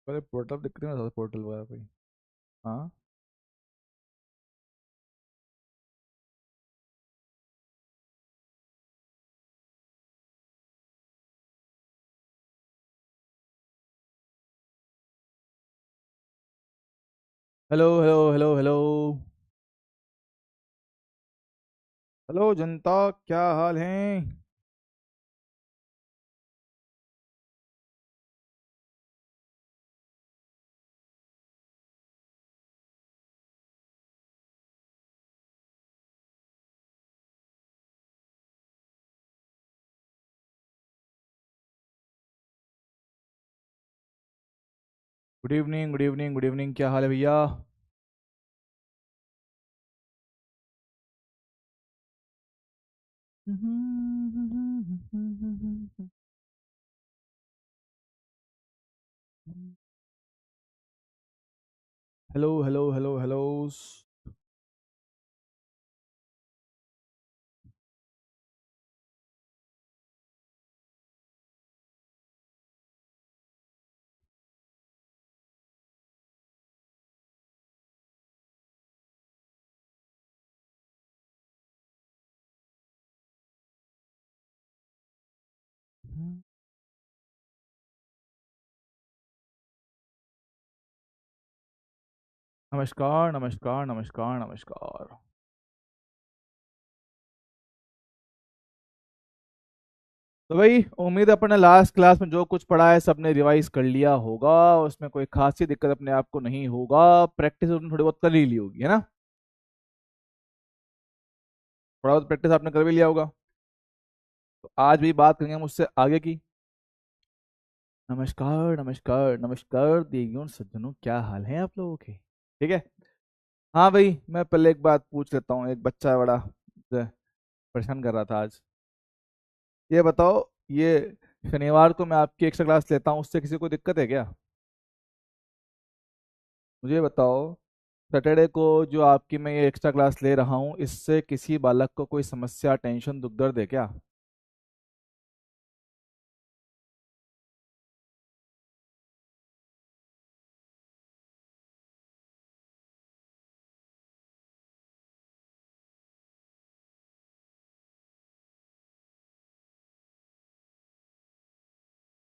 अरे पोर्टल दिक्कत नहीं होता, पोर्टल वगैरह कोई। हाँ। Hello hello hello hello. Hello जनता, क्या हाल है? Good evening, good evening, good evening. क्या हाल है भैया? Hello hello hello hello. नमस्कार नमस्कार नमस्कार नमस्कार। तो भाई, उम्मीद है अपने लास्ट क्लास में जो कुछ पढ़ा है सबने रिवाइज कर लिया होगा। उसमें कोई खासी दिक्कत अपने आप को नहीं होगा। प्रैक्टिस आपने थोड़ी बहुत कर ही ली होगी, है ना? थोड़ा बहुत प्रैक्टिस आपने कर भी लिया होगा। तो आज भी बात करेंगे हम उससे आगे की। नमस्कार नमस्कार नमस्कार देवियों सज्जनों, क्या हाल है आप लोगों के? ठीक है। हाँ भाई, मैं पहले एक बात पूछ लेता हूँ। एक बच्चा बड़ा परेशान कर रहा था आज। ये बताओ, ये शनिवार को मैं आपकी एक्स्ट्रा क्लास लेता हूँ, उससे किसी को दिक्कत है क्या? मुझे बताओ, सैटरडे को जो आपकी मैं ये एक्स्ट्रा क्लास ले रहा हूँ, इससे किसी बालक को कोई समस्या, टेंशन, दुख दर्द है क्या?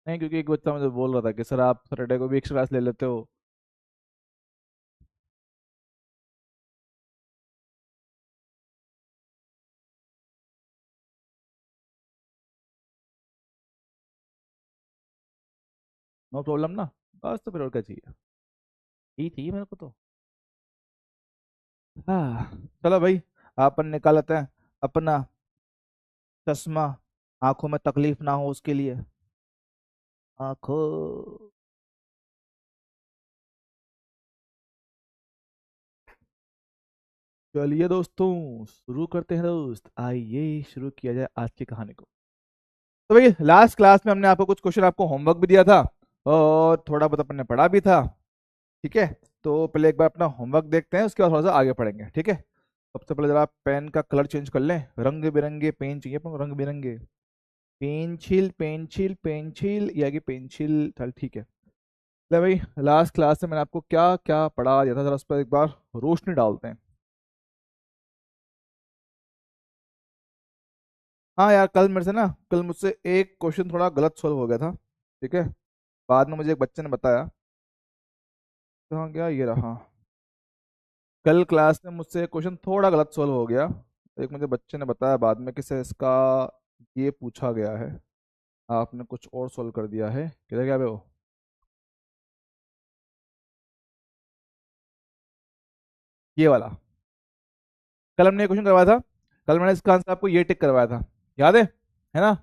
नहीं, क्योंकि एक बच्चा मुझे बोल रहा था कि सर आप सैटरडे को भी एक्स्ट्रा क्लास ले लेते हो। नो प्रॉब्लम ना। बस तो फिर और क्या चाहिए? यही चाहिए मेरे को तो। हाँ। चलो भाई, अपन निकाल लेते हैं अपना चश्मा। आंखों में तकलीफ ना हो उसके लिए। आंखों। चलिए दोस्तों, शुरू करते हैं दोस्त। आइए शुरू किया जाए आज की कहानी को। तो भाई, लास्ट क्लास में हमने आपको कुछ क्वेश्चन, आपको होमवर्क भी दिया था और थोड़ा बहुत अपन ने पढ़ा भी था। ठीक है। तो पहले एक बार अपना होमवर्क देखते हैं, उसके बाद थोड़ा सा आगे पढ़ेंगे, ठीक है? सबसे पहले जरा पेन का कलर चेंज कर लें। रंग बिरंगे पेन चाहिए अपन को, रंग बिरंगे। पेंसिल पेंसिल पेंसिल, ये आगे पेंसिल, चल ठीक है। ले भाई, लास्ट क्लास में मैंने आपको क्या क्या पढ़ा दिया था, जरा उस पर एक बार रोशनी डालते हैं। हाँ यार, कल मेरे से ना, कल मुझसे एक क्वेश्चन थोड़ा गलत सॉल्व हो गया था। ठीक है। बाद में मुझे एक बच्चे ने बताया। कहाँ गया, ये रहा। कल क्लास में मुझसे एक क्वेश्चन थोड़ा गलत सॉल्व हो गया। एक मुझे बच्चे ने बताया बाद में कि सर इसका ये पूछा गया है, आपने कुछ और सॉल्व कर दिया है। किधर गया बे वो? ये वाला। कल हमने ये क्वेश्चन करवाया था। कल मैंने इसका आंसर आपको ये टिक करवाया था, याद है ना?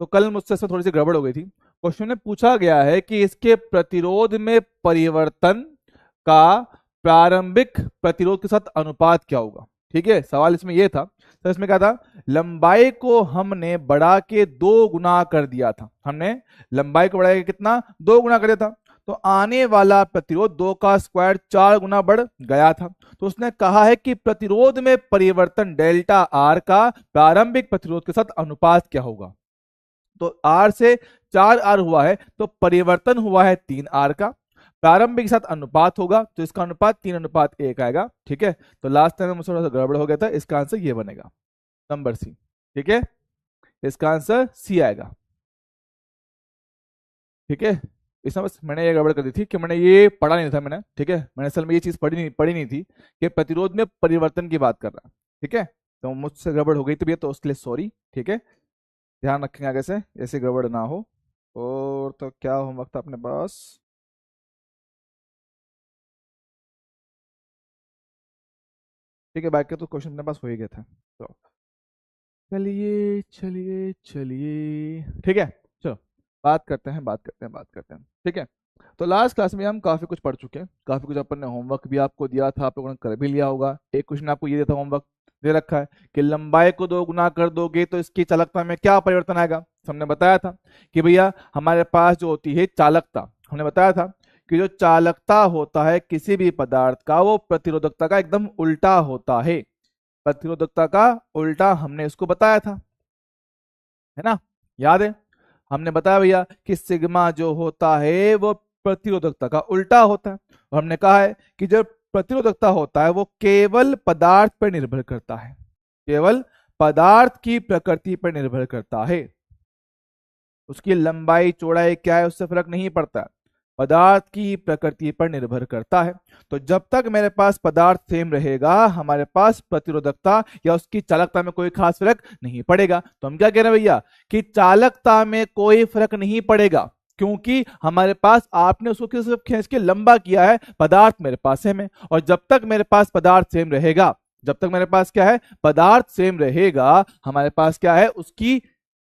तो कल मुझसे इसमें थोड़ी सी गड़बड़ हो गई थी। क्वेश्चन में पूछा गया है कि इसके प्रतिरोध में परिवर्तन का प्रारंभिक प्रतिरोध के साथ अनुपात क्या होगा। ठीक है, सवाल इसमें यह था। तो इसमें क्या था? लंबाई को हमने बढ़ा के 2 गुना कर दिया था। हमने लंबाई को बढ़ा के कितना? 2 गुना कर दिया था। तो आने वाला प्रतिरोध 2 का स्क्वायर 4 गुना बढ़ गया था। तो उसने कहा है कि प्रतिरोध में परिवर्तन डेल्टा आर का प्रारंभिक प्रतिरोध के साथ अनुपात क्या होगा। तो आर से 4 आर हुआ है, तो परिवर्तन हुआ है 3 आर का। प्रारंभिक के साथ अनुपात होगा तो इसका अनुपात 3:1 आएगा। ठीक है, तो लास्ट टाइम मुझसे थोड़ा सा गड़बड़ हो गया था, इसका आंसर ये बनेगा नंबर सी। ठीक है, इसका आंसर सी आएगा। ठीक है, इसमें बस मैंने ये गड़बड़ कर दी थी कि मैंने ये पढ़ा नहीं था मैंने। ठीक है, मैंने असल में ये चीज पढ़ी नहीं थी कि प्रतिरोध में परिवर्तन की बात कर रहा है। ठीक है, तो मुझसे गड़बड़ हो गई तो भैया, तो उसके लिए सॉरी। ठीक है, ध्यान रखेंगे आगे से ऐसे गड़बड़ ना हो। और तो क्या होमवर्क था अपने पास? ठीक है, बाकी तो क्वेश्चन अपने पास हो ही गए थे। तो चलिए चलिए चलिए, ठीक है, चलो बात करते हैं। ठीक है, तो लास्ट क्लास में हम काफी कुछ पढ़ चुके हैं, काफी कुछ अपन ने होमवर्क भी आपको दिया था, आप लोगों ने कर भी लिया होगा। एक क्वेश्चन आपको ये दिया था, होमवर्क दे रखा है कि लंबाई को 2 गुना कर दोगे तो इसकी चालकता में क्या परिवर्तन आएगा। तो हमने बताया था कि भैया हमारे पास जो होती है चालकता, हमने बताया था कि जो चालकता होता है किसी भी पदार्थ का, वो प्रतिरोधकता का एकदम उल्टा होता है। प्रतिरोधकता का उल्टा हमने इसको बताया था, है ना, याद है? हमने बताया भैया कि सिग्मा जो होता है वो प्रतिरोधकता का उल्टा होता है। और हमने कहा है कि जो प्रतिरोधकता होता है वो केवल पदार्थ पर निर्भर करता है, केवल पदार्थ की प्रकृति पर निर्भर करता है। उसकी लंबाई चौड़ाई क्या है उससे फर्क नहीं पड़ता, पदार्थ की प्रकृति पर निर्भर करता है। तो जब तक मेरे पास पदार्थ सेम रहेगा, हमारे पास प्रतिरोधकता या उसकी चालकता में कोई खास फर्क नहीं पड़ेगा। तो हम क्या कह रहे हैं भैया कि चालकता में कोई फर्क नहीं पड़ेगा, क्योंकि हमारे पास आपने उसको सिर्फ खींच के लंबा किया है, पदार्थ मेरे पास सेम है। और जब तक मेरे पास पदार्थ सेम रहेगा, जब तक मेरे पास क्या है, पदार्थ सेम रहेगा, हमारे पास क्या है, उसकी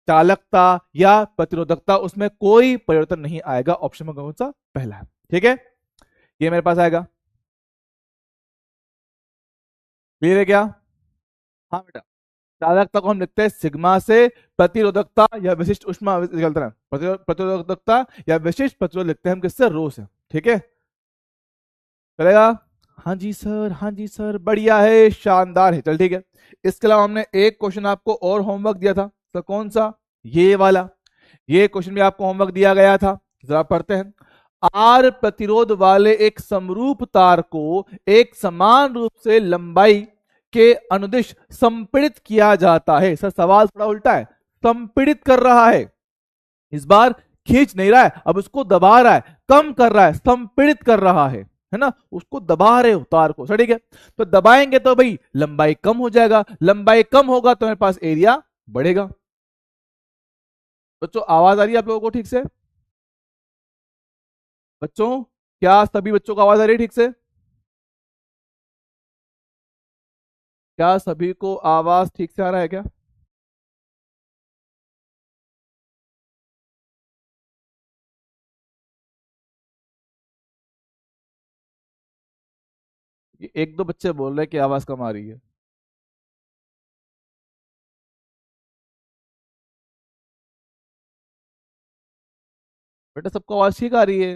चालकता या प्रतिरोधकता उसमें कोई परिवर्तन नहीं आएगा। ऑप्शन में कौन सा? पहला है। ठीक है, ये मेरे पास आएगा। क्लियर है क्या? हाँ बेटा, चालकता को हम लिखते हैं सिग्मा से, प्रतिरोधकता या विशिष्ट ऊष्मा निकलता है, प्रतिरोधकता या विशिष्ट प्रतिरोध लिखते हैं हम किससे? रो से। ठीक है, चलेगा? हाँ जी सर, हाँ जी सर, बढ़िया है, शानदार है। चल ठीक है, इसके अलावा हमने एक क्वेश्चन आपको और होमवर्क दिया था, तो कौन सा? ये वाला। ये क्वेश्चन भी आपको होमवर्क दिया गया था, जरा पढ़ते हैं। आर प्रतिरोध वाले एक समरूप तार को एक समान रूप से लंबाई के अनुदिश संपीड़ित किया जाता है। सर सवाल थोड़ा उल्टा है, संपीड़ित कर रहा है, इस बार खींच नहीं रहा है, अब उसको दबा रहा है, कम कर रहा है, संपीड़ित कर रहा है ना, उसको दबा रहे हो तार को। सर ठीक है, तो दबाएंगे तो भाई लंबाई कम हो जाएगा, लंबाई कम होगा तो मेरे पास एरिया बढ़ेगा। बच्चों आवाज आ रही है आप लोगों को ठीक से? बच्चों, क्या सभी बच्चों को आवाज आ रही है ठीक से? क्या सभी को आवाज ठीक से आ रहा है क्या? एक दो बच्चे बोल रहे हैं कि आवाज कम आ रही है। बेटा सबको आवाज ठीक आ रही है,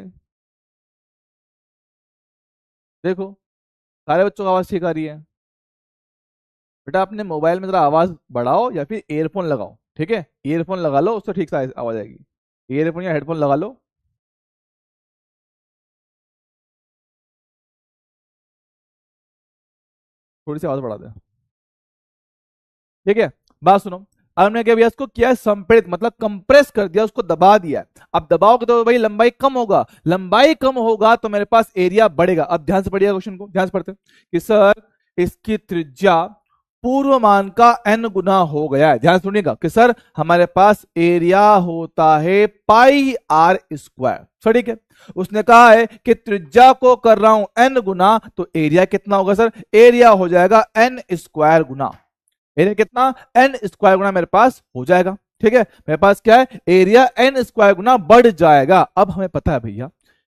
देखो सारे बच्चों को आवाज ठीक आ रही है। बेटा अपने मोबाइल में जरा आवाज बढ़ाओ या फिर ईयरफोन लगाओ। ठीक है, ईयरफोन लगा लो, उससे ठीक से आवाज आएगी। ईयरफोन या हेडफोन लगा लो। थोड़ी सी आवाज बढ़ा दे। ठीक है, बात सुनो। अब हमने क्या किया, इसको किया संपीड़ित, मतलब कंप्रेस कर दिया, उसको दबा दिया। अब दबाओगे तो भाई लंबाई कम होगा, लंबाई कम होगा तो मेरे पास एरिया बढ़ेगा। अब ध्यान से पढ़िएगा क्वेश्चन को, ध्यान से पढ़ते हैं कि सर इसकी त्रिज्या पूर्व मान का n गुना हो गया है। ध्यान से सुनिएगा कि सर हमारे पास एरिया होता है पाई आर स्क्वायर। सर ठीक है, उसने कहा है कि त्रिज्या को कर रहा हूं n गुना, तो एरिया कितना होगा सर? एरिया हो जाएगा n स्क्वायर गुना, एरिया कितना? एन स्क्वायर गुना मेरे पास हो जाएगा। ठीक है, मेरे पास क्या है? एरिया एन स्क्वायर गुना बढ़ जाएगा। अब हमें पता है भैया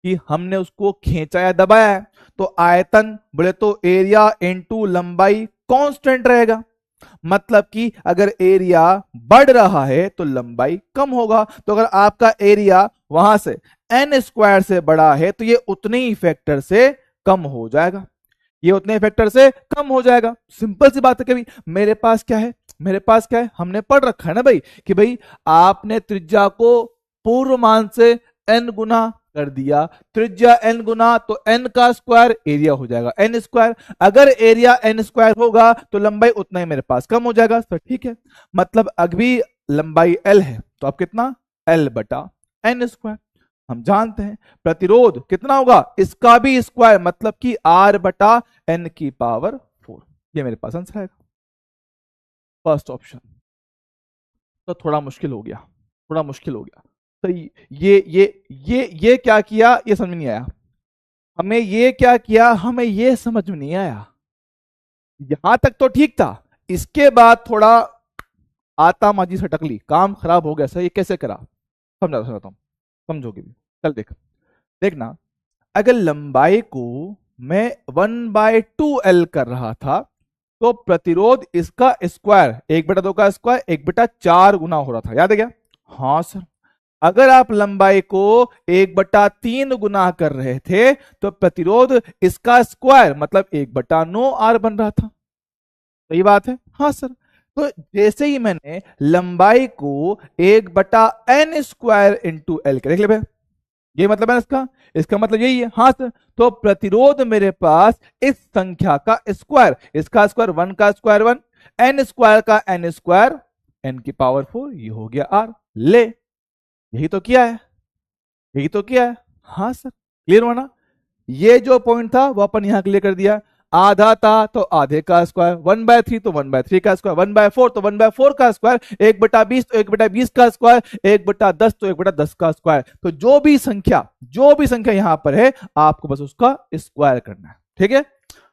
कि हमने उसको खींचा या दबाया है, तो आयतन बोले तो एरिया इनटू लंबाई कांस्टेंट रहेगा। मतलब कि अगर एरिया बढ़ रहा है तो लंबाई कम होगा। तो अगर आपका एरिया वहां से एन स्क्वायर से बड़ा है तो ये उतने ही फैक्टर से कम हो जाएगा, ये उतने फैक्टर से कम हो जाएगा। सिंपल सी बात है कि भाई मेरे पास क्या है, मेरे पास क्या है, हमने पढ़ रखा है ना भाई कि भाई आपने त्रिज्या को पूर्व मान से n गुना कर दिया, त्रिज्या n गुना तो n का स्क्वायर एरिया हो जाएगा n स्क्वायर। अगर एरिया n स्क्वायर होगा तो लंबाई उतना ही मेरे पास कम हो जाएगा। तो ठीक है, मतलब अभी लंबाई l है तो अब कितना l बटा n स्क्वायर। हम जानते हैं प्रतिरोध कितना होगा, इसका भी स्क्वायर, मतलब कि r बटा n की पावर 4। ये मेरे पास आंसर आएगा फर्स्ट ऑप्शन। तो थोड़ा मुश्किल हो गया, थोड़ा मुश्किल हो गया। तो ये क्या किया ये समझ में नहीं आया हमें, ये क्या किया हमें ये समझ में नहीं आया। यहां तक तो ठीक था, इसके बाद थोड़ा आता माजी सटक ली, काम खराब हो गया। सर ये कैसे करा, समझाता हूं, समझोगे भी। चल देखना, अगर लंबाई को मैं 1/2L कर रहा था तो प्रतिरोध इसका स्क्वायर 1/2 का स्क्वायर 1/4 गुना हो रहा था, याद है क्या? हाँ सर। अगर आप लंबाई को 1/3 गुना कर रहे थे तो प्रतिरोध इसका स्क्वायर मतलब 1/9R बन रहा था। सही बात है, हाँ सर। तो जैसे ही मैंने लंबाई को 1/n स्क्वायर इंटू एल देख ले भाई, ये मतलब है इसका, इसका मतलब यही है। हाँ सर, तो प्रतिरोध मेरे पास इस संख्या का स्क्वायर, इसका स्क्वायर 1 का स्क्वायर 1, n स्क्वायर का n स्क्वायर n की पावर 4, ये हो गया r। ले, यही तो किया है, यही तो किया है। हाँ सर, क्लियर हुआ ना? ये जो पॉइंट था वो अपन यहां क्लियर कर दिया। आधा था तो आधे का स्क्वायर, 1/3 तो 1/3 का स्क्वायर, 1/4 तो 1/4 का स्क्वायर, 1/20 तो 1/20 का स्क्वायर, 1/10 तो 1/10 का स्क्वायर। तो जो भी संख्या यहां पर है आपको बस उसका स्क्वायर करना है। ठीक है,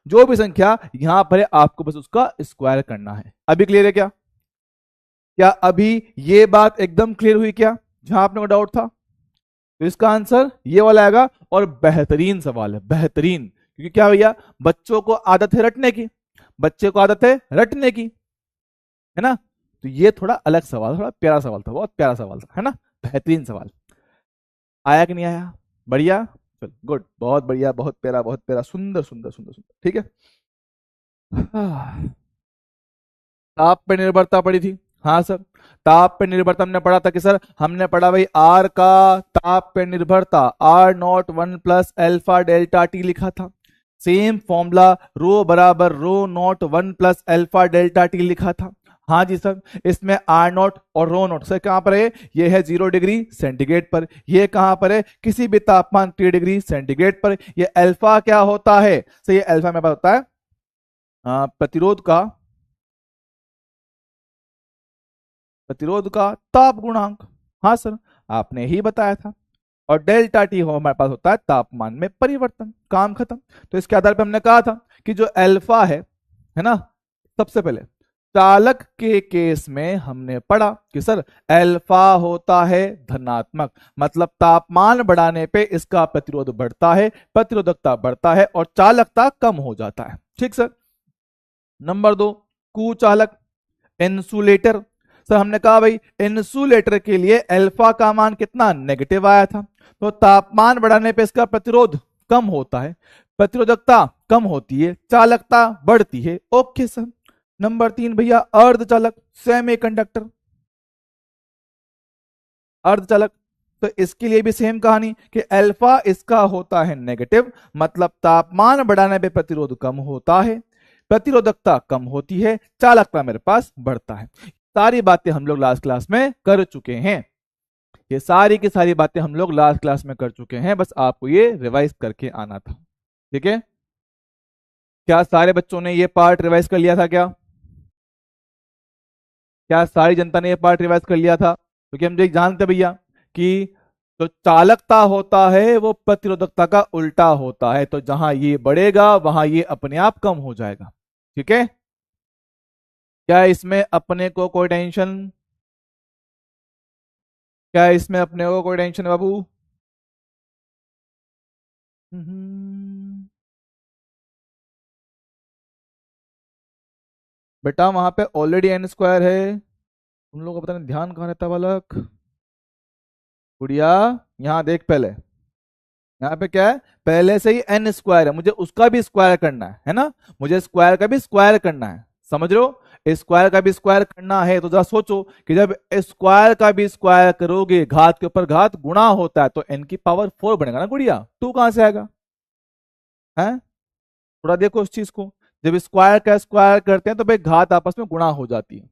जो भी संख्या यहां पर है आपको बस उसका स्क्वायर करना है। अभी क्लियर है क्या? क्या अभी ये बात एकदम क्लियर हुई क्या, जहां आपने को डाउट था? तो इसका आंसर ये वाला आएगा। और बेहतरीन सवाल है, बेहतरीन, क्योंकि क्या भैया बच्चों को आदत है रटने की, बच्चे को आदत है रटने की, है ना? तो ये थोड़ा अलग सवाल, थोड़ा प्यारा सवाल था, बहुत प्यारा सवाल था, है ना? बेहतरीन सवाल। आया कि नहीं आया? बढ़िया, चल गुड, बहुत बढ़िया, बहुत प्यारा, बहुत प्यारा, सुंदर सुंदर सुंदर सुंदर। ठीक है, ताप पे निर्भरता पड़ी थी। हाँ सर, ताप पे निर्भरता हमने पढ़ा था कि सर हमने पढ़ा भाई आर का ताप पे निर्भरता R0 1 plus alpha delta T लिखा था। सेम फॉर्मूला रो बराबर rho naught 1 plus alpha delta T लिखा था। हाँ जी सर, इसमें R0 और रो नॉट सर कहां पर है? ये है 0 डिग्री सेंटीग्रेड पर। ये कहां पर है? किसी भी तापमान 3 डिग्री सेंटीग्रेड पर। ये अल्फा क्या होता है? सर ये अल्फा में होता है प्रतिरोध का ताप गुणांक। हाँ सर, आपने ही बताया था। और डेल्टा टी हो हमारे पास होता है तापमान में परिवर्तन। काम खत्म। तो इसके आधार पर हमने कहा था कि जो अल्फा है ना, सबसे पहले चालक के केस में हमने पढ़ा कि सर अल्फा होता है धनात्मक, मतलब तापमान बढ़ाने पे इसका प्रतिरोध बढ़ता है, प्रतिरोधकता बढ़ता है और चालकता कम हो जाता है। ठीक सर। नंबर 2, कुचालक, इंसुलेटर। सर हमने कहा भाई इंसुलेटर के लिए अल्फा का मान कितना? नेगेटिव आया था। तो तापमान बढ़ाने पे इसका प्रतिरोध कम होता है, प्रतिरोधकता कम होती है, चालकता बढ़ती है। Okay sir. नंबर 3 भैया अर्धचालक, सेमीकंडक्टर, अर्धचालक। तो इसके लिए भी सेम कहानी कि अल्फा इसका होता है नेगेटिव, मतलब तापमान बढ़ाने पे प्रतिरोध कम होता है, प्रतिरोधकता कम होती है, चालकता मेरे पास बढ़ता है। सारी बातें हम लोग लास्ट क्लास में कर चुके हैं, ये सारी की सारी बातें हम लोग लास्ट क्लास में कर चुके हैं, बस आपको ये रिवाइज करके आना था। ठीक है, क्या सारे बच्चों ने ये पार्ट रिवाइज कर लिया था? क्या सारी जनता ने ये पार्ट रिवाइज कर लिया था? क्योंकि हम देख जानते भैया कि जो चालकता होता है वो प्रतिरोधकता का उल्टा होता है, तो जहां ये बढ़ेगा वहां ये अपने आप कम हो जाएगा। ठीक है, क्या इसमें अपने को कोई टेंशन? क्या इसमें अपने को कोई टेंशन है बाबू? बेटा वहां पे ऑलरेडी एन स्क्वायर है, उन लोगों को पता नहीं ध्यान कहाँ रहता बालक। गुड़िया यहाँ देख, पहले यहाँ पे क्या है? पहले से ही एन स्क्वायर है, मुझे उसका भी स्क्वायर करना है ना? मुझे स्क्वायर का भी स्क्वायर करना है, समझ रहे हो? स्क्वायर का भी स्क्वायर करना है तो जरा सोचो कि जब स्क्वायर का भी स्क्वायर करोगे घात के ऊपर घात गुणा होता है तो n की पावर 4 बनेगा ना गुड़िया, 2 कहां से आएगा है? थोड़ा देखो उस चीज को, जब स्क्वायर का स्क्वायर करते हैं तो भाई घात आपस में गुणा हो जाती है।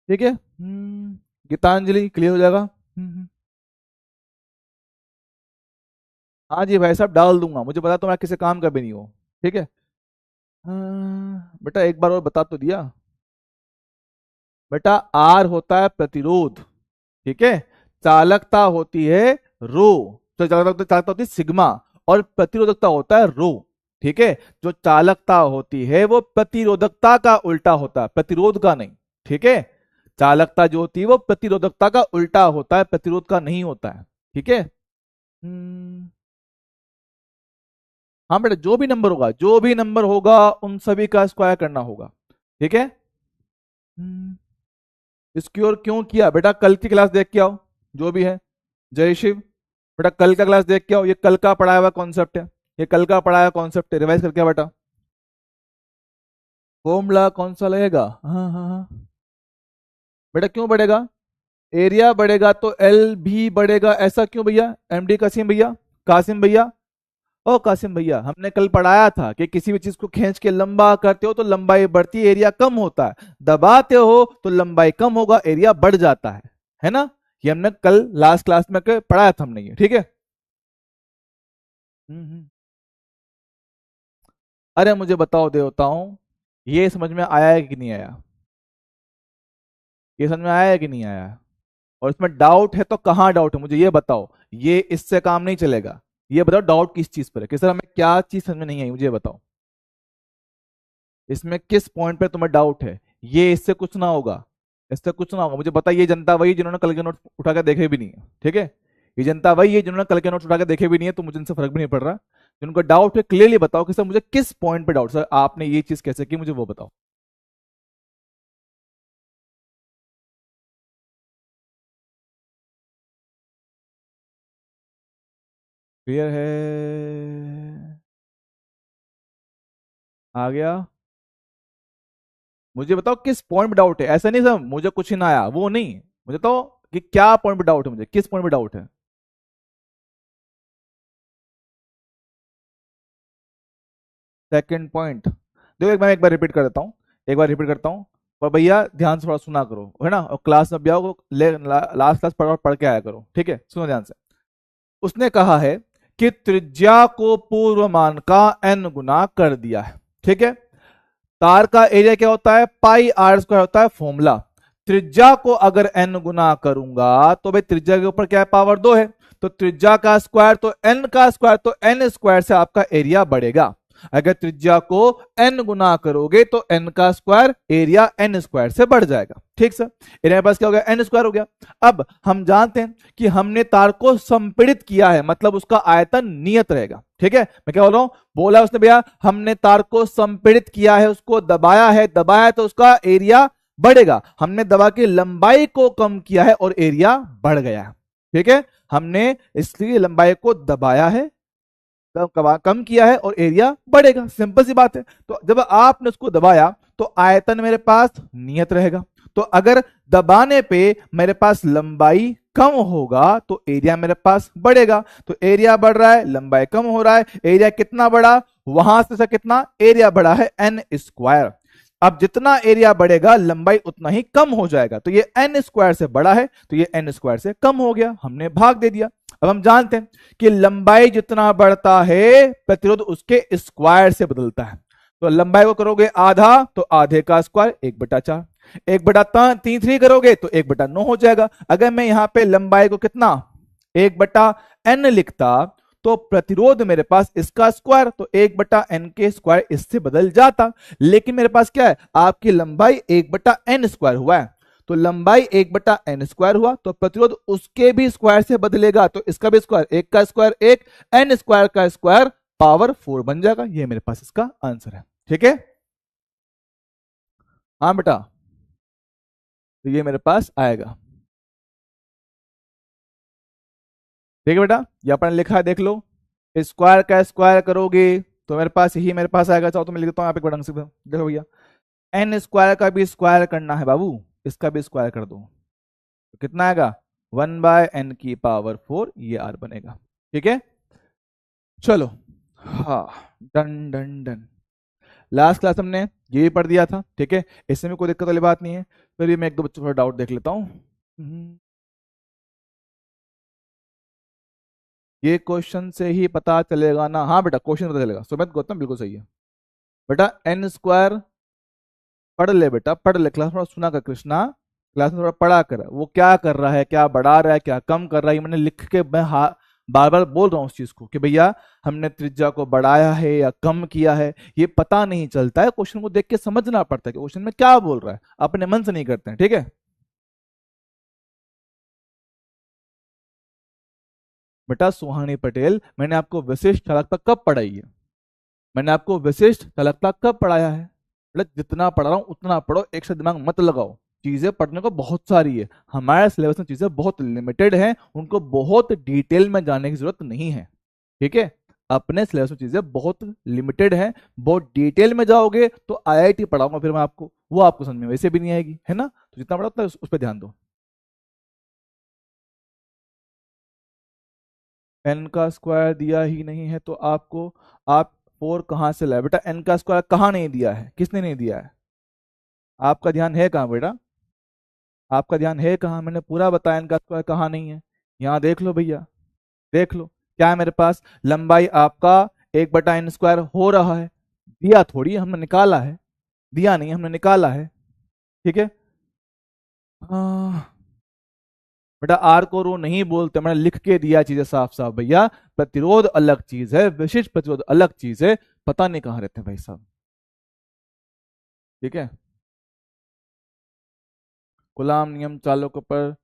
ठीक है, गीतांजलि क्लियर हो जाएगा। हाँ जी भाई साहब डाल दूंगा, मुझे पता तुम्हारा किसी काम का भी नहीं हो। ठीक है, बेटा एक बार और बता तो दिया। बेटा आर होता है प्रतिरोध, ठीक है, चालकता होती है रो, तो चालकता होती है सिग्मा, और प्रतिरोधकता होता है रो। ठीक है, जो चालकता होती है वो प्रतिरोधकता का उल्टा होता है, प्रतिरोध का नहीं। ठीक है, चालकता जो होती है वो प्रतिरोधकता का उल्टा होता है, प्रतिरोध का नहीं होता है। ठीक है, हाँ बेटा जो भी नंबर होगा, जो भी नंबर होगा उन सभी का स्क्वायर करना होगा। ठीक है, हम्म, इसकी ओर क्यों किया बेटा, कल की क्लास देख के आओ जो भी है। जय शिव, बेटा कल का क्लास देख के आओ, ये कल का पढ़ाया हुआ कॉन्सेप्ट है, ये कल का पढ़ाया कॉन्सेप्ट है, रिवाइज करके आओ बेटा। फॉर्मूला कौन सा लगेगा, हाँ हाँ हाँ बेटा क्यों बढ़ेगा, एरिया बढ़ेगा तो एल भी बढ़ेगा, ऐसा क्यों भैया, एमडी कासिम भैया, कासिम भैया, ओ कासिम भैया हमने कल पढ़ाया था कि किसी भी चीज को खींच के लंबा करते हो तो लंबाई बढ़ती है, एरिया कम होता है, दबाते हो तो लंबाई कम होगा, एरिया बढ़ जाता है ना? ये हमने कल लास्ट क्लास में पढ़ाया था हमने ये, ठीक है। अरे मुझे बताओ देवताओं, ये समझ में आया है कि नहीं आया, ये समझ में आया है कि नहीं आया, और इसमें डाउट है तो कहाँ डाउट है मुझे ये बताओ, ये इससे काम नहीं चलेगा। ये बताओ डाउट किस चीज पर है, कि सर हमें क्या चीज समझ में नहीं आई, मुझे ये बताओ इसमें किस पॉइंट पे तुम्हें डाउट है। ये इससे कुछ ना होगा, इससे कुछ ना होगा, मुझे पता है ये जनता वही जिन्होंने कल के नोट उठा के देखे भी नहीं है, ठीक है, ये जनता वही है जिन्होंने कल के नोट उठा के देखे भी नहीं है, तो मुझे इनसे फर्क भी नहीं पड़ रहा। जिनको डाउट है क्लियरली बताओ कि सर मुझे किस पॉइंट पे डाउट, सर आपने ये चीज कैसे की, मुझे वो बताओ। क्लियर है, आ गया, मुझे बताओ किस पॉइंट पे डाउट है, ऐसा नहीं सर मुझे कुछ ही ना आया वो नहीं, मुझे तो कि क्या पॉइंट पे डाउट है, मुझे किस पॉइंट पे डाउट है। सेकंड पॉइंट देखो, एक बार रिपीट कर देता हूँ, एक बार रिपीट करता हूँ, और भैया ध्यान से थोड़ा सुना करो है ना, और क्लास में भी आओ, लास्ट क्लास पढ़ के आया करो, ठीक है, सुनो ध्यान से। उसने कहा है कि त्रिज्या को पूर्व मान का n गुना कर दिया है, ठीक है, तार का एरिया क्या होता है, पाई आर स्क्वायर होता है फॉर्मूला, त्रिज्या को अगर n गुना करूंगा तो भाई त्रिज्या के ऊपर क्या है, पावर 2 है, तो त्रिज्या का स्क्वायर तो n का स्क्वायर, तो n स्क्वायर से आपका एरिया बढ़ेगा। अगर त्रिज्या को n गुना करोगे तो n का स्क्वायर एरिया n स्क्वायर से बढ़ जाएगा, ठीक सर, एरिया पास क्या हो गया, n स्क्वायर हो गया। अब हम जानते हैं कि हमने तार को संपीड़ित किया है, मतलब उसका आयतन नियत रहेगा, ठीक है, मैं क्या बोल रहा हूं, बोला उसने भैया हमने तार को संपीड़ित किया है, उसको दबाया है, दबाया है तो उसका एरिया बढ़ेगा, हमने दबा के लंबाई को कम किया है और एरिया बढ़ गया है, ठीक है, हमने इसलिए लंबाई को दबाया है, कम किया है और एरिया बढ़ेगा, सिंपल सी बात है। तो जब आपने उसको दबाया तो आयतन मेरे पास नियत रहेगा, तो अगर दबाने पे मेरे पास लंबाई कम होगा तो एरिया मेरे पास बढ़ेगा, तो एरिया बढ़ रहा है लंबाई कम हो रहा है, एरिया कितना बढ़ा, वहां से कितना एरिया बढ़ा है, एन स्क्वायर। अब जितना एरिया बढ़ेगा लंबाई उतना ही कम हो जाएगा, तो ये एन स्क्वायर से बड़ा है तो ये एन स्क्वायर से कम हो गया, हमने भाग दे दिया। अब हम जानते हैं कि लंबाई जितना बढ़ता है प्रतिरोध उसके स्क्वायर से बदलता है, तो लंबाई को करोगे आधा तो आधे का स्क्वायर 1/4, 1/3 करोगे तो 1/9 हो जाएगा। अगर मैं यहां पे लंबाई को कितना 1/n लिखता तो प्रतिरोध मेरे पास इसका स्क्वायर, तो 1/n के स्क्वायर इससे बदल जाता, लेकिन मेरे पास क्या है, आपकी लंबाई 1/n स्क्वायर हुआ है, तो लंबाई 1/n स्क्वायर हुआ तो प्रतिरोध उसके भी स्क्वायर से बदलेगा, तो इसका भी स्क्वायर, एक का स्क्वायर एक, n स्क्वायर का स्क्वायर पावर 4 बन जाएगा, ये मेरे पास इसका आंसर है, ठीक है। हाँ बेटा, तो ये मेरे पास आएगा, ठीक है बेटा, ये अपन लिखा है देख लो, स्क्वायर का स्क्वायर करोगे तो मेरे पास यही मेरे पास आएगा, चाहो तो मैं लिख देता हूँ यहाँ पे ढंग से, देखो भैया एन स्क्वायर का भी स्क्वायर करना है बाबू, इसका भी स्क्वायर कर दो, तो कितना आएगा 1/n⁴, ये आर बनेगा। ठीक है, चलो, हाँ, done done done. Last class हमने ये भी पढ़ दिया था, ठीक है, इसमें भी कोई दिक्कत वाली बात नहीं है। फिर भी मैं एक दो बच्चों का डाउट देख लेता हूँ। ये क्वेश्चन से ही पता चलेगा ना? हाँ बेटा, क्वेश्चन पता चलेगा। सुमित गौतम बिल्कुल सही है बेटा। एन स्क्वायर पढ़ ले बेटा, पढ़ ले, क्लास में थोड़ा सुना कर कृष्णा, क्लास में थोड़ा पढ़ा कर। वो क्या कर रहा है, क्या बढ़ा रहा है, क्या कम कर रहा है, ये मैंने लिख के मैं बार बार बोल रहा हूँ उस चीज को कि भैया हमने त्रिज्या को बढ़ाया है या कम किया है, ये पता नहीं चलता है। क्वेश्चन को देख के समझना पड़ता है कि क्वेश्चन में क्या बोल रहा है, अपने मन से नहीं करते हैं। ठीक है बेटा सुहानी पटेल, मैंने आपको विशिष्ट चालकता कब पढ़ाई है? मैंने आपको विशिष्ट चालकता कब पढ़ाया है? मतलब जितना पढ़ रहा हूं उतना पढ़ो, एक से दिमाग मत लगाओ। चीजें पढ़ने को बहुत सारी है, हमारे सिलेबस में चीजें बहुत लिमिटेड हैं, उनको बहुत डिटेल में जानने की जरूरत नहीं है। ठीक है, अपने सिलेबस में चीजें बहुत लिमिटेड हैं, बहुत डिटेल में जाओगे तो आईआईटी पढ़ाऊंगा फिर मैं आपको, वो आपको समझ में वैसे भी नहीं आएगी, है ना? तो जितना पढ़ा उतना उस पर ध्यान दो। एन का स्क्वायर दिया ही नहीं है तो आपको, आप 4 कहाँ से लाए बेटा? एन का स्क्वायर कहाँ नहीं दिया है, किसने नहीं दिया है? आपका ध्यान है कहाँ बेटा? आपका ध्यान है कहाँ? मैंने पूरा बताया एन का स्क्वायर कहाँ नहीं है। यहाँ देख लो भैया, देख लो, क्या है मेरे पास? लंबाई आपका 1/n² हो रहा है, दिया थोड़ी हमने निकाला है, दिया नहीं हमने निकाला है। ठीक है, बेटा आर को रो नहीं बोलते, मैंने लिख के दिया चीजें साफ साफ भैया। प्रतिरोध अलग चीज है, विशिष्ट प्रतिरोध अलग चीज है, पता नहीं कहाँ रहते हैं भाई साहब। ठीक है, गुलाम नियम चालकों पर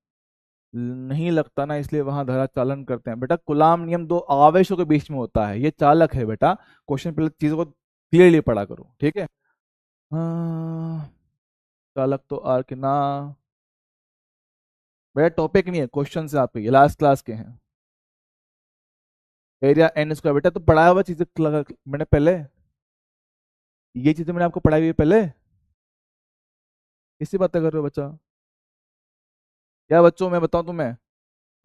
नहीं लगता ना, इसलिए वहां धारा चालन करते हैं। बेटा गुलाम नियम दो आवेशों के बीच में होता है, ये चालक है बेटा। क्वेश्चन पहले चीजों को क्लियरली पढ़ा करो। ठीक है, हाँ, चालक तो आर के ना, बेटा टॉपिक नहीं है, क्वेश्चन से आपके ये लास्ट क्लास के हैं। एरिया एन स्क्वायर, बेटा तो पढ़ाया हुआ चीजें मैंने पहले, ये चीजें मैंने आपको पढ़ाई हुई है पहले। किसी बातें कर रहे हो बच्चा? क्या बच्चों मैं बताऊं तुम्हें,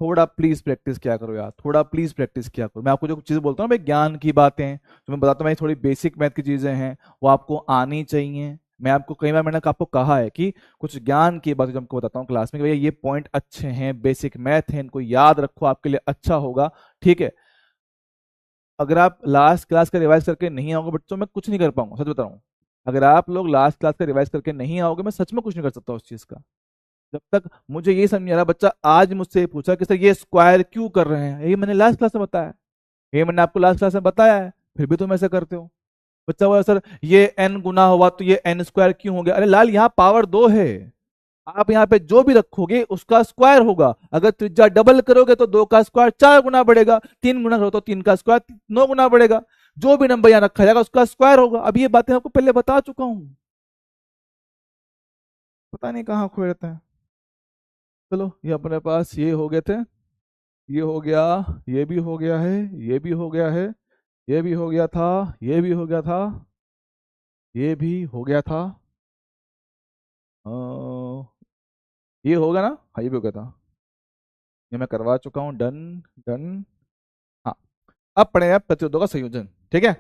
थोड़ा प्लीज प्रैक्टिस किया करो यार, थोड़ा प्लीज प्रैक्टिस किया करो। मैं आपको जो चीजें बोलता हूँ भाई, ज्ञान की बातें हैं, तो मैं बताता हूँ भाई, थोड़ी बेसिक मैथ की चीजें हैं, वो आपको आनी चाहिए। मैं आपको कई बार मैंने आपको कहा है कि कुछ ज्ञान की बातें जो आपको बताता हूँ क्लास में कि भैया ये पॉइंट अच्छे हैं, बेसिक मैथ है, इनको याद रखो, आपके लिए अच्छा होगा। ठीक है, अगर आप लास्ट क्लास का रिवाइज करके नहीं आओगे बच्चों, मैं कुछ नहीं कर पाऊंगा, सच बता रहा हूँ। अगर आप लोग लास्ट क्लास का रिवाइज करके नहीं आओगे, मैं सच में कुछ नहीं कर सकता उस चीज का। जब तक मुझे ये समझ नहीं आ रहा, बच्चा आज मुझसे ये पूछा कि सर ये स्क्वायर क्यों कर रहे हैं, ये मैंने लास्ट क्लास में बताया है, ये मैंने आपको लास्ट क्लास में बताया है, फिर भी तुम ऐसे करते हो। बच्चा बोला सर ये n गुना हुआ तो ये n² क्यों हो गया? अरे लाल, यहाँ पावर 2 है, आप यहाँ पे जो भी रखोगे उसका स्क्वायर होगा। अगर त्रिज्या डबल करोगे तो 2 का स्क्वायर 4 गुना बढ़ेगा, 3 गुना करो तो 3 का स्क्वायर 9 गुना बढ़ेगा, जो भी नंबर यहाँ रखा जाएगा उसका स्क्वायर होगा। अब ये बातें आपको पहले बता चुका हूँ, पता नहीं कहाँ खोए रहते हैं। चलो, ये अपने पास ये हो गए थे, ये हो गया, ये भी हो गया है, ये भी हो गया है, ये भी हो गया था, ये भी हो गया था, ये भी हो गया था, ये होगा ना? हाँ ये भी हो गया था, ये मैं करवा चुका हूँ, डन डन। हाँ, अब पढ़ेगा प्रतिरोधों का संयोजन। ठीक है,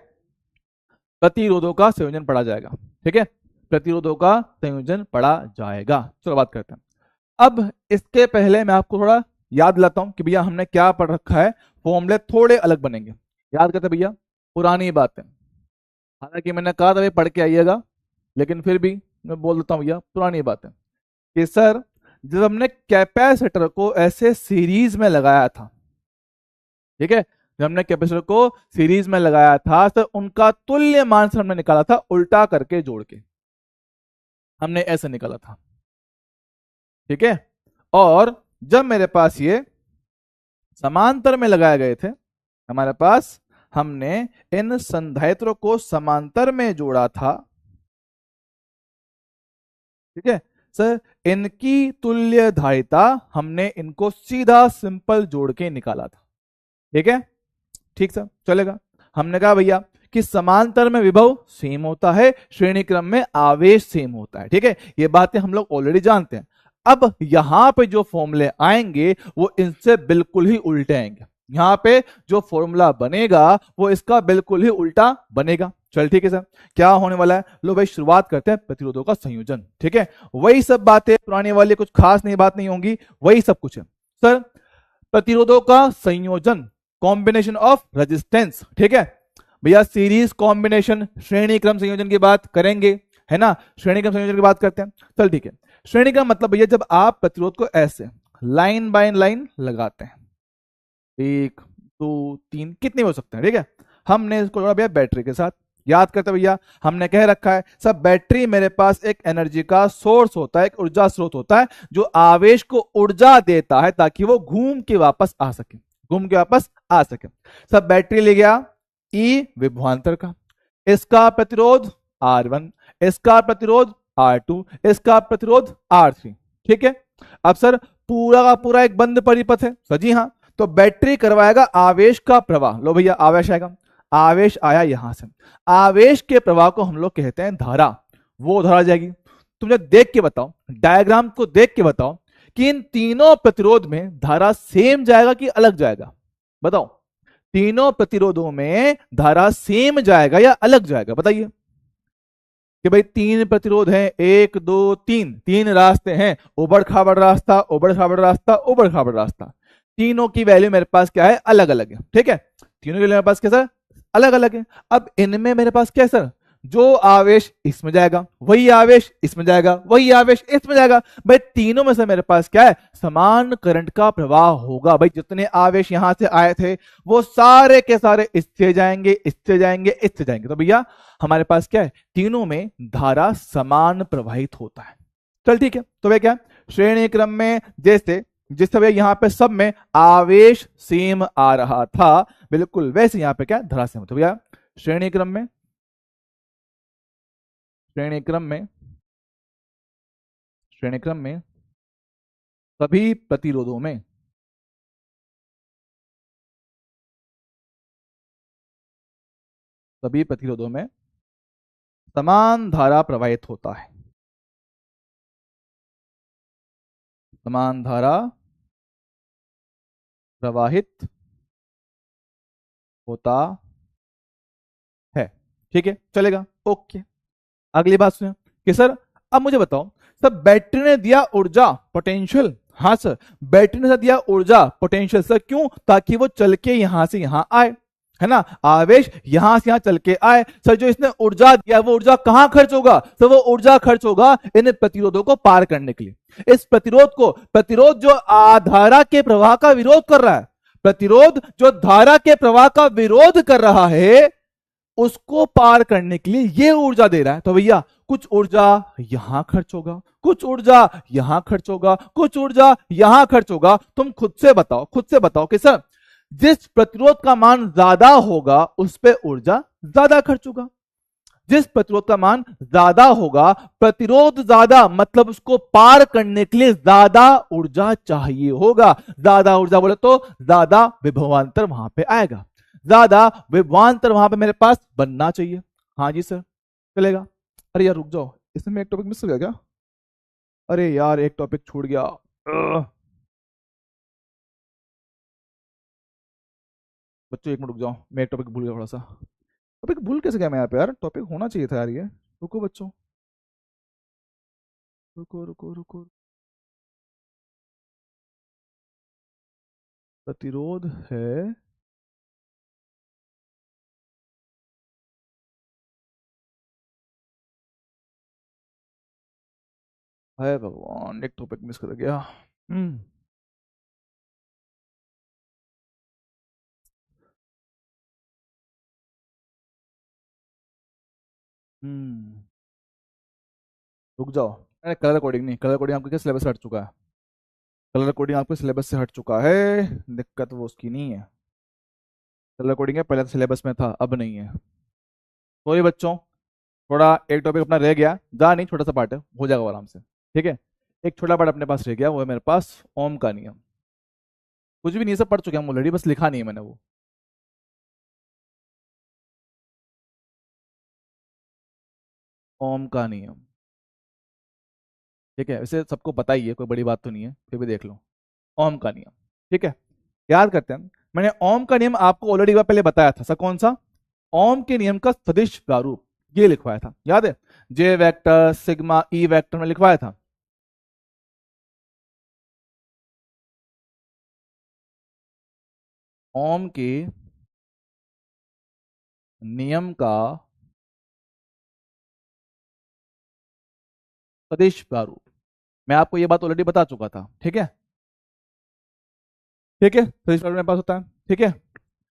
प्रतिरोधों का संयोजन पढ़ा जाएगा। ठीक है, प्रतिरोधों का संयोजन पढ़ा जाएगा। चलो बात करते हैं। अब इसके पहले मैं आपको थोड़ा याद दिलाता हूं कि भैया हमने क्या पढ़ रखा है, फॉर्मूले थोड़े अलग बनेंगे। याद करते भैया, पुरानी बातें, हालांकि मैंने कहा था भाई पढ़ के आइएगा, लेकिन फिर भी मैं बोल देता हूँ भैया पुरानी बातें कि सर जब हमने कैपेसिटर को ऐसे सीरीज में लगाया था, ठीक है, जब हमने कैपेसिटर को सीरीज में लगाया था तो उनका तुल्य मान सर हमने निकाला था उल्टा करके जोड़ के, हमने ऐसे निकाला था। ठीक है, और जब मेरे पास ये समांतर में लगाए गए थे हमारे पास, हमने इन संधारित्रों को समांतर में जोड़ा था। ठीक है सर, इनकी तुल्य धारिता हमने इनको सीधा सिंपल जोड़ के निकाला था। ठीक है, ठीक सर, चलेगा। हमने कहा भैया कि समांतर में विभव सेम होता है, श्रेणी क्रम में आवेश सेम होता है। ठीक है, ये बातें हम लोग ऑलरेडी जानते हैं। अब यहां पे जो फॉर्मूले आएंगे वो इनसे बिल्कुल ही उल्टे आएंगे। यहां पे जो फॉर्मूला बनेगा वो इसका बिल्कुल ही उल्टा बनेगा। चल ठीक है सर, क्या होने वाला है? लो भाई शुरुआत करते हैं प्रतिरोधों का संयोजन। ठीक है, वही सब बातें पुरानी वाली, कुछ खास नई बात नहीं होंगी, वही सब कुछ है। सर प्रतिरोधों का संयोजन, कॉम्बिनेशन ऑफ रेजिस्टेंस। ठीक है भैया, सीरीज कॉम्बिनेशन, श्रेणी क्रम संयोजन की बात करेंगे, है ना? श्रेणी क्रम संयोजन की बात करते हैं। चल ठीक है, श्रेणी क्रम मतलब भैया जब आप प्रतिरोध को ऐसे लाइन बाय लाइन लगाते हैं, 1 2 3 कितने हो सकते हैं। ठीक है, हमने इसको जोड़ा भैया बैटरी के साथ। याद करते भैया, हमने कह रखा है सब बैटरी मेरे पास एक एनर्जी का सोर्स होता है, एक ऊर्जा स्रोत होता है जो आवेश को ऊर्जा देता है ताकि वो घूम के वापस आ सके, घूम के वापस आ सके। सब बैटरी ले गया ई विभवांतर का, इसका प्रतिरोध R1, इसका प्रतिरोध R2, इसका प्रतिरोध R3। ठीक है, अब सर पूरा का पूरा एक बंद परिपथ है सर। जी हाँ, तो बैटरी करवाएगा आवेश का प्रवाह। लो भैया आवेश आएगा, आवेश आया यहां से, आवेश के प्रवाह को हम लोग कहते हैं धारा। वो धारा जाएगी, तुम जब देख के बताओ, डायग्राम को देख के बताओ कि इन तीनों प्रतिरोध में धारा सेम जाएगा कि अलग जाएगा। बताओ, तीनों प्रतिरोधों में धारा सेम जाएगा या अलग जाएगा? बताइए कि भाई तीन प्रतिरोध हैं, 1 2 3, तीन रास्ते हैं, उबड़ खाबड़ रास्ता, उबड़ खाबड़ रास्ता, उबड़ खाबड़ रास्ता। तीनों की वैल्यू मेरे पास क्या है? अलग अलग है। ठीक है, तीनों की वैल्यू मेरे पास कैसा? अलग अलग है। अब इनमें मेरे पास क्या सर, जो आवेश इसमें जाएगा वही आवेश इसमें जाएगा, वही आवेश इसमें जाएगा। भाई तीनों में से मेरे पास क्या है? समान करंट का प्रवाह होगा। भाई जितने आवेश यहां से आए थे वो सारे के सारे इससे जाएंगे, इससे जाएंगे, इससे जाएंगे। तो भैया हमारे पास क्या है? तीनों में धारा समान प्रवाहित होता है। चल ठीक है, तो भैया क्या श्रेणी क्रम में जैसे जिस तरह यहां पे सब में आवेश सेम आ रहा था, बिल्कुल वैसे यहां पे क्या धारा सेम होता है। भैया श्रेणी क्रम में, श्रेणी क्रम में, श्रेणी क्रम में सभी प्रतिरोधों में सभी प्रतिरोधों में समान धारा प्रवाहित होता है, समान धारा प्रवाहित होता है। ठीक है, चलेगा, ओके। अगली बात सुनिए कि सर अब मुझे बताओ, सर बैटरी ने दिया ऊर्जा पोटेंशियल। हाँ सर, बैटरी ने दिया ऊर्जा पोटेंशियल सर, क्यों? ताकि वो चल के यहां से यहां आए, है ना? आवेश यहां से यहां चल के आए। सर जो इसने ऊर्जा दिया वो ऊर्जा कहां खर्च होगा? सर वो ऊर्जा खर्च होगा इन प्रतिरोधों को पार करने के लिए। इस प्रतिरोध को, प्रतिरोध जो धारा के प्रवाह का विरोध कर रहा है, प्रतिरोध जो धारा के प्रवाह का विरोध कर रहा है, उसको पार करने के लिए ये ऊर्जा दे रहा है। तो भैया कुछ ऊर्जा यहां खर्च होगा, कुछ ऊर्जा यहां खर्च होगा, कुछ ऊर्जा यहां खर्च होगा। तुम खुद से बताओ, खुद से बताओ कि सर जिस प्रतिरोध का मान ज्यादा होगा उस पे ऊर्जा ज्यादा खर्च होगा। जिस प्रतिरोध का मान ज्यादा होगा, प्रतिरोध ज्यादा मतलब उसको पार करने के लिए ज्यादा ऊर्जा चाहिए होगा। ज्यादा ऊर्जा बोले तो ज्यादा विभवांतर वहां पे आएगा, ज्यादा विभवांतर वहां पे मेरे पास बनना चाहिए। हाँ जी सर, चलेगा। अरे यार रुक जाओ, इसमें एक टॉपिक मिस हो गया क्या? अरे यार एक टॉपिक छूट गया। बच्चों एक मिनट रुक जाओ, मैं एक टॉपिक भूल गया थोड़ा सा। टॉपिक भूल कैसे गया मैं यहाँ पे यार? टॉपिक होना चाहिए था यार ये। रुको बच्चों, रुको रुको रुको। प्रतिरोध है, हाय भगवान एक टॉपिक मिस कर गया। हम्म हम्म रुक जाओ। अरे कलर कोडिंग नहीं, कलर कोडिंग आपके क्या सिलेबस से हट चुका है। कलर कोडिंग आपके सिलेबस से हट चुका है, दिक्कत वो उसकी नहीं है। कलर कोडिंग है पहले तो सिलेबस में था, अब नहीं है। तो ये बच्चों थोड़ा एक टॉपिक अपना रह गया, जा नहीं, छोटा सा पार्ट है, हो जाएगा आराम से। ठीक है, एक छोटा पार्ट अपने पास रह गया, वो है मेरे पास ओम का नियम। कुछ भी नहीं, सब पढ़ चुके हैं हम ऑलरेडी, बस लिखा नहीं है मैंने वो। ओम का नियम, ठीक है, वैसे सबको पता ही है, कोई बड़ी बात तो नहीं है, फिर भी देख लो। ओम का नियम, ठीक है, याद करते हैं। मैंने ओम का नियम आपको ऑलरेडी बार पहले बताया था, सर कौन सा? ओम के नियम का सदिश प्रारूप ये लिखवाया था, याद है? जे वेक्टर सिग्मा ई वेक्टर में लिखवाया था। ओम के नियम का सदिश प्रारूप, मैं आपको ये बात ऑलरेडी बता चुका था, ठीक है? ठीक है, सदिश प्रारूप मेरे पास होता है, ठीक है,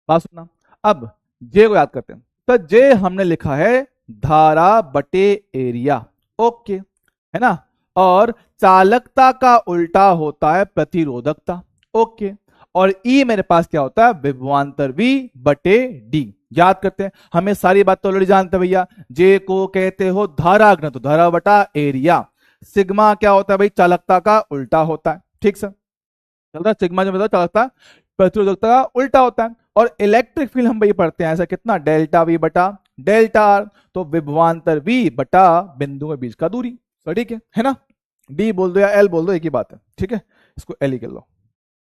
बात सुनना। अब जे को याद करते हैं, तो जे हमने लिखा है धारा बटे एरिया, ओके, है ना? और चालकता का उल्टा होता है प्रतिरोधकता, ओके। और ई मेरे पास क्या होता है? विभवांतर वी बटे डी। याद करते हैं, हमें सारी बात तो ऑलरेडी जानते हैं भैया। जे को कहते हो धारा घनत्व, धारा बटा एरिया। सिग्मा क्या होता है भाई? चालकता का उल्टा होता है, ठीक सर, चलता है। सिग्मा जो मतलब चालकता प्रतिरोधकता का उल्टा होता है। और इलेक्ट्रिक फील्ड हम भाई पढ़ते हैं ऐसा कितना? डेल्टा वी बटा डेल्टा आर। तो विभवांतर वी बटा बिंदु के बीच का दूरी, तो ठीक है ना? डी बोल दो या एल बोल दो, एक ही बात है, ठीक है, इसको एल ही कर लो,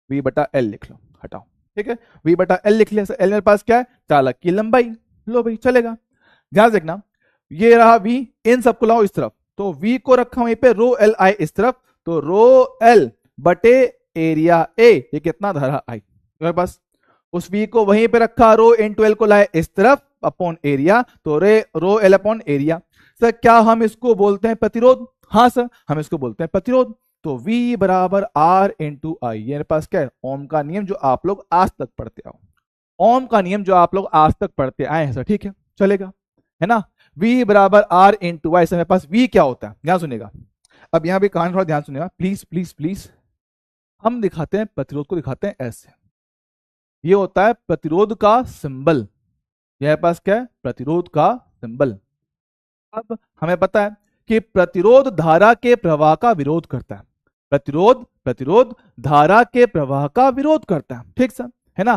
वी बटा एल लिख लो, हटाओ, ठीक है, वी बटा एल लिख लिया। एल मेरे पास क्या है? चालक की लंबाई, लो भाई चलेगा। ध्यान देखना, ये रहा वी, इन सबको लाओ इस तरफ, तो वी को रखा वहीं पे, रो एल आई इस तरफ, तो रो एल बटे एरिया ए, ये कितना? धारा आई मेरे पास। उस वी को वहीं पे रखा, रो इन 12 को लाए इस तरफ अपॉन एरिया, तो rho L upon area. Sir क्या हम इसको बोलते हैं प्रतिरोध? हाँ सर, हम इसको बोलते हैं प्रतिरोध। तो V बराबर R इंटू आई, ये मेरे पास क्या है? ओम का नियम जो आप लोग आज तक पढ़ते आओ, ओम का नियम जो आप लोग आज तक पढ़ते आए हैं सर, ठीक है, चलेगा, है ना? V बराबर R इंटू आई, मेरे पास V क्या होता है? ध्यान सुनेगा, अब यहां भी कहानी थोड़ा ध्यान सुनेगा, प्लीज प्लीज प्लीज। हम दिखाते हैं प्रतिरोध को, दिखाते हैं ऐसे, ये होता है प्रतिरोध का सिंबल, यह पास क्या है? प्रतिरोध का सिंबल। अब हमें पता है कि प्रतिरोध धारा के प्रवाह का विरोध करता है, प्रतिरोध धारा के प्रवाह का विरोध करता है, ठीक सर, है ना?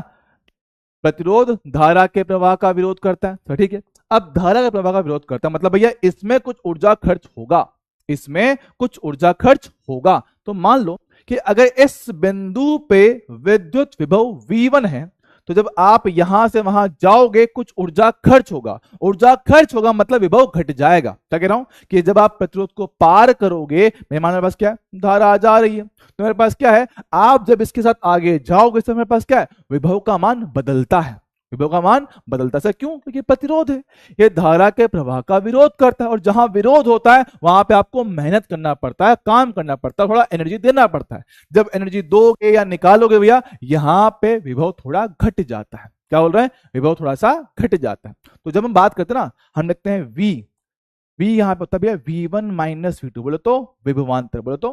प्रतिरोध धारा के प्रवाह का विरोध करता है, तो ठीक है। अब धारा के प्रवाह का विरोध करता है मतलब भैया इसमें कुछ ऊर्जा खर्च होगा, इसमें कुछ ऊर्जा खर्च होगा। तो मान लो कि अगर इस बिंदु पे विद्युत विभव V1 है, तो जब आप यहां से वहां जाओगे कुछ ऊर्जा खर्च होगा, ऊर्जा खर्च होगा मतलब विभव घट जाएगा। क्या कह रहा हूं कि जब आप प्रतिरोध को पार करोगे, मेरे पास क्या है? धारा आ जा रही है, तो मेरे पास क्या है? आप जब इसके साथ आगे जाओगे तो मेरे पास क्या है? विभव का मान बदलता है, विभव का मान बदलता है। क्यों? क्योंकि प्रतिरोध है, ये धारा के प्रवाह का विरोध करता है, और जहां विरोध होता है वहां पे आपको मेहनत करना पड़ता है, काम करना पड़ता है, थोड़ा एनर्जी देना पड़ता है। जब एनर्जी दोगे या निकालोगे भैया, यहां पे विभव थोड़ा घट जाता है। क्या बोल रहे हैं? विभव थोड़ा सा घट जाता है। तो जब हम बात करते हैं ना, हम लिखते हैं वी, वी यहां पे होता है भैया V1 माइनस V2, बोले तो विभवांतर, बोले तो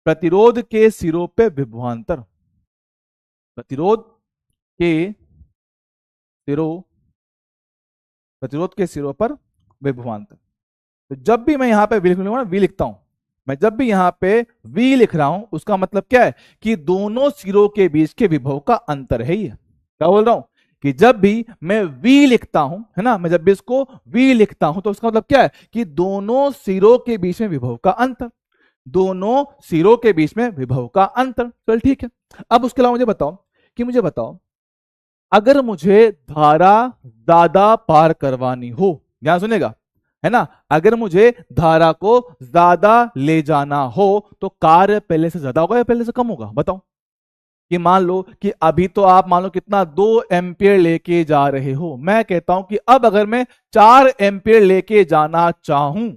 प्रतिरोध के सिरों पे विभवांतर, प्रतिरोध के सिरों, प्रतिरोध के सिरों पर विभवांतर। तो जब भी मैं यहां पे वी लिखूंगा, वी लिखता हूं, मैं जब भी यहां पे वी लिख रहा हूं उसका मतलब क्या है? कि दोनों सिरों के बीच के विभव का अंतर है ये। क्या बोल रहा हूं? कि जब भी मैं वी लिखता हूं, है ना, मैं जब भी इसको वी लिखता हूं तो उसका मतलब क्या है? कि दोनों सिरों के बीच में विभव का अंतर, दोनों सिरों के बीच में विभव का अंतर। चल ठीक है, अब उसके अलावा मुझे बताओ, कि मुझे बताओ अगर मुझे धारा ज्यादा पार करवानी हो, ध्यान सुनेगा, है ना, अगर मुझे धारा को ज्यादा ले जाना हो तो कार्य पहले से ज्यादा होगा या पहले से कम होगा? बताओ। कि मान लो कि अभी तो आप मान लो कितना 2 एम्पियर लेके जा रहे हो, मैं कहता हूं कि अब अगर मैं 4 एम्पियर लेके जाना चाहूं,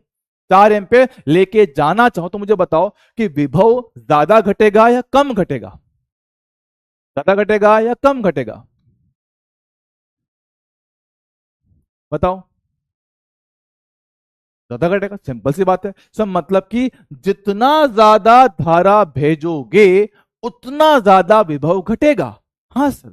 4 एम्पियर लेके जाना चाहूं, तो मुझे बताओ कि विभव ज्यादा घटेगा या कम घटेगा? ज्यादा घटेगा या कम घटेगा? बताओ। ज्यादा घटेगा, सिंपल सी बात है सब, मतलब कि जितना ज्यादा धारा भेजोगे उतना ज्यादा विभव घटेगा। हाँ सर,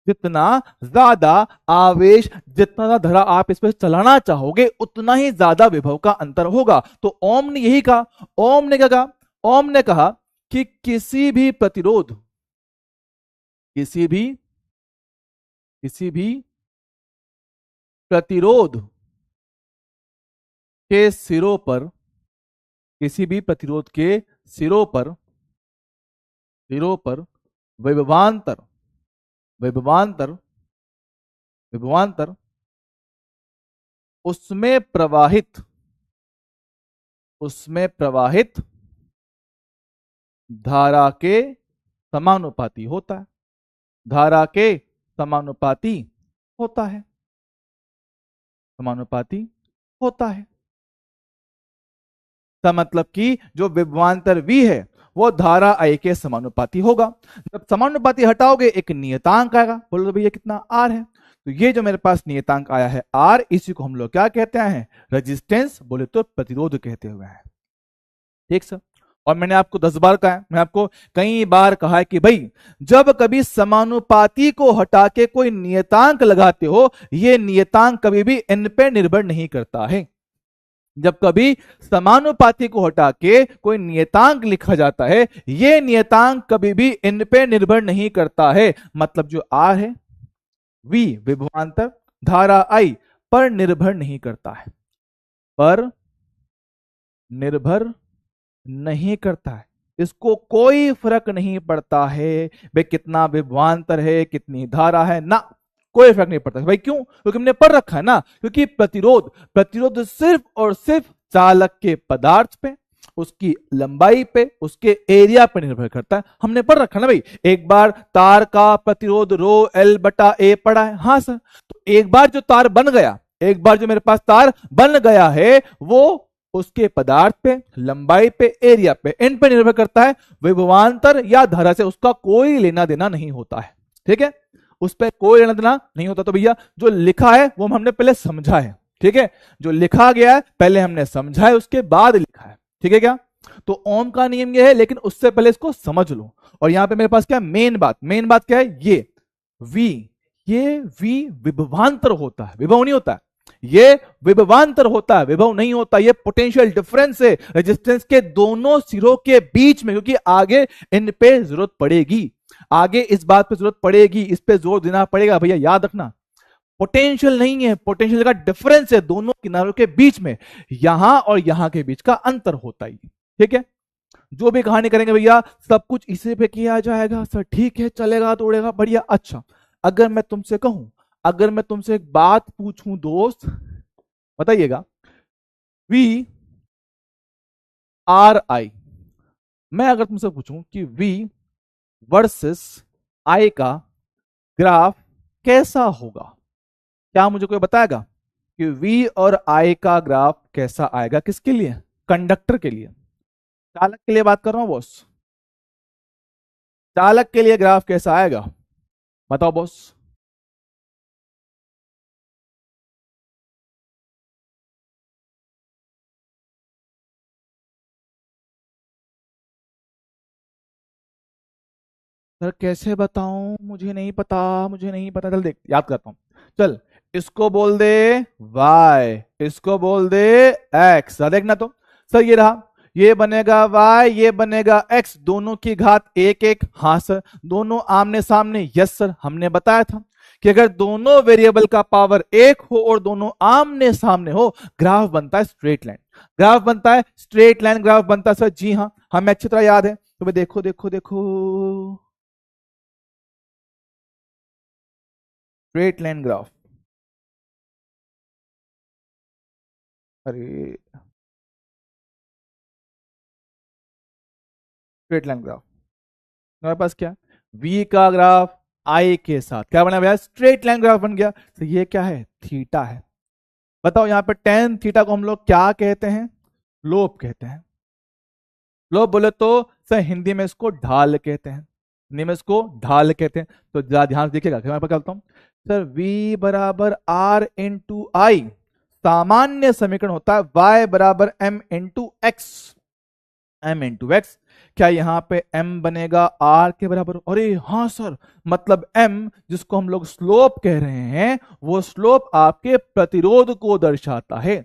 जितना ज्यादा आवेश, जितना ज्यादा धारा आप इस पर चलाना चाहोगे उतना ही ज्यादा विभव का अंतर होगा। तो ओम ने यही कहा, ओम ने क्या कहा? ओम ने कहा कि किसी भी प्रतिरोध, किसी भी, किसी भी प्रतिरोध के सिरों पर, किसी भी प्रतिरोध के सिरों पर, सिरों पर विभवांतर, विभवांतर, विभवांतर उसमें प्रवाहित, उसमें प्रवाहित धारा के समानुपाती होता है, धारा के समानुपाती होता है, समानुपाती होता है। का मतलब कि जो विभवांतर V है वो धारा I के समानुपाती होगा। जब समानुपाती हटाओगे एक नियतांक आएगा, बोलो भैया कितना R है, तो ये जो मेरे पास नियतांक आया है R, इसी को हम लोग क्या कहते हैं, रेजिस्टेंस, बोले तो प्रतिरोध कहते हुए हैं। ठीक सर। और मैंने आपको 10 बार कहा है, मैंने आपको कई बार कहा है कि भाई जब कभी समानुपाती को हटा के कोई नियतांक लगाते हो, ये नियतांक कभी भी n पे निर्भर नहीं करता है। जब कभी समानुपाती को हटा के कोई नियतांक लिखा जाता है, ये नियतांक कभी भी इन पे निर्भर नहीं करता है। मतलब जो R है, V विभवांतर, धारा I पर निर्भर नहीं करता है, पर निर्भर नहीं करता है। इसको कोई फर्क नहीं पड़ता है भाई कितना विभवांतर है, कितनी धारा है, ना कोई फर्क नहीं पड़ता भाई। क्यों? क्योंकि हमने पढ़ रखा है ना, क्योंकि प्रतिरोध, प्रतिरोध सिर्फ और सिर्फ चालक के पदार्थ पे, उसकी लंबाई पे, उसके एरिया पे निर्भर करता है। हमने पढ़ रखा ना भाई, एक बार तार का प्रतिरोध रो एल बटा ए पढ़ा है। हाँ सर, तो एक बार जो तार बन गया, एक बार जो मेरे पास तार बन गया है, वो उसके पदार्थ पे, लंबाई पे, एरिया पे, इन पे निर्भर करता है। विभवांतर या धारा से उसका कोई लेना देना नहीं होता है। ठीक है, उस पर कोई लेना देना नहीं होता। तो भैया जो लिखा है वो हमने पहले समझा है। ठीक है, जो लिखा गया है पहले हमने समझा है, उसके बाद लिखा है। ठीक है क्या? तो ओम का नियम ये है, लेकिन उससे पहले इसको समझ लो। और यहां पे मेरे पास क्या मेन बात, मेन बात क्या है, ये V, ये V विभवांतर होता है, विभव नहीं होता है। ये विभवांतर होता है, विभव नहीं होता। ये पोटेंशियल डिफरेंस है रेजिस्टेंस के दोनों सिरों के बीच में, क्योंकि आगे इन पे जरूरत पड़ेगी, आगे इस बात पे जरूरत पड़ेगी, इस पे जोर देना पड़ेगा। भैया याद रखना, पोटेंशियल नहीं है, पोटेंशियल का डिफरेंस है दोनों किनारों के बीच में, यहां और यहां के बीच का अंतर होता ही। ठीक है, जो भी कहानी करेंगे भैया सब कुछ इसी पे किया जाएगा। सर ठीक है, चलेगा तो उड़ेगा, बढ़िया। अच्छा, अगर मैं तुमसे कहूं, अगर मैं तुमसे एक बात पूछूं दोस्त, बताइएगा, V R I, मैं अगर तुमसे पूछूं कि V वर्सेस I का ग्राफ कैसा होगा, क्या मुझे कोई बताएगा कि V और I का ग्राफ कैसा आएगा? किसके लिए? कंडक्टर के लिए, चालक के लिए बात कर रहा हूं बॉस। चालक के लिए ग्राफ कैसा आएगा, बताओ बॉस। सर कैसे बताऊं, मुझे नहीं पता, मुझे नहीं पता। चल देख, याद करता हूं। चल, इसको बोल दे y, इसको बोल दे x। देखना तो सर, ये रहा, ये बनेगा y, ये बनेगा x, दोनों की घात एक एक। हाँ सर, दोनों आमने सामने। यस सर, हमने बताया था कि अगर दोनों वेरिएबल का पावर एक हो और दोनों आमने सामने हो, ग्राफ बनता है स्ट्रेट लाइन, ग्राफ बनता है स्ट्रेट लाइन, ग्राफ बनता है। सर जी हाँ, हमें अच्छी तरह याद है। तो भाई देखो देखो देखो, स्ट्रेट लाइन ग्राफ, अरे स्ट्रेट लाइन ग्राफ, हमारे पास क्या, V का ग्राफ I के साथ क्या बना भैया, स्ट्रेट लाइन ग्राफ बन गया। तो ये क्या है, थीटा है। बताओ यहाँ पे टेन थीटा को हम लोग क्या कहते हैं, स्लोप कहते हैं। स्लोप बोले तो सर हिंदी में इसको ढाल कहते हैं, हिंदी में इसको ढाल कहते हैं। तो जरा ध्यान से देखिएगा, मैं पकड़ता हूं। सर V बराबर R इंटू आई, सामान्य समीकरण होता है Y बराबर M into x, M into x. क्या यहाँ पे M बनेगा R के बराबर? अरे हाँ सर, मतलब M जिसको हम लोग स्लोप कह रहे हैं, वो स्लोप आपके प्रतिरोध को दर्शाता है।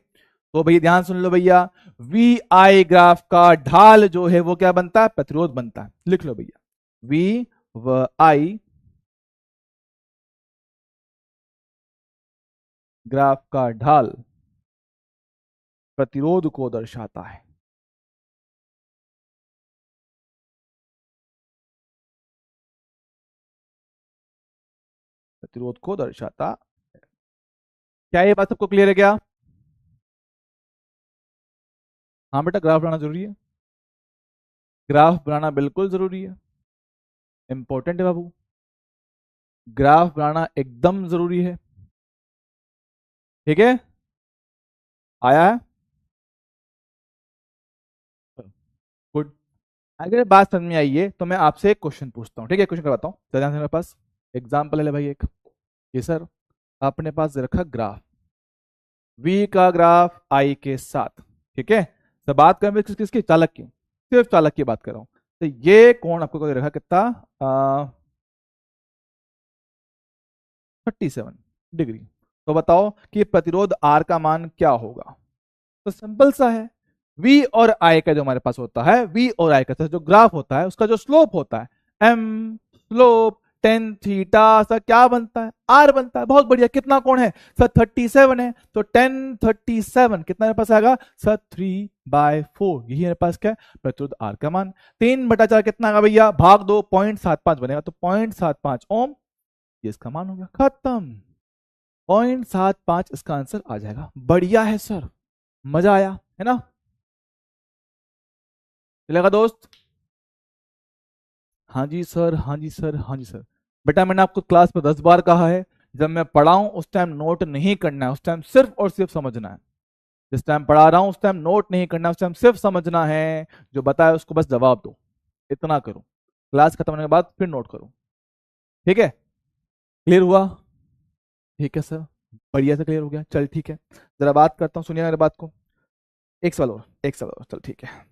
तो भैया ध्यान सुन लो भैया, वी आई ग्राफ का ढाल जो है वो क्या बनता है, प्रतिरोध बनता है। लिख लो भैया, वी व आई ग्राफ का ढाल प्रतिरोध को दर्शाता है। प्रतिरोध को दर्शाता है। क्या ये बात सबको क्लियर है क्या? हाँ बेटा, ग्राफ बनाना जरूरी है। ग्राफ बनाना बिल्कुल जरूरी है, इंपॉर्टेंट है बाबू। ग्राफ बनाना एकदम जरूरी है। ठीक है, आया है? गुड। अगर बात समझ में आई है तो मैं आपसे एक क्वेश्चन पूछता हूँ। ठीक है, क्वेश्चन करवाता हूँ, ध्यान से मेरे पास एग्जाम्पल है ले भाई एक। ये सर, अपने पास रखा ग्राफ, v का ग्राफ i के साथ। ठीक है, तो बात करें किसकी? चालक की, सिर्फ चालक की बात कर रहा हूँ। तो ये कोण आपको दे रखा कितना? 37 डिग्री। तो बताओ कि प्रतिरोध R का मान क्या होगा? तो सिंपल सा है, V और I का जो हमारे पास होता है, V और I का जो ग्राफ होता है उसका जो स्लोप होता है, m slope tan theta, sir क्या बनता है? R बनता है। बहुत बढ़िया। कितना कोण है सर? 37 है। तो टेन 37 कितना मेरे पास आएगा सर? 3/4। यही मेरे पास क्या है? प्रतिरोध R का मान। 3/4 कितना आएगा भैया? भाग दो, 0.75 बनेगा। तो 0.75 ओम, ये इसका मान हो गया, खत्म। 0.75 इसका आंसर आ जाएगा। बढ़िया है सर, मजा आया है ना? चलेगा दोस्त? हाँ जी सर, हाँ जी सर, हाँ जी सर। बेटा मैंने आपको क्लास में 10 बार कहा है, जब मैं पढ़ाऊं उस टाइम नोट नहीं करना है, उस टाइम सिर्फ और सिर्फ समझना है। जिस टाइम पढ़ा रहा हूं उस टाइम नोट नहीं करना, उस टाइम सिर्फ समझना है। जो बताया उसको बस जवाब दो, इतना करो। क्लास खत्म होने के बाद फिर नोट करो। ठीक है? क्लियर हुआ? ठीक है सर, बढ़िया से क्लियर हो गया। चल ठीक है, जरा बात करता हूँ, सुनिए मेरी बात को। एक सवाल और, एक सवाल और, चल ठीक है।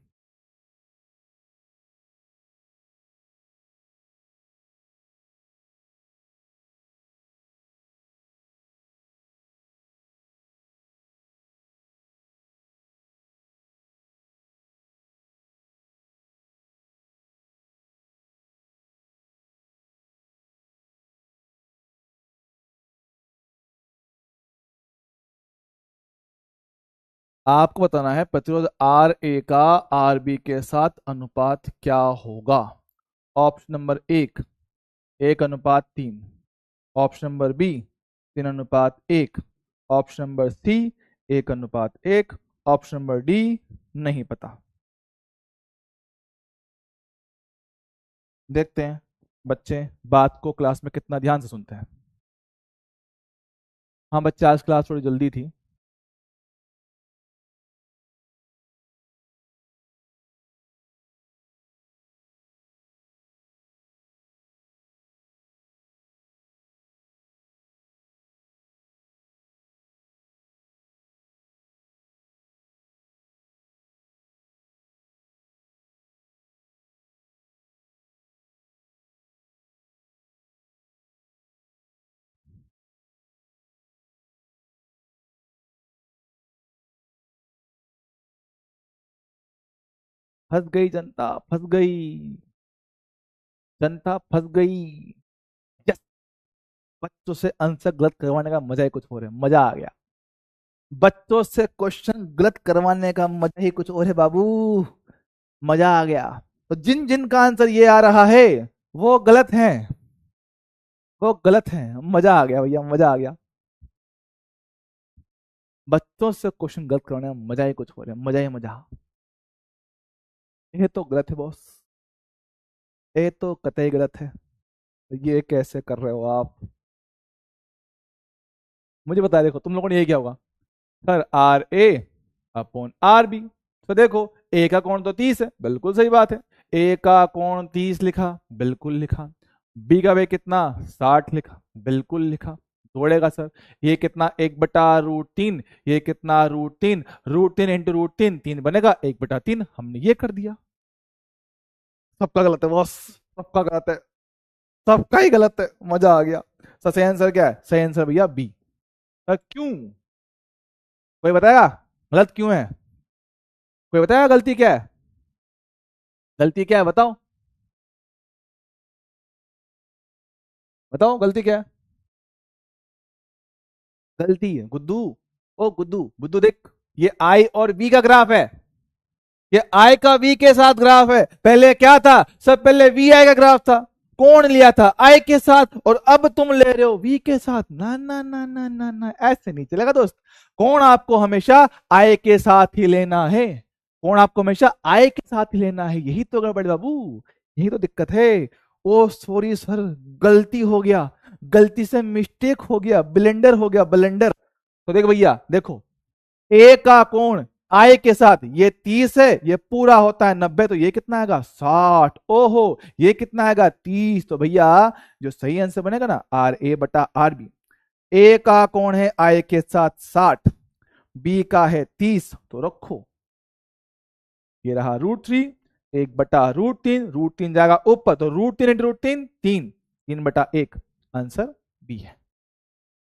आपको बताना है प्रतिरोध आर ए का आर बी के साथ अनुपात क्या होगा। ऑप्शन नंबर एक, 1:3। Option number B, 3:1। Option number C, 1:1। Option number D, नहीं पता। देखते हैं बच्चे बात को क्लास में कितना ध्यान से सुनते हैं। हाँ बच्चे, आज क्लास थोड़ी जल्दी थी। फंस गई जनता, फंस गई। जनता फंस गई। यस, बच्चों से आंसर गलत करवाने का मजा ही कुछ और है, मजा आ गया। बच्चों से क्वेश्चन गलत करवाने का मजा ही कुछ और है बाबू, मजा आ गया। तो जिन जिन का आंसर ये आ रहा है वो गलत है, वो गलत है। मजा आ गया भैया, मजा आ गया। बच्चों से क्वेश्चन गलत करवाने का मजा ही कुछ और है, मजा ही मजा। ये तो गलत है बॉस, ये तो कतई गलत है। तो ये कैसे कर रहे हो आप? मुझे बता, देखो तुम लोगों ने ये क्या होगा sir, R A upon R B. तो देखो, ए का कोण तो 30 है, बिल्कुल सही बात है। ए का कोण 30 लिखा, बिल्कुल लिखा। बी का वे कितना? 60 लिखा, बिल्कुल लिखा। जोड़ेगा सर, ये कितना? 1/√3। ये कितना? √3। √3 इंटू √3, 3 बनेगा। 1/3 हमने ये कर दिया। सबका गलत है बॉस, सबका गलत है, सबका ही गलत है। मजा आ गया। सर सही आंसर क्या है? सही आंसर भैया बी। क्यों? कोई बताएगा गलत क्यों है? कोई बताएगा गलती क्या है? गलती क्या है बताओ, बताओ गलती क्या है? गलती है गुड्डू, ओ गुड्डू, बुड्डू देख, ये आई और वी का ग्राफ है, ये आई का वी के साथ ग्राफ है। पहले क्या था, सब पहले वी आई का ग्राफ था, कौन लिया था, आई के साथ, और अब तुम ले रहे हो वी के साथ। ना ना ना ना ना ना, ऐसे नहीं चलेगा दोस्त। कौन आपको हमेशा आई के साथ ही लेना है, कौन आपको हमेशा आई के साथ ही लेना है, यही तो गड़बड़ बाबू, यही तो दिक्कत है। ओ सॉरी सर, गलती हो गया, गलती से मिस्टेक हो गया, ब्लेंडर हो गया, ब्लेंडर। तो देखो भैया, देखो ए का कोण आई के साथ ये 30 है, ये पूरा होता है 90, तो ये कितना आएगा 60। ओहो, ये कितना आएगा 30। तो भैया जो सही आंसर बनेगा ना, आर ए बटा आर बी। ए का कोण है आई के साथ 60, बी का है 30, तो रखो, ये रहा √3, 1/√3, √3 जाएगा ऊपर, तो √3 इंटू √3 3, 3/1, आंसर बी है।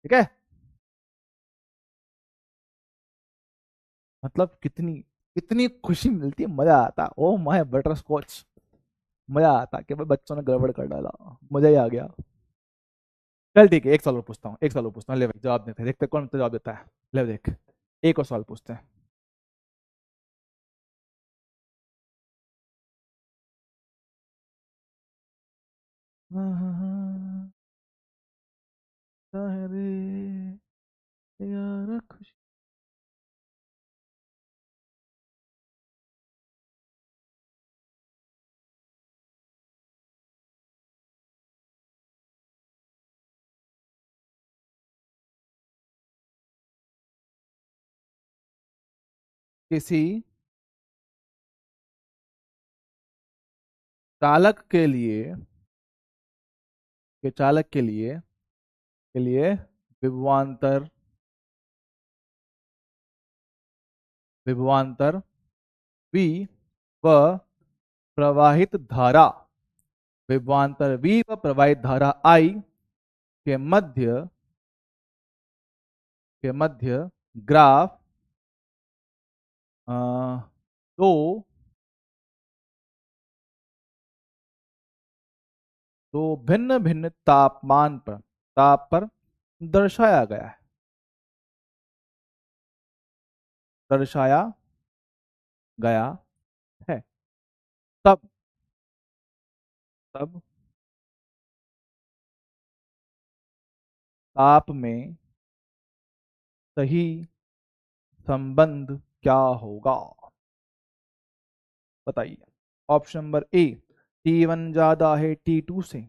ठीक है, मतलब कितनी कितनी खुशी मिलती है, मजा आता है। ओ माय बटर स्कॉच, मजा आता कि भाई बच्चों ने गड़बड़ कर डाला, मजा ही आ गया। चल ठीक है, एक सवाल और पूछता हूँ, एक सवाल और पूछता हूँ, ले भाई जवाब देते हैं, देखते हैं कौन जवाब देता है। ले देख, एक और सवाल पूछते हैं। हाँ हाँ हाँ, रे यार खुशी। किसी चालक के लिए, के चालक के लिए विभवांतर, विभवांतर V व प्रवाहित धारा, विभवांतर V व प्रवाहित धारा I के मध्य, के मध्य ग्राफ दो, दो भिन्न भिन्न तापमान पर, ताप पर दर्शाया गया है, दर्शाया गया है। तब, तब ताप में सही संबंध क्या होगा, बताइए। ऑप्शन नंबर ए, T1 ज्यादा है T2 से।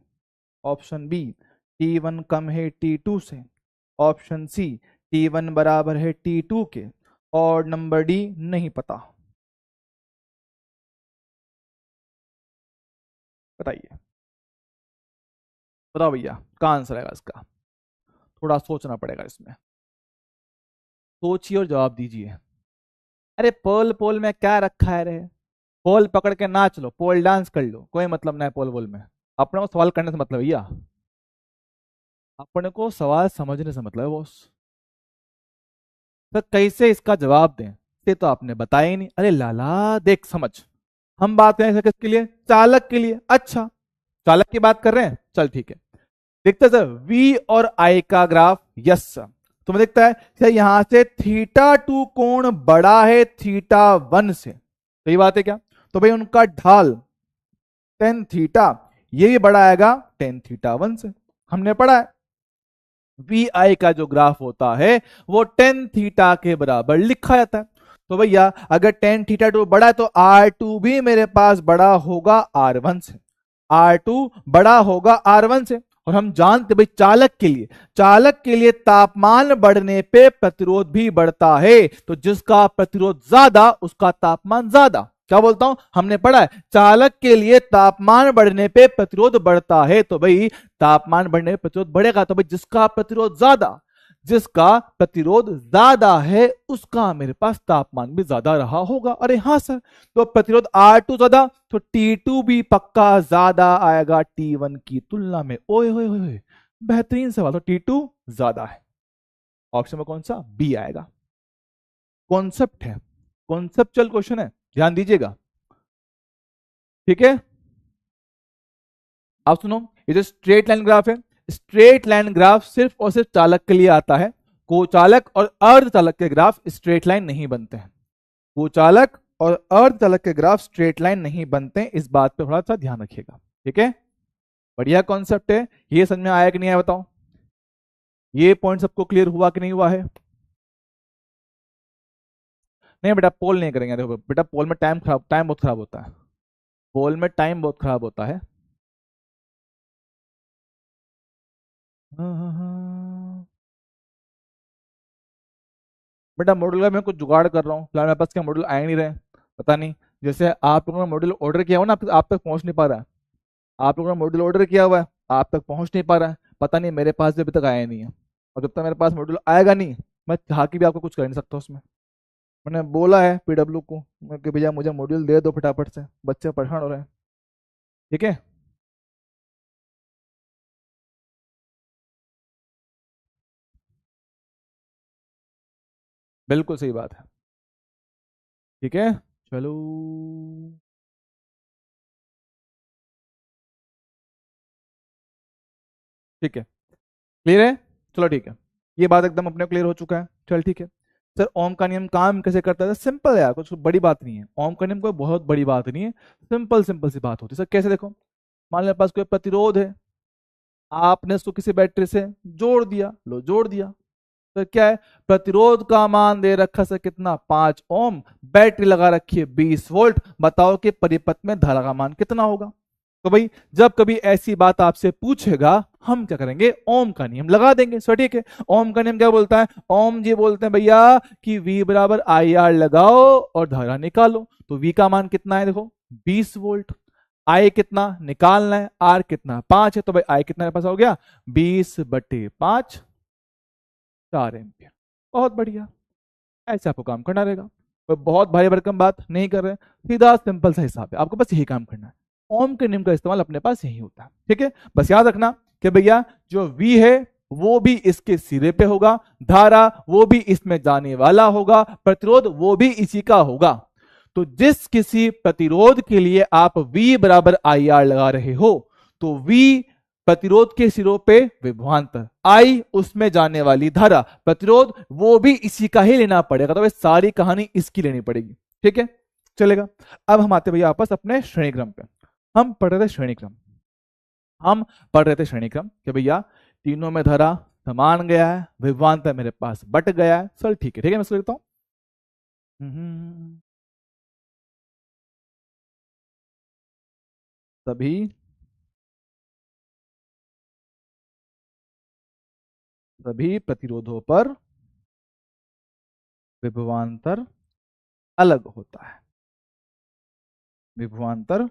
ऑप्शन बी, T1 कम है T2 से। ऑप्शन सी, T1 बराबर है T2 के। और नंबर डी नहीं पता, बताइए, बताओ भैया क्या आंसर आएगा इसका। थोड़ा सोचना पड़ेगा इसमें, सोचिए और जवाब दीजिए। अरे पोल पोल में क्या रखा है रे, पोल पकड़ के नाच लो, पोल डांस कर लो, कोई मतलब नहीं पोल वोल में। अपने को सवाल करने से मतलब भैया, अपने को सवाल समझने से मतलब है बॉस। तो कैसे इसका जवाब दें, ये तो आपने बताया ही नहीं। अरे लाला देख समझ, हम बात करें सर किसके लिए, चालक के लिए। अच्छा, चालक की बात कर रहे हैं, चल ठीक है। देखते हैं सर, V और I का ग्राफ, यस सर। तुम्हें दिखता है सर यहां से θ2 कोण बड़ा है θ1 से, सही बात है क्या। तो भाई उनका ढाल tan थीटा ये भी बड़ा आएगा tan θ1 से, हमने पढ़ा है। वी आई का जो ग्राफ होता है वो tan थीटा के बराबर लिखा जाता है। तो भैया अगर tan θ2 बड़ा है तो R2 भी मेरे पास बड़ा होगा R1 से, R2 बड़ा होगा R1 से। और हम जानते भाई चालक के लिए, चालक के लिए तापमान बढ़ने पे प्रतिरोध भी बढ़ता है, तो जिसका प्रतिरोध ज्यादा उसका तापमान ज्यादा। क्या बोलता हूं, हमने पढ़ा है चालक के लिए तापमान बढ़ने पे प्रतिरोध बढ़ता है, तो भाई तापमान बढ़ने पे प्रतिरोध बढ़ेगा, तो भाई जिसका प्रतिरोध ज्यादा, जिसका प्रतिरोध ज्यादा है उसका मेरे पास तापमान भी ज्यादा रहा होगा। अरे हाँ सर, तो प्रतिरोध R2 ज्यादा, तो T2 भी पक्का ज्यादा आएगा T1 की तुलना में। ओए होए होए, बेहतरीन सवाल, तो T2 ज्यादा है। ऑप्शन में कौन सा, बी आएगा। कॉन्सेप्ट है, कॉन्सेप्चुअल क्वेश्चन है, ध्यान दीजिएगा, ठीक है। आप सुनो, ये जो स्ट्रेट लाइन ग्राफ है, स्ट्रेट लाइन ग्राफ सिर्फ और सिर्फ चालक के लिए आता है, कोचालक और अर्धचालक के ग्राफ स्ट्रेट लाइन नहीं बनते हैं। कोचालक और अर्धचालक के ग्राफ स्ट्रेट लाइन नहीं बनते, इस बात पे थोड़ा सा ध्यान रखिएगा। ठीक है, बढ़िया कॉन्सेप्ट है। ये समझ में आया कि नहीं आया बताओ? ये पॉइंट सबको क्लियर हुआ कि नहीं हुआ है? नहीं बेटा पोल नहीं करेंगे, देखो बेटा पोल में टाइम बहुत खराब होता है। पोल में टाइम बहुत खराब होता है। बेटा मॉड्यूल का मैं कुछ जुगाड़ कर रहा हूँ फिलहाल, मेरे पास क्या मॉड्यूल आए नहीं रहे, पता नहीं। जैसे आप लोगों ने मॉड्यूल ऑर्डर किया हो ना, आप तक पहुंच नहीं पा रहा है। आप लोगों ने मॉड्यूल ऑर्डर किया हुआ है, आप तक पहुंच नहीं पा रहा है, पता नहीं मेरे पास भी अभी तक आया नहीं है। और जब तक मेरे पास मॉड्यूल आएगा नहीं, मैं चाह के भी आपको कुछ कर नहीं सकता उसमें। मैंने बोला है पीडब्ल्यू को कि भैया मुझे मॉड्यूल दे दो फटाफट से, बच्चे परेशान हो रहे हैं। ठीक है, बिल्कुल सही बात है। ठीक है, चलो। ठीक है, क्लियर है? चलो ठीक है, ये बात एकदम अपने क्लियर हो चुका है। चल ठीक है सर, ओम का नियम काम कैसे करता है? सिंपल है यार, कुछ बड़ी बात नहीं है। ओम का नियम कोई बहुत बड़ी बात नहीं है, सिंपल सिंपल सी बात होती है सर। कैसे? देखो, मान लो पास कोई प्रतिरोध है, आपने उसको किसी बैटरी से जोड़ दिया, लो जोड़ दिया, तो क्या है? प्रतिरोध का मान दे रखा सर कितना? 5 ओम। बैटरी लगा रखी है 20 वोल्ट। बताओ कि परिपथ में धारा का मान कितना होगा? तो भाई जब कभी ऐसी बात आपसे पूछेगा, हम क्या करेंगे? ओम का नियम लगा देंगे। सो ठीक है, ओम का नियम क्या बोलता है? ओम जी बोलते हैं भैया कि V बराबर आई आर लगाओ और धारा निकालो। तो V का मान कितना है? देखो 20 वोल्ट। आई कितना निकालना है? आर कितना? 5 है, तो भाई आई कितना मेरे पास हो गया? 20/5, 4 एम्पियर। बहुत बढ़िया, ऐसे आपको काम करना रहेगा। कोई बहुत भारी भरकम बात नहीं कर रहे, सीधा सिंपल सा हिसाब है, आपको बस यही काम करना है। ओम के नियम का इस्तेमाल अपने पास यही होता है। ठीक है, बस याद रखना कि भैया जो V है वो भी इसके सिरे पे होगा, धारा वो भी इसमें जाने वाला होगा, प्रतिरोध वो भी इसी का होगा। तो जिस किसी प्रतिरोध के लिए आप V बराबर आई आर लगा रहे हो, तो V प्रतिरोध के सिरों पे विभवांतर, आई उसमें जाने वाली धारा, प्रतिरोध वो भी इसी का ही लेना पड़ेगा। तो सारी कहानी इसकी लेनी पड़ेगी। ठीक है, चलेगा। अब हम आते भैया वापस अपने श्रेणी क्रम पे। हम पढ़ रहे थे श्रेणी क्रम, हम पढ़ रहे थे श्रेणी क्रम कि भैया तीनों में धारा समान गया है, विभवांतर मेरे पास बट गया है। चल ठीक है, ठीक है, मैं इसको लिखता हूं। सभी सभी प्रतिरोधों पर विभवांतर अलग होता है, विभवांतर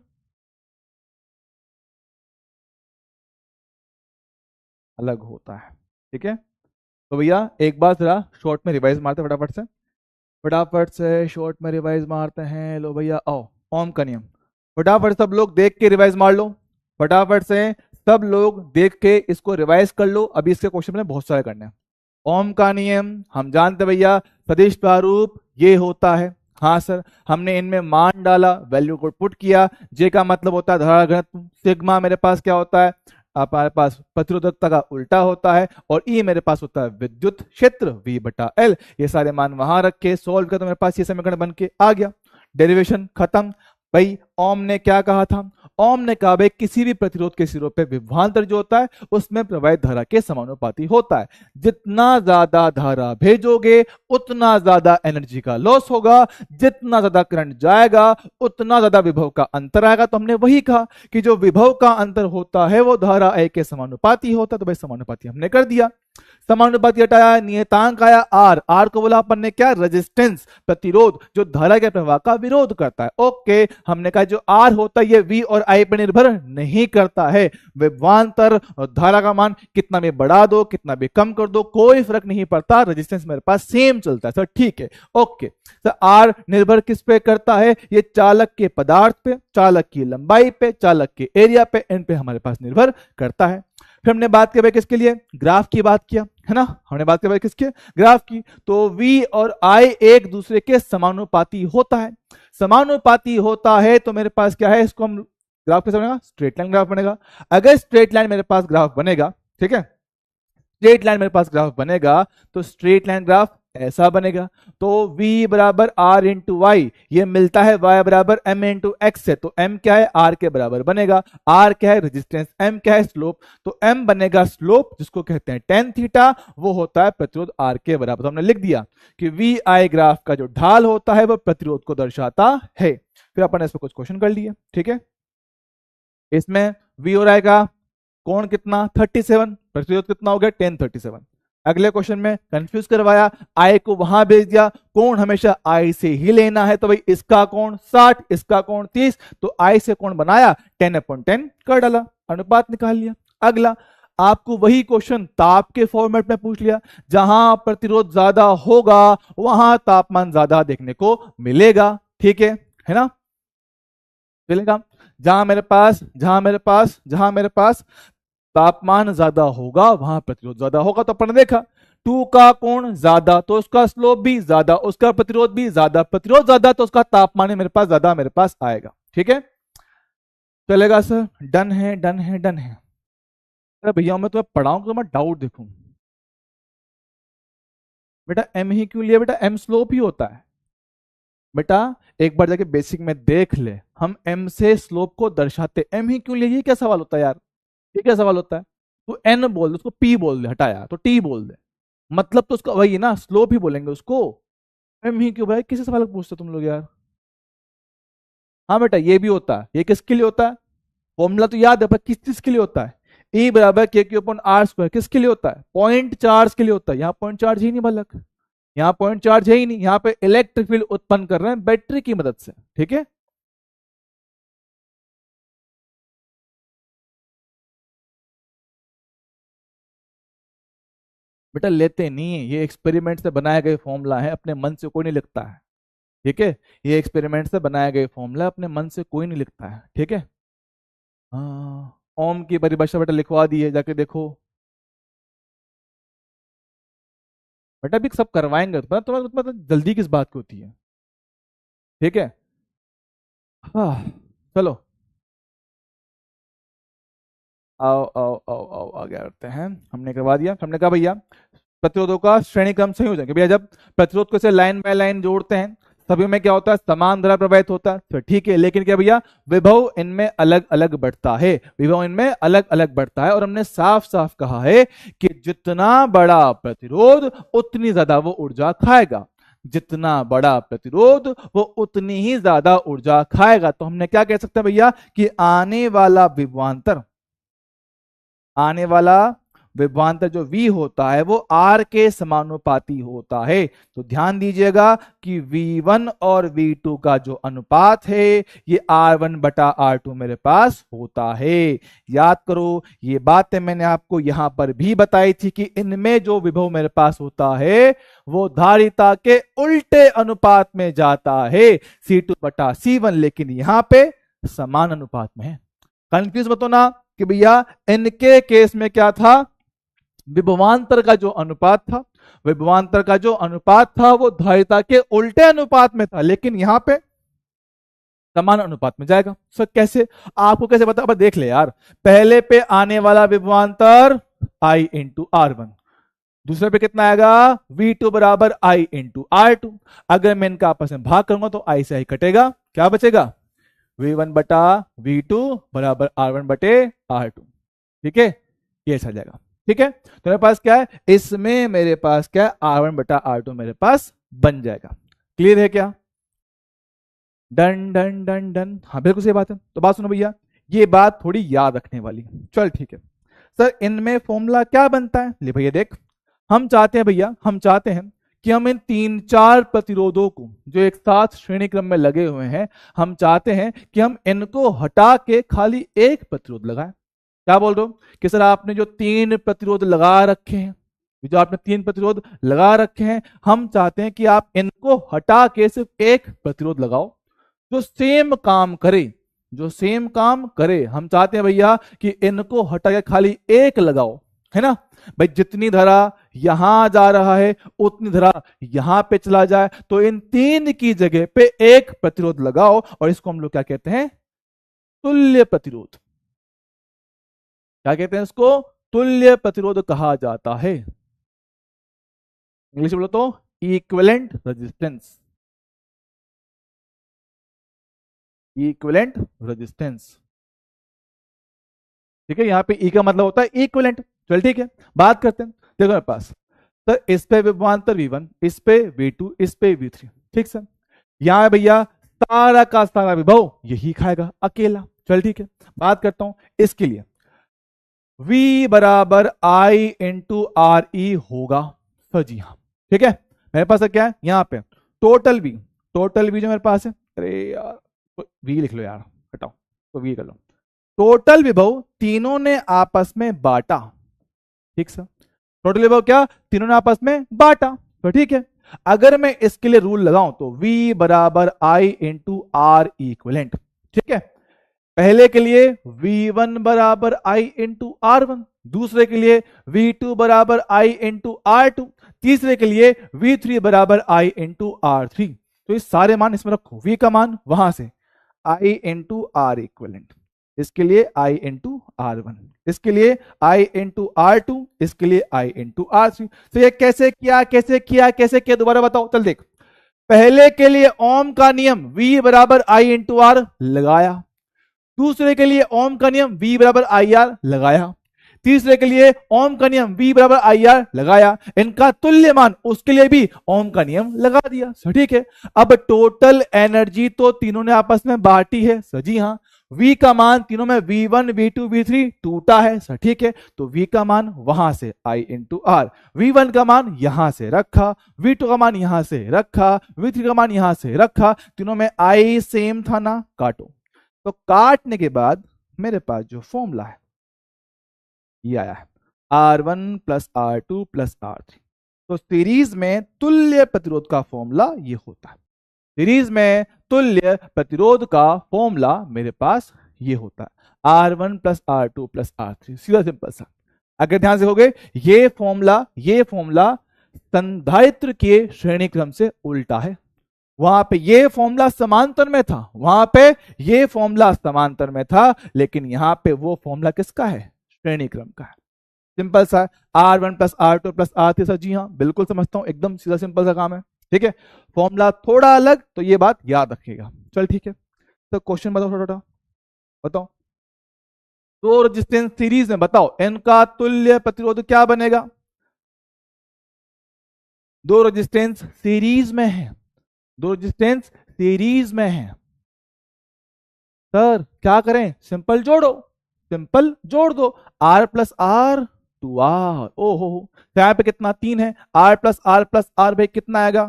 अलग होता है। ठीक है, तो भैया एक बार जरा शॉर्ट में रिवाइज मारते फटाफट से, फटाफट से शॉर्ट में रिवाइज मारते हैं। लो भैया आओ, ओम का नियम फटाफट सब लोग देख के रिवाइज मार लो, फटाफट से सब लोग देख के इसको रिवाइज कर लो। अभी इसके क्वेश्चन में बहुत सारे करने हैं। ओम का नियम हम जानते भैया, सदिश प्रारूप ये होता है। हाँ सर, हमने इनमें मान डाला, वैल्यू को पुट किया। जे का मतलब होता है धारा घनत्व, सिग्मा मेरे पास क्या होता है? हमारे पास प्रतिरोधकता का उल्टा होता है, और ई मेरे पास होता है विद्युत क्षेत्र V/L। ये सारे मान वहां रख के सोल्व कर, तो मेरे पास ये समीकरण बन के आ गया। डेरिवेशन खत्म। भाई ओम ने क्या कहा था? ओम ने कहा भाई किसी भी प्रतिरोध के सिरों पे विभवांतर जो होता है उसमें प्रवाहित धारा के समानुपाती होता है। जितना ज्यादा धारा भेजोगे उतना ज्यादा एनर्जी का लॉस होगा, जितना ज्यादा करंट जाएगा उतना ज्यादा विभव का अंतर आएगा। तो हमने वही कहा कि जो विभव का अंतर होता है वो धारा ए के समानुपाती होता है। तो भाई समानुपाती हमने कर दिया, समानुपाती हटाया, नियतांक आया आर। आर को बोला अपन ने क्या? रेजिस्टेंस, प्रतिरोध, जो धारा के प्रवाह का विरोध करता है। ओके, हमने कहा जो आर होता है ये वी और आई पर निर्भर नहीं करता है। विभवांतर और धारा का मान कितना भी बढ़ा दो, कितना भी कम कर दो, कोई फर्क नहीं पड़ता, रेजिस्टेंस मेरे पास सेम चलता है। सर ठीक है, ओके सर। आर निर्भर किस पे करता है? ये चालक के पदार्थ पे, चालक की लंबाई पे, चालक के एरिया पे, इन पे हमारे पास निर्भर करता है। फिर हमने बात किया किसके लिए? ग्राफ की बात किया है ना, हमने बात किया किसके? ग्राफ की। तो V और I एक दूसरे के समानुपाती होता है। समानुपाती होता है तो मेरे पास क्या है? इसको हम ग्राफ कैसे बनेगा? स्ट्रेट लाइन ग्राफ बनेगा। अगर स्ट्रेट लाइन मेरे पास ग्राफ बनेगा, ठीक है, स्ट्रेट लाइन मेरे पास ग्राफ बनेगा तो स्ट्रेट लाइन ग्राफ ऐसा बनेगा। तो v बराबर r इंटू वाई, ये मिलता है y बराबर m इंटू एक्स से, तो m क्या है, r के बराबर बनेगा। r क्या है, रेजिस्टेंस, m क्या है, स्लोप, तो m बनेगा स्लोप जिसको कहते हैं tan थीटा, वो होता है प्रतिरोध r के बराबर। तो हमने लिख दिया कि वी आई ग्राफ का जो ढाल होता है वो प्रतिरोध को दर्शाता है। फिर अपन ने इस पर कुछ क्वेश्चन कर लिए, ठीक है। इसमें v हो रहेगा कोण कितना 37, प्रतिरोध कितना हो गया tan 37। अगले क्वेश्चन में कंफ्यूज करवाया, आई को वहां भेज दिया, कोण हमेशा आई से ही लेना है, तो भाई इसका कोण 60, इसका कोण 30, तो आई से कोण बनाया 10/10 कर डाला, अनुपात निकाल लिया। अगला आपको वही क्वेश्चन ताप के फॉर्मेट में पूछ लिया, जहां प्रतिरोध ज्यादा होगा वहां तापमान ज्यादा देखने को मिलेगा, ठीक है ना, मिलेगा। जहां मेरे पास तापमान ज्यादा होगा वहां प्रतिरोध ज्यादा होगा। तो अपन ने देखा 2 का कोण ज्यादा तो उसका स्लोप भी ज्यादा, उसका प्रतिरोध भी ज्यादा, प्रतिरोध ज्यादा तो उसका तापमान मेरे पास ज्यादा मेरे पास आएगा, ठीक है। चलेगा सर, डन है डन है डन है। अरे भैया मैं तुम्हें पढ़ाऊं तो मैं डाउट देखूं, बेटा एम ही क्यों लिया, बेटा एम स्लोप ही होता है बेटा, एक बार जाके बेसिक में देख ले, हम एम से स्लोप को दर्शाते, एम ही क्यों लिए, ये क्या सवाल होता है यार, ये क्या सवाल होता है। तो एन बोल दे, उसको पी बोल दे, हटाया तो टी बोल दे, मतलब तो उसका वही है ना, स्लोप ही बोलेंगे उसको। एम ही क्यों भाई, किसी सवाल पूछते तुम लोग यार। हाँ बेटा ये भी होता है, ये किसके लिए होता है, फॉर्मूला तो याद है पर किस चीज के लिए होता है, E बराबर के क्यू अपॉन आर स्क्वायर, किसके लिए होता है, पॉइंट चार्ज के लिए होता है। यहाँ पॉइंट चार्ज ही नहीं बालक, यहाँ पॉइंट चार्ज है ही नहीं, यहाँ पे इलेक्ट्रिक फील्ड उत्पन्न कर रहे हैं बैटरी की मदद से, ठीक है। बेटा लेते नहीं है, ये एक्सपेरिमेंट से बनाए गए फॉर्मूला है, अपने मन से कोई नहीं लिखता है, ठीक है। ये एक्सपेरिमेंट से बनाए गए फॉर्मूला, अपने मन से कोई नहीं लिखता है, ठीक है। हाँ ओम की परिभाषा बेटा लिखवा दी है, जाके देखो बेटा, भी सब करवाएंगे तो तुम्हें मतलब जल्दी किस बात की होती है, ठीक है। हाँ चलो, आओ आओ आओ आओ आगे बढ़ते हैं। हमने करवा दिया, हमने कहा भैया प्रतिरोधों का श्रेणी क्रम संयोजन, कि भैया जब प्रतिरोध को से लाइन बाय लाइन जोड़ते हैं सभी में क्या होता है, समान धारा प्रवाहित होता है, तो ठीक है। लेकिन क्या भैया, विभव इनमें अलग अलग बढ़ता है, विभव इनमें अलग अलग बढ़ता है, और हमने साफ साफ कहा है कि जितना बड़ा प्रतिरोध उतनी ज्यादा वो ऊर्जा खाएगा, जितना बड़ा प्रतिरोध वो उतनी ही ज्यादा ऊर्जा खाएगा। तो हमने क्या कह सकते हैं भैया कि आने वाला विभवांतर जो V होता है वो R के समानुपाती होता है। तो ध्यान दीजिएगा कि V1 और V2 का जो अनुपात है ये R1 बटा R2 मेरे पास होता है। याद करो ये बातें मैंने आपको यहां पर भी बताई थी कि इनमें जो विभव मेरे पास होता है वो धारिता के उल्टे अनुपात में जाता है, C2 बटा C1, लेकिन यहां पे समान अनुपात में है। कंफ्यूज मत होना कि भैया इनके केस में क्या था, विभवांतर का जो अनुपात था, विभवांतर का जो अनुपात था वो धारिता के उल्टे अनुपात में था, लेकिन यहां पे समान अनुपात में जाएगा। सर कैसे, आपको कैसे पता, अब देख ले यार, पहले पे आने वाला विभवांतर I इंटू R1, दूसरे पे कितना आएगा V2 बराबर I इंटू R2। अगर मैं इनका आपस में भाग करूंगा तो I से I कटेगा, क्या बचेगा, V1 बटा V2 बराबर R1 बटे R2, ठीक है, ये ऐसा जाएगा, ठीक है। तो मेरे पास क्या है, इसमें मेरे पास क्या है, R1 बटा R2 मेरे पास बन जाएगा। क्लियर है क्या, डन डन डन डन, हाँ बिल्कुल सही बात है। तो बात सुनो भैया, ये बात थोड़ी याद रखने वाली, चल ठीक है। सर इनमें फॉर्मूला क्या बनता है, ले भैया देख, हम चाहते हैं भैया, हम चाहते हैं कि हम इन 3-4 प्रतिरोधों को जो एक साथ श्रेणी क्रम में लगे हुए हैं, हम चाहते हैं कि हम इनको हटा के खाली एक प्रतिरोध लगाएं। क्या बोल रहे हो कि सर आपने जो 3 प्रतिरोध लगा रखे हैं, जो आपने 3 प्रतिरोध लगा रखे हैं, हम चाहते हैं कि आप इनको हटा के सिर्फ एक प्रतिरोध लगाओ जो सेम काम करे, जो सेम काम करे। हम चाहते हैं भैया कि इनको हटा के खाली एक लगाओ, है ना भाई, जितनी धारा यहां जा रहा है उतनी धारा यहां पे चला जाए, तो इन 3 की जगह पे एक प्रतिरोध लगाओ, और इसको हम लोग क्या कहते हैं, तुल्य प्रतिरोध। क्या कहते हैं इसको, तुल्य प्रतिरोध कहा जाता है? इंग्लिश बोलो तो इक्विवेलेंट रेजिस्टेंस। इक्विवेलेंट रेजिस्टेंस, ठीक है। यहाँ पे ई का मतलब होता है इक्विवेलेंट। चल ठीक है, बात करते हैं। देखो मेरे पास तो इस पे विभवांतर V1, इस पे V2, इस पे V3, ठीक सर। यहाँ भैया सारा का सारा विभव यही खाएगा अकेला। चल ठीक है, बात करता हूं इसके लिए। V बराबर I इंटू आर ई होगा सर जी हाँ, ठीक है। मेरे पास क्या है यहाँ पे टोटल V, टोटल V जो मेरे पास है, अरे यार तो V लिख लो यार, हटाओ तो V कर लो। टोटल विभव तीनों ने आपस में बांटा, ठीक सर। टोटल विभव क्या तीनों ने आपस में बांटा, तो ठीक है। अगर मैं इसके लिए रूल लगाऊं तो V बराबर I इंटू आर इक्वलेंट, ठीक है। पहले के लिए V1 बराबर I इंटू R1, दूसरे के लिए V2 बराबर I इंटू R2, तीसरे के लिए V3 बराबर I इंटू R3। तो ये सारे मान इसमें रखो, V का मान वहां से I इंटू आर इक्वलेंट, इसके लिए I इंटू R1, इसके लिए I इंटू R2, इसके लिए I इंटू R3। तो ये कैसे किया कैसे किया कैसे किया, दोबारा बताओ। चल देख, पहले के लिए ओम का नियम V बराबर I इंटू आर लगाया, दूसरे के लिए ओम का नियम V बराबर आई आर लगाया, तीसरे के लिए ओम का नियम V बराबर आई आर लगाया, इनका तुल्य मान उसके लिए भी ओम का नियम लगा दिया सर, ठीक है। अब टोटल एनर्जी तो तीनों ने आपस में बांटी है सर जी हाँ। V का मान तीनों में V1 V2 V3 टूटा है सर, ठीक है। तो V का मान वहां से I इंटू आर, V1 का मान यहां से रखा, V2 का मान यहां से रखा, V3 का मान यहां से रखा, तीनों में I सेम था ना, काटो। तो काटने के बाद मेरे पास जो फॉर्मूला है ये आया है R1 plus R2 plus R3। तो सीरीज में तुल्य प्रतिरोध का फॉर्मूला ये होता है, सीरीज में तुल्य प्रतिरोध का फॉर्मूला मेरे पास ये होता है R1 plus R2 plus R3, सीधा सिंपल सा। अगर ध्यान से हो गए ये फॉर्मूला संधारित्र के श्रेणी क्रम से उल्टा है। वहां पे ये फॉर्मूला समांतर में था, वहां पे ये फॉर्मूला समांतर में था, लेकिन यहां पे वो फॉर्मूला किसका है, श्रेणी क्रम का है। सिंपल सा R1 plus R2 plus R3 sir जी हाँ, बिल्कुल समझता हूं, एकदम सीधा सिंपल सा काम है, ठीक है। फॉर्मूला थोड़ा अलग, तो ये बात याद रखिएगा। चल ठीक है, तो क्वेश्चन बताओ थोड़ा बताओ। दो रेजिस्टेंस सीरीज में बताओ इनका तुल्य प्रतिरोध क्या बनेगा। दो रेजिस्टेंस सीरीज में है, दो रेजिस्टेंस सीरीज में है सर, क्या करें, सिंपल जोड़ो, सिंपल जोड़ दो। R plus R two R, ओहो यहाँ पे कितना 3 है, R प्लस आर भाई कितना आएगा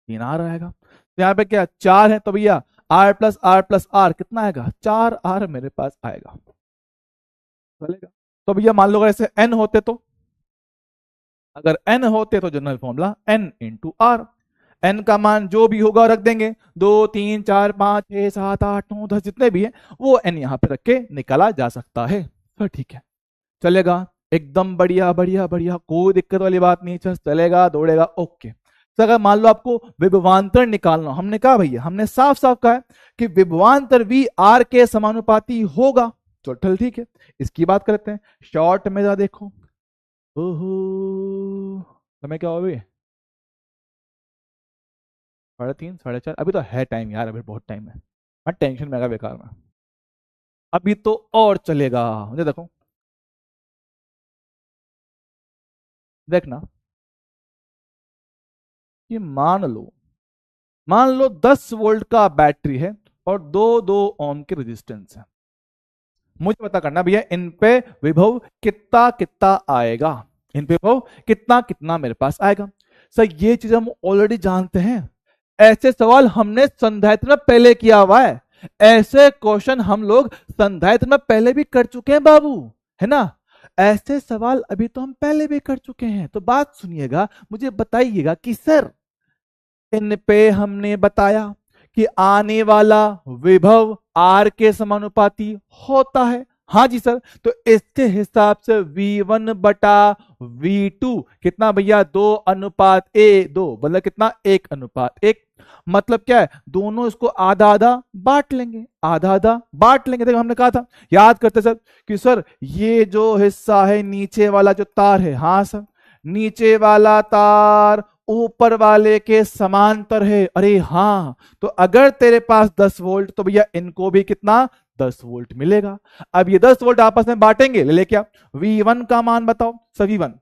3 R आएगा। तो यहाँ पे क्या 4 है, तो भैया R प्लस आर कितना आएगा 4 R मेरे पास आएगा, चलेगा। तो भैया मान लो ऐसे n होते तो, अगर n होते तो general formula n into R, n का मान जो भी होगा रख देंगे, 2 3 4 5 6 7 8 9 10 जितने भी है वो n यहाँ पे रख के निकाला जा सकता है, तो ठीक है चलेगा, एकदम बढ़िया बढ़िया बढ़िया, कोई दिक्कत वाली बात नहीं, चलेगा दौड़ेगा ओके। तो अगर मान लो आपको विभवांतर निकालना, हमने कहा भैया, हमने साफ साफ कहा है कि विभवांतर V R के समानुपाती होगा, तो चल ठीक है इसकी बात करते हैं। शॉर्ट में जरा देखो, ओहो समय क्या हो गई 3:30 4:30, अभी तो है टाइम यार, अभी बहुत टाइम है, मैं टेंशन में आएगा बेकार में, अभी तो और चलेगा। मुझे देखो देखना, ये मान लो 10 वोल्ट का बैटरी है और 2 ओम के रेजिस्टेंस है, मुझे पता करना भैया इन पे विभव कितना कितना आएगा, इन पे विभव कितना कितना मेरे पास आएगा। सर ये चीज हम ऑलरेडी जानते हैं, ऐसे सवाल हमने संधारित्र में पहले किया हुआ है, ऐसे क्वेश्चन हम लोग संधारित्र में पहले भी कर चुके हैं बाबू, है ना। ऐसे सवाल अभी तो हम पहले भी कर चुके हैं, तो बात सुनिएगा, मुझे बताइएगा कि सर इन पे हमने बताया कि आने वाला विभव R के समानुपाती होता है, हाँ जी सर। तो इसके हिसाब से V1 बटा V2 कितना भैया, 2:1, मतलब कितना, 1:1। मतलब क्या है, दोनों इसको आधा आधा बांट लेंगे, आधा आधा बांट लेंगे। देखो हमने कहा था, याद करते सर, कि सर ये जो हिस्सा है नीचे वाला जो तार है, हाँ सर, नीचे वाला तार ऊपर वाले के समांतर है। अरे हाँ, तो अगर तेरे पास 10 वोल्ट, तो भैया इनको भी कितना, 10 वोल्ट मिलेगा। अब ये 10 वोल्ट आपस में बांटेंगे, ले क्या, V1 का मान बताओ सर। V1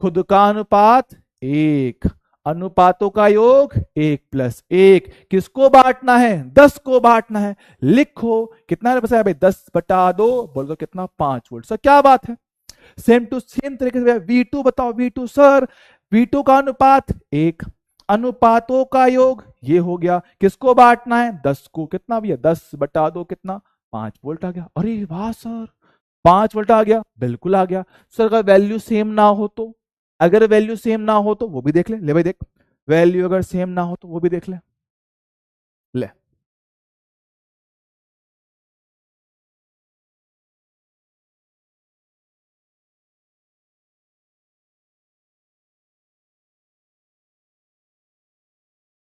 खुद का अनुपात 1, अनुपातों का योग 1+1, किसको बांटना है, 10 को बांटना है। लिखो कितना बचा है भाई, 10/2, बोल दो कितना, 5 वोल्ट। सर क्या बात है, सेम टू सेम तरीके से V2 बताओ। V2 सर, V2 का अनुपात 1, अनुपातों का योग ये हो गया, किसको बांटना है, 10 को। कितना भैया, 10/2 कितना, 5 वोल्ट आ गया। अरे वाह सर, 5 वोल्ट आ गया, बिल्कुल आ गया। सर अगर वैल्यू सेम ना हो तो, अगर वैल्यू सेम ना हो तो वो भी देख ले, ले भाई देख, वैल्यू अगर सेम ना हो तो वो भी देख ले। ले,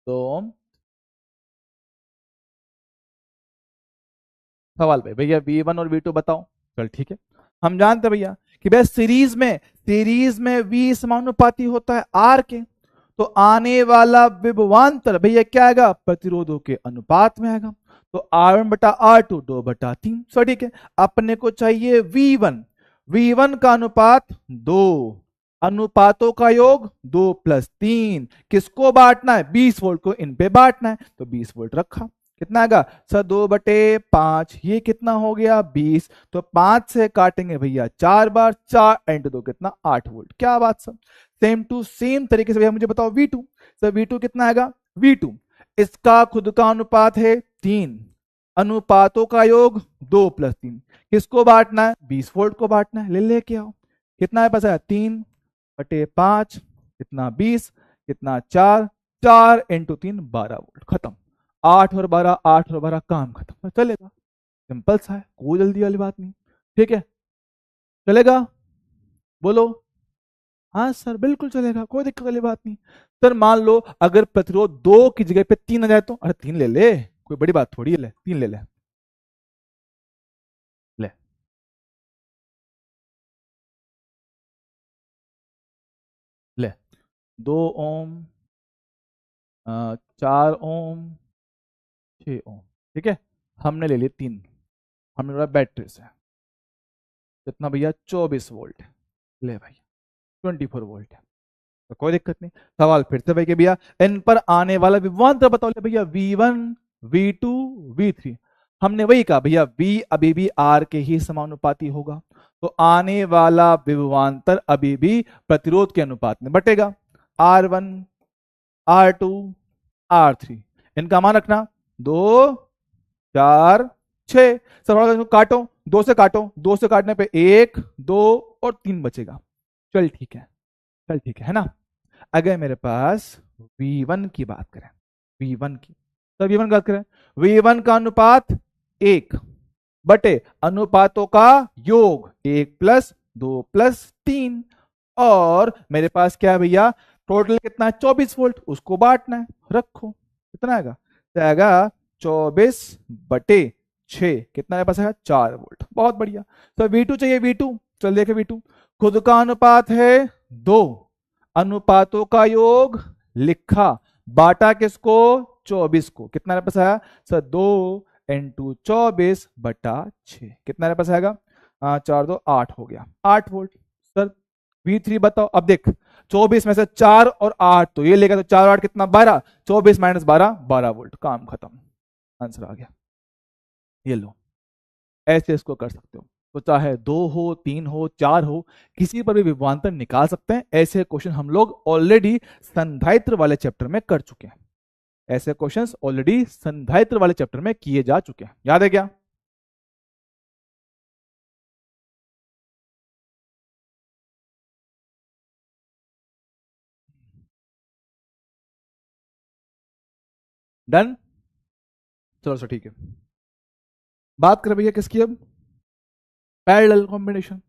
तो सवाल भाई, भैया V1 और V2 बताओ। चल ठीक है, हम जानते हैं भैया कि भैया सीरीज में V समानुपाती होता है R के। तो आने वाला विभवांतर भैया क्या आएगा, प्रतिरोधों के अनुपात में आएगा। तो R1/R2, 2/3। सो ठीक है, अपने को चाहिए V1, V1 का अनुपात 2, अनुपातों का योग 2+3, किसको बांटना है, 20 वोल्ट को इन पे बांटना है। तो 20 वोल्ट रखा, कितना आएगा सर, 2/5, ये कितना हो गया, 20। तो 5 से काटेंगे भैया 4 बार, 4 × 2 कितना, 8 वोल्ट। क्या बात सर, सेम टू सेम तरीके से भैया मुझे बताओ V2। सर V2 कितना आएगा, V2 इसका खुद का अनुपात है 3, अनुपातों का योग 2+3, किसको बांटना है, 20 वोल्ट को बांटना है। ले लेके आओ, कितना है, पास है 3/5 कितना, 20, कितना, 4, 4 × 3 12 वोल्ट, खत्म। 8 और 12, 8 और 12, काम खत्म। चलेगा, सिंपल सा है, कोई जल्दी वाली बात नहीं। ठीक है, चलेगा, बोलो। हाँ सर बिल्कुल चलेगा, कोई दिक्कत वाली बात नहीं। सर मान लो अगर प्रतिरोध 2 की जगह पे 3 आ जाए तो, अरे 3 ले ले, कोई बड़ी बात थोड़ी है, ले 3 ले ले। ले, 2 ओम, 4 ओम, 6 ओम। ठीक है, हमने ले लिए 3, हमने बोला बैटरी से कितना भैया, 24 वोल्ट। ले भाई, 24 वोल्ट है, तो कोई दिक्कत नहीं। सवाल फिर से भाई कि भैया इन पर आने वाला विभवांतर बताओ। ले भैया V1, V2, V3, हमने वही कहा भैया, V अभी भी R के ही समानुपाती होगा, तो आने वाला विभवांतर अभी भी प्रतिरोध के अनुपात में बटेगा। R1, R2, R3, इनका मान रखना, 2, 4, 6। सर थोड़ा सा इसको काटो, 2 से काटो, 2 से काटने पे 1, 2 और 3 बचेगा। चल ठीक है, चल ठीक है ना। अगर मेरे पास V1 की बात करें, V1 की, तो V1 की बात करें, V1 का अनुपात 1 बटे अनुपातों का योग 1+2+3, और मेरे पास क्या है भैया, टोटल कितना है, 24 वोल्ट, उसको बांटना है। रखो, कितना आएगा, तो आएगा 24/6, कितना मेरे पास आएगा, 4 वोल्ट। बहुत बढ़िया। तो V2 चाहिए, V2, चल देखे V2, खुद का अनुपात है 2, अनुपातों का योग लिखा, बांटा किसको, 24 को। कितना मेरे पास आया सर, 2 × 24/6, कितना मेरे पास आएगा, 4 2 8 हो गया, 8 वोल्ट। सर V3 बताओ। अब देख, 24 में से 4 और 8 तो ये लेगा, तो 4 और 8 कितना, 12, 24 - 12, 12 वोल्ट, काम खत्म, आंसर आ गया। ये लो, ऐसे इसको कर सकते हो। तो चाहे 2 हो, 3 हो, 4 हो, किसी पर भी विभवांतर निकाल सकते हैं। ऐसे क्वेश्चन हम लोग ऑलरेडी संधारित्र वाले चैप्टर में कर चुके हैं, ऐसे क्वेश्चंस ऑलरेडी संधारित्र वाले चैप्टर में किए जा चुके हैं, याद है क्या। डन, चलो सर ठीक है। बात करें भैया किसकी अब, पैरेलल कॉम्बिनेशन,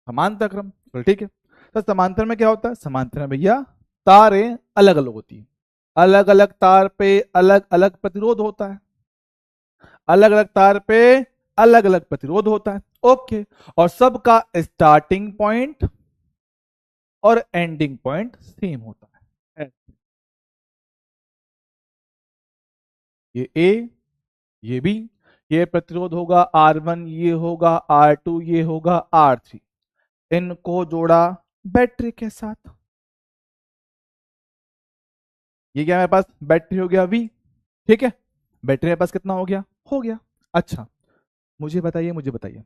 समांतर क्रम। तो ठीक है, तो समांतर में क्या होता है? समांतर में भैया तारें अलग अलग होती है, अलग अलग तार पे अलग अलग प्रतिरोध होता है, अलग अलग तार पे अलग अलग प्रतिरोध होता है। ओके, और सबका स्टार्टिंग पॉइंट और एंडिंग पॉइंट सेम होता है। ये ए, ये बी, ये प्रतिरोध होगा R1, ये होगा R2, ये होगा R3, इनको जोड़ा बैटरी के साथ। ये क्या, मेरे पास बैटरी हो गया V, ठीक है, बैटरी मेरे पास कितना हो गया? हो गया। अच्छा, मुझे बताइए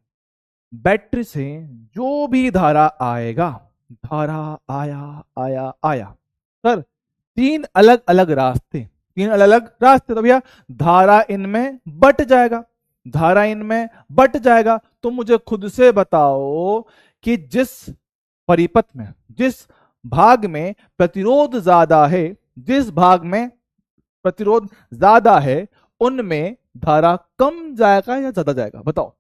बैटरी से जो भी धारा आएगा, धारा आया आया आया, सर तीन अलग अलग रास्ते, तीन अलग अलग रास्ते, तो भैया धारा इनमें बट जाएगा, धारा इनमें बट जाएगा। तो मुझे खुद से बताओ कि जिस परिपथ में, जिस भाग में प्रतिरोध ज्यादा है, जिस भाग में प्रतिरोध ज्यादा है, उनमें धारा कम जाएगा या ज्यादा जाएगा? बताओ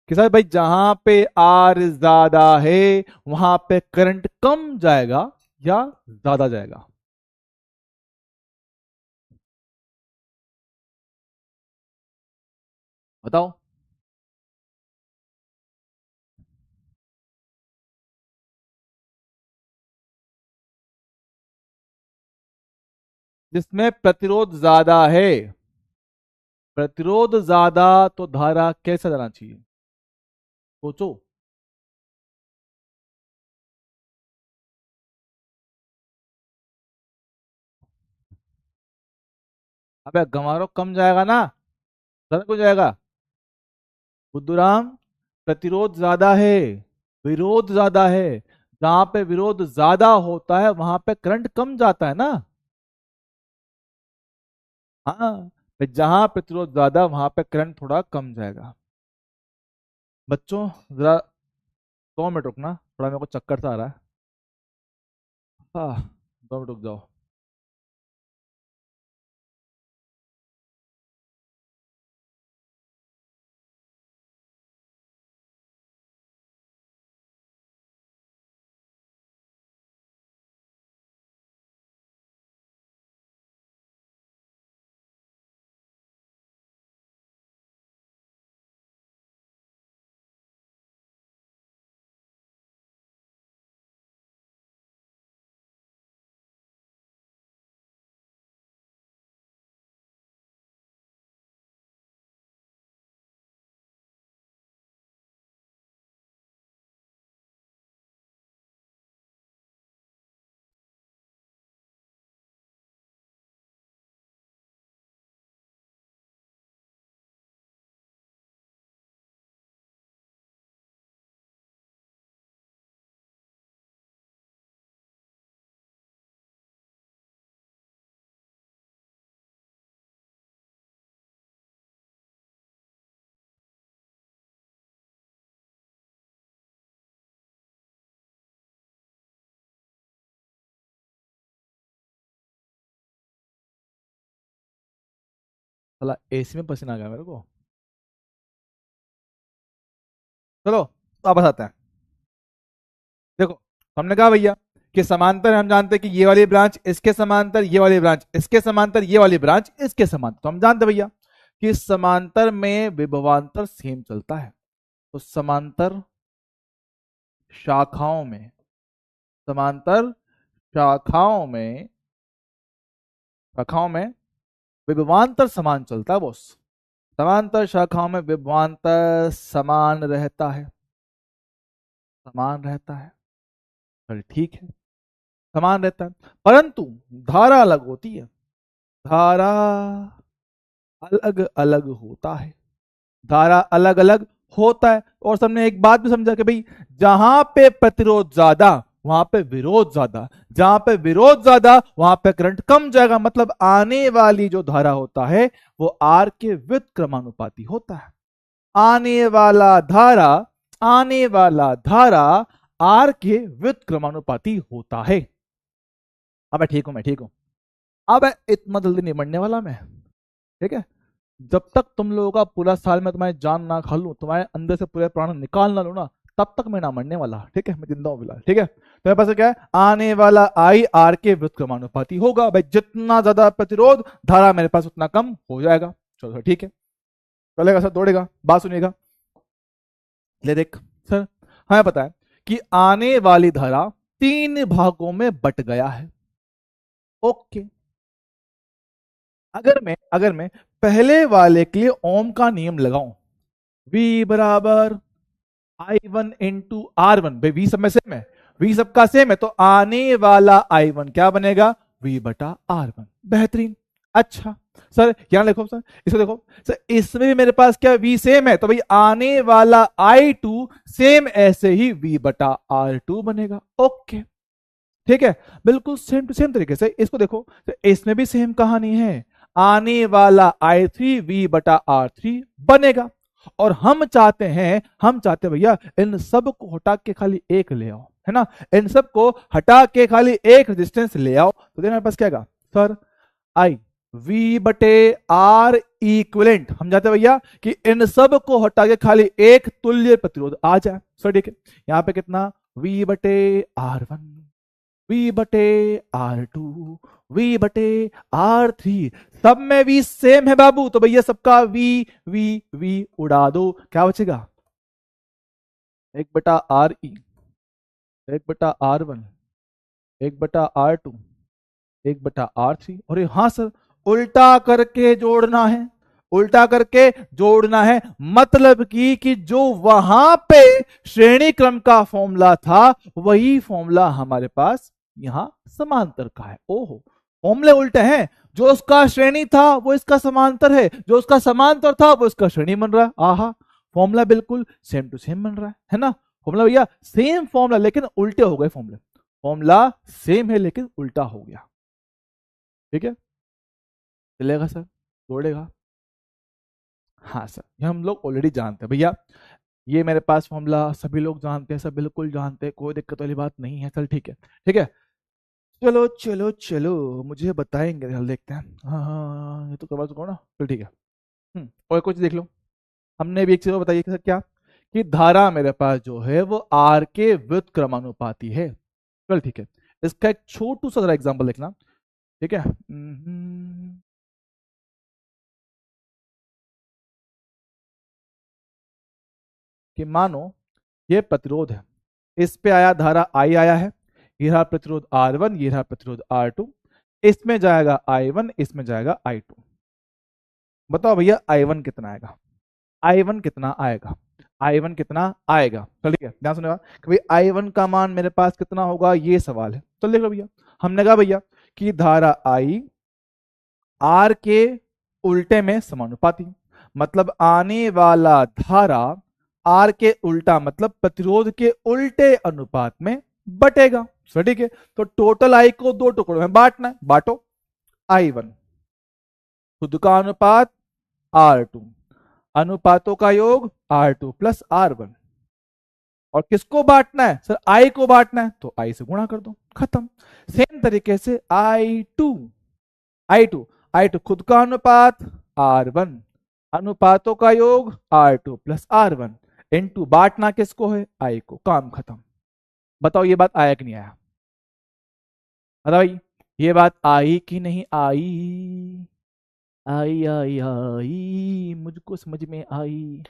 कि साहब भाई जहां पे आर ज्यादा है वहां पे करंट कम जाएगा या ज्यादा जाएगा? बताओ। जिसमें प्रतिरोध ज्यादा है, प्रतिरोध ज्यादा, तो धारा कैसा जाना चाहिए? सोचो। अबे गंवारो कम जाएगा ना, ज्यादा क्यों जाएगा? बुद्धूराम, प्रतिरोध ज्यादा है, विरोध ज्यादा है, जहां पे विरोध ज्यादा होता है वहां पे करंट कम जाता है ना। हाँ, तो जहां प्रतिरोध ज्यादा वहां पे करंट थोड़ा कम जाएगा। बच्चों जरा 2 मिनट रुकना, थोड़ा मेरे को चक्कर सा आ रहा है। हाँ, 2 मिनट रुक जाओ। साला एसी में पसीना आ गया मेरे को। चलो वापस आते हैं। देखो, हमने कहा भैया कि समांतर हम जानते हैं कि ये वाली ब्रांच इसके समांतर, ये वाली ब्रांच इसके समांतर, ये वाली ब्रांच इसके समांतर। तो हम जानते हैं भैया कि समांतर में विभवांतर सेम चलता है। तो समांतर शाखाओं में, समांतर शाखाओं में विभवांतर समान चलता है बॉस। समांतर शाखाओं में विभवांतर समान रहता है, समान रहता है। चल ठीक है, समान रहता है, परंतु धारा अलग होती है, धारा अलग अलग होता है, धारा अलग अलग होता है। और सबने एक बात भी समझा कि भाई जहां पे प्रतिरोध ज्यादा वहां पे विरोध ज्यादा, जहां पे विरोध ज्यादा वहां पे करंट कम जाएगा। मतलब आने वाली जो धारा होता है वो आर के व्युत्क्रमानुपाती होता है। आने वाला धारा, आने वाला धारा आर के व्युत्क्रमानुपाती होता है। अब मैं ठीक हूं, मैं ठीक हूं। अब इतना जल्दी नहीं बढ़ने वाला मैं, ठीक है। जब तक तुम लोगों का पूरा साल में तुम्हारी जान ना खा लूं, तुम्हारे अंदर से पूरे प्राण निकाल ना लूं ना, तब तक मैं ना मरने वाला। ठीक है, मैं जिंदा हूं फिलहाल। ठीक है, तो मेरे पास क्या है, आने वाला आई आर के व्युत्क्रमानुपाती होगा। भाई जितना ज्यादा प्रतिरोध धारा मेरे पास उतना कम हो जाएगा। चलो ठीक है, चलेगा सर, दौड़ेगा, बात सुनिएगा। ले देख सर, हमें पता है कि आने वाली धारा 3 भागों में बट गया है। ओके, अगर मैं पहले वाले के लिए ओम का नियम लगाऊं, V बराबर I1 × R1, भाई V सब में सेम है, V सबका सेम है, तो आने वाला I1 क्या बनेगा, V/R1। बेहतरीन। अच्छा सर, यहां देखो सर, इसको देखो सर, इसमें भी मेरे पास क्या V सेम है, तो भाई आने वाला I2 सेम ऐसे ही V/R2 बनेगा। ओके, ठीक है, बिल्कुल सेम टू सेम तरीके से इसको देखो, तो इसमें भी सेम कहानी है, आने वाला I3 V/R3 बनेगा। और हम चाहते भैया इन सब को हटा के खाली एक ले आओ, है ना, इन सब को हटा के खाली एक रेजिस्टेंस ले आओ, तो देखना मेरे पास क्या आएगा सर, आई V/R इक्विवेलेंट। हम चाहते भैया कि इन सब को हटा के खाली एक तुल्य प्रतिरोध आ जाए। सर ठीक है, यहां पे कितना, V/R1, V/R2, V/R3, सब में V सेम है बाबू, तो भैया सबका V V V उड़ा दो, क्या बचेगा, 1/RE, 1/R1, 1/R2, 1/R3। और हाँ सर, उल्टा करके जोड़ना है, उल्टा करके जोड़ना है, मतलब कि जो वहां पे श्रेणी क्रम का फॉर्मूला था वही फॉर्मूला हमारे पास यहां समांतर का है। ओहो, फॉर्मूले उल्टे हैं, जो उसका श्रेणी था वो इसका समांतर है, जो उसका समांतर था वो इसका श्रेणी बन रहा है। आहा, फॉर्मूला बिल्कुल सेम टू सेम बन रहा है ना, फॉर्मूला भैया सेम फॉर्मूला लेकिन उल्टे हो गए फॉर्मूले, फॉर्मूला सेम है लेकिन उल्टा हो गया। ठीक है, चलेगा सर, तोड़ेगा। हाँ सर, ये हम लोग ऑलरेडी जानते हैं भैया, ये मेरे पास फॉर्मूला सभी लोग जानते हैं, सब बिल्कुल जानते हैं, कोई दिक्कत वाली बात नहीं है। चल ठीक है, ठीक है, चलो चलो चलो, मुझे बताएंगे, चल देखते हैं। हाँ हाँ, ये तो करवा चुका हूँ ना, चल ठीक है। और कुछ देख लो, हमने भी एक चीज बताइए सर, क्या कि धारा मेरे पास जो है वो आर के व्युत्क्रमानुपाती है। चल ठीक है, इसका एक छोटू सा जरा एग्जाम्पल देखना। ठीक है, कि मानो ये प्रतिरोध है, इस पे आया धारा आई आया है, ये रहा प्रतिरोध R1, ये रहा प्रतिरोध R2, इसमें जाएगा I1, इसमें जाएगा I2। बताओ भैया I1 कितना आएगा, I1 कितना आएगा, I1 कितना आएगा। चल ठीक है, ध्यान सुनेगा कि भाई I1 का मान मेरे पास कितना होगा, ये सवाल है। चल देख लो भैया, हमने कहा भैया कि धारा I R के उल्टे में समानुपाती, मतलब आने वाला धारा आर के उल्टा, मतलब प्रतिरोध के उल्टे अनुपात में बटेगा। ठीक है, तो टोटल आई को 2 टुकड़ों में बांटना है, बांटो। I1 खुद का अनुपात R2, अनुपातों का योग R2 + R1, और किसको बांटना है सर, I को बांटना है, तो I से गुणा कर दो, खत्म। सेम तरीके से I2 खुद का अनुपात R1, अनुपातों का योग R2 + R1, इनटू बांटना किसको है, I को, काम खत्म। बताओ ये बात आया कि नहीं आया, बताओ भाई, ये बात आई कि नहीं आई, आई आई आई, मुझको समझ में आई।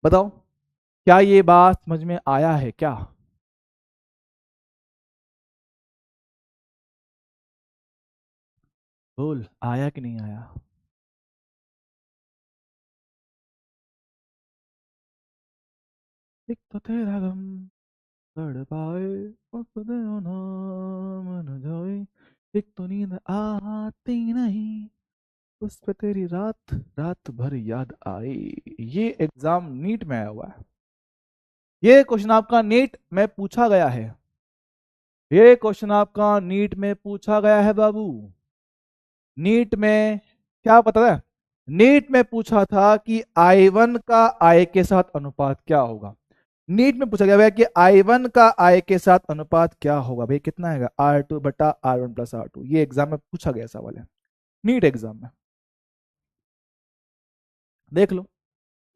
बताओ, क्या ये बात समझ में आया है क्या, बोल, आया कि नहीं आया। एक तो तेरा गम तड़पाए, उस पे तेरा नाम न जाए, एक तो नींद आती नहीं, उस पे तेरी रात रात भर याद आई। ये एग्जाम नीट में आया हुआ है, ये क्वेश्चन आपका नीट में पूछा गया है, ये क्वेश्चन आपका नीट में पूछा गया है बाबू। नीट में क्या पता है, नीट में पूछा था कि I1 का I के साथ अनुपात क्या होगा। नीट में पूछा गया भैया कि I1 का I के साथ अनुपात क्या होगा, भाई कितना आएगा, R2/R1 + R2। ये एग्जाम में पूछा गया सवाल है, नीट एग्जाम में। देख लो,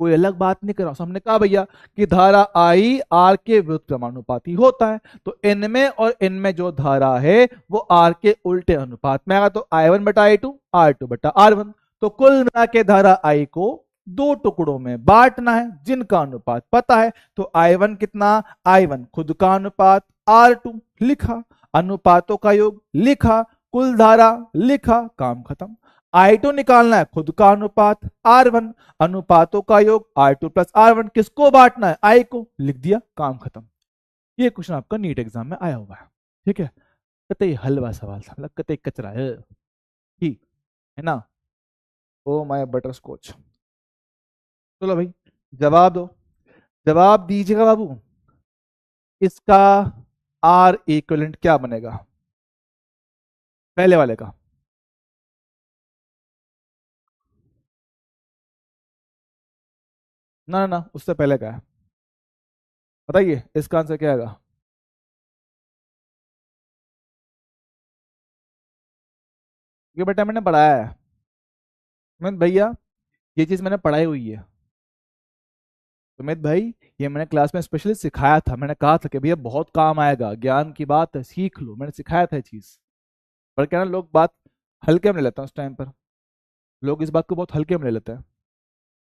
कोई अलग बात नहीं कर रहा हूं। हमने कहा भैया कि धारा आई आर के विरुद्ध क्रमानुपाती होता है, तो इनमें और इनमें जो धारा है वो आर के उल्टे अनुपात में आएगा, तो आई वन बटा आई टू, आर टू बटा आर वन। तो कुल मिला के धारा आई को दो टुकड़ों में बांटना है जिनका अनुपात पता है, तो आई वन कितना, आई वन खुद का अनुपात, आर टू लिखा, अनुपातों का योग लिखा, कुल धारा लिखा, काम खत्म। आई टू निकालना है, खुद का अनुपात आर वन, अनुपातों का योग R two plus R one, किसको बांटना है, आई को, लिख दिया, काम खत्म। ये क्वेश्चन आपका नीट एग्जाम में आया हुआ है, ठीक है। कतई हलवा सवाल था, मतलब कतई कचरा है, ठीक है ना। Oh my butterscotch. चलो भाई जवाब दो, जवाब दीजिएगा बाबू। इसका आर इक्विवेलेंट क्या बनेगा, पहले वाले का। ना ना ना, उससे पहले का है, बताइए इसका आंसर क्या आएगा। ये बेटा मैंने पढ़ाया है, मैं भैया ये चीज मैंने पढ़ाई हुई है सुमित भाई, ये मैंने क्लास में स्पेशली सिखाया था। मैंने कहा था कि भैया बहुत काम आएगा, ज्ञान की बात है, सीख लो, मैंने सिखाया था ये चीज। पर क्या ना, लोग बात हल्के में ले लेते हैं, उस टाइम पर लोग इस बात को बहुत हल्के में ले लेते हैं।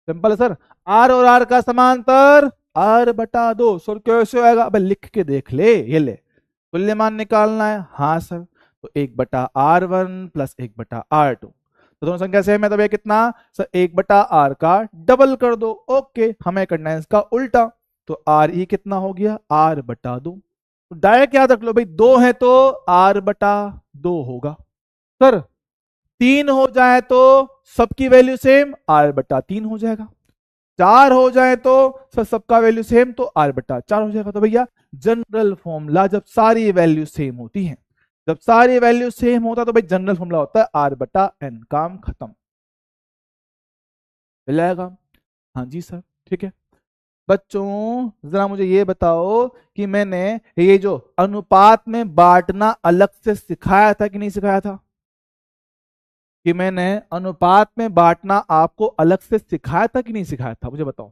सिंपल है सर, आर और आर का समांतर आर बटा दो। सर कैसे आएगा, अब लिख के देख ले, ये ले, तुल्यमान निकालना है, हाँ सर। तो एक बटा आर वन प्लस एक बटा आर टू, तो दोनों संख्या सेम है, तो ये कितना सर, एक बटा आर का डबल कर दो। ओके, हमें करना है इसका उल्टा, तो आर ई कितना हो गया, आर बटा दो। तो डायरेक्ट याद रख लो भाई, दो है तो आर बटा दो होगा। सर तीन हो जाए तो सबकी वैल्यू सेम, आर बटा तीन हो जाएगा। चार हो जाए तो सर सबका वैल्यू सेम, तो आर बटा चार हो जाएगा। तो भैया जनरल फॉर्मूला जब सारी वैल्यू सेम होती हैं, जब सारी वैल्यू सेम होता है तो भाई जनरल फॉर्मूला होता है आर बटा एन, काम खत्म, मिल जाएगा। हाँ जी सर, ठीक है। बच्चों जरा मुझे ये बताओ कि मैंने ये जो अनुपात में बांटना अलग से सिखाया था कि नहीं सिखाया था, कि मैंने अनुपात में बांटना आपको अलग से सिखाया था कि नहीं सिखाया था, मुझे बताओ।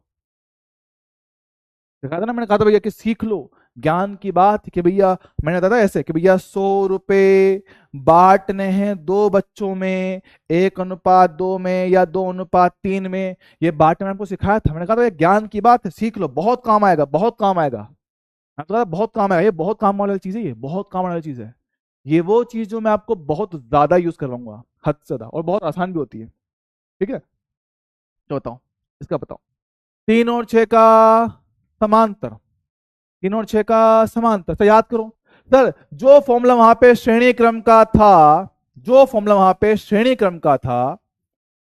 सिखाया था ना, मैंने कहा था भैया कि सीख लो, ज्ञान की बात कि भैया, मैंने बताया था ऐसे कि भैया 100 रुपए बांटने हैं दो बच्चों में, एक अनुपात दो में या दो अनुपात तीन में, ये बांटना आपको सिखाया था। मैंने कहा था ये ज्ञान की बात है, सीख लो, बहुत काम आएगा, बहुत काम आएगा। मैं तो कहा था बहुत काम आएगा, ये बहुत काम वाली चीज है, ये बहुत काम वाली चीज है। ये वो चीज जो मैं आपको बहुत ज्यादा यूज करवाऊंगा, हद से ज्यादा, और बहुत आसान भी होती है, ठीक है। तो बताओ, इसका बताओ, तीन और छह का समांतर, तीन और छह का समांतर, तो याद करो सर, जो फॉर्मूला वहां पे श्रेणी क्रम का था, जो फॉर्मूला वहां पे श्रेणी क्रम का था,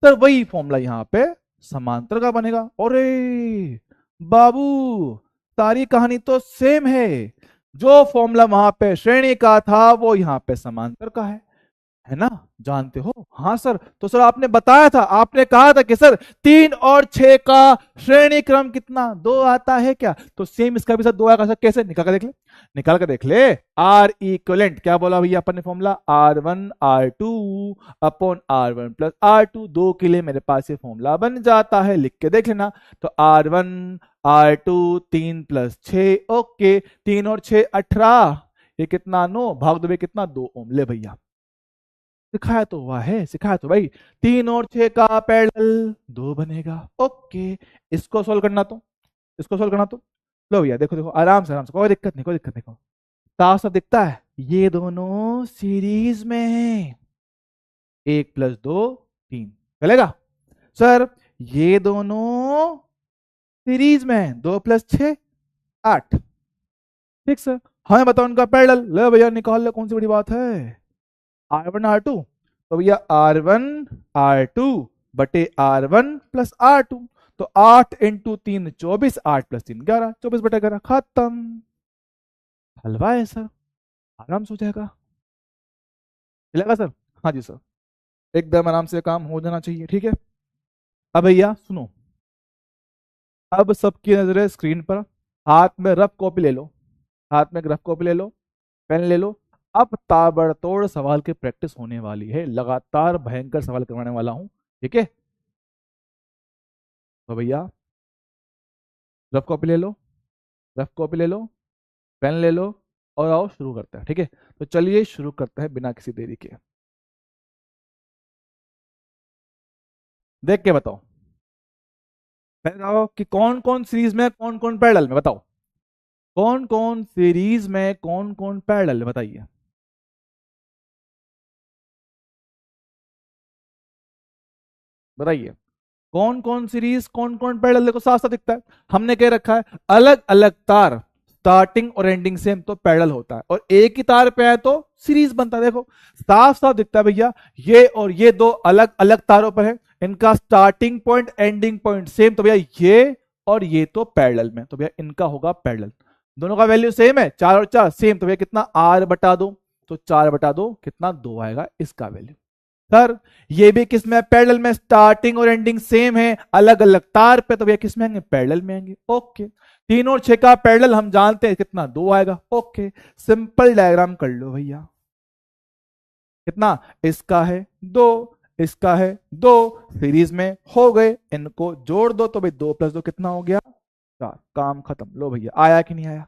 सर वही फॉर्मूला यहाँ पे समांतर का बनेगा। अरे बाबू, सारी कहानी तो सेम है, जो फॉर्मूला वहां पे श्रेणी का था वो यहाँ पे समांतर का है ना, जानते हो। हाँ सर, तो सर आपने बताया था, आपने कहा था कि सर तीन और छह का श्रेणी क्रम कितना, दो आता है क्या, तो सेम इसका भी सर दो आएगा। सर कैसे, निकाल कर देख ले, निकाल कर देख ले। आर इक्वलेंट क्या बोला भैया अपन ने formula, R one R two upon R one plus R two, दो के लिए मेरे पास ये फॉर्मूला बन जाता है, लिख के देख लेना। तो आर वन आर टू, तीन प्लस छ, ओके, तीन और छह 18, ये कितना, 9, भाग दो कितना, 2 ओम। ले भैया सिखाया तो हुआ है, सिखाया तो भाई, तीन और छह का पैरेलल दो बनेगा, ओके। इसको सोल्व करना, तो इसको सोल्व करना, तो लो भैया देखो देखो, आराम से, कोई दिक्कत नहीं, कोई दिक्कत नहीं, साफ साफ दिखता है, ये दोनों सीरीज में है, एक प्लस दो तीन, चलेगा सर। ये दोनों सीरीज में है, दो प्लस छ 8, ठीक सर। हमें बताओ उनका पैरेलल, ले भैया निकाल ले, कौन सी बड़ी बात है, आर वन आर टू, तो भैया आर वन आर टू बटे R one plus R two, तो 8 × 3 24, 8 + 3 11, 24/11, खत्म। हलवा है सर, आराम से हो जाएगा, चलेगा सर। हाँ जी सर, एकदम आराम से काम हो जाना चाहिए, ठीक है। अब भैया सुनो, अब सबकी नजरें स्क्रीन पर, हाथ में रफ कॉपी ले लो, हाथ में रफ कॉपी ले लो, पेन ले लो। अब ताबड़तोड़ सवाल की प्रैक्टिस होने वाली है, लगातार भयंकर सवाल करवाने वाला हूं, ठीक है। तो भैया रफ कॉपी ले लो, रफ कॉपी ले लो, पेन ले लो, और आओ शुरू करते हैं। ठीक है, तो चलिए शुरू करते हैं बिना किसी देरी के। देख के बताओ, पहले बताओ कि कौन कौन सीरीज में, कौन कौन पैरेलल में, बताओ कौन कौन सीरीज में, कौन कौन पैरेलल में, बताइए। बताइए कौन कौन सीरीज, कौन कौन पैरेलल, देखो साफ साफ दिखता है। हमने कह रखा है अलग अलग तार, स्टार्टिंग और एंडिंग सेम तो पैरेलल होता है, और एक ही तार पे है तो सीरीज बनता है। देखो साफ साफ दिखता है भैया, ये और ये दो अलग अलग तारों पर है, इनका starting point ending point same, तो भैया ये और ये तो पैरेलल में, तो भैया इनका होगा पैरेलल। दोनों का वैल्यू सेम है, 4 और 4 सेम, तो भैया कितना, आर बटा दो, तो 4 बटा 2 कितना, 2 आएगा इसका वैल्यू। सर ये भी किस में, पैरेलल में, स्टार्टिंग और एंडिंग सेम है, अलग अलग तार पे, तो भैया किस में आएंगे, पैरेलल में आएंगे। ओके, 3 और 6 का पैरेलल हम जानते हैं कितना, 2 आएगा। ओके, सिंपल डायग्राम कर लो भैया, कितना, इसका है 2, इसका है 2, सीरीज में हो गए, इनको जोड़ दो, तो भाई 2 + 2 कितना हो गया, 4, काम खत्म। लो भैया, आया कि नहीं आया,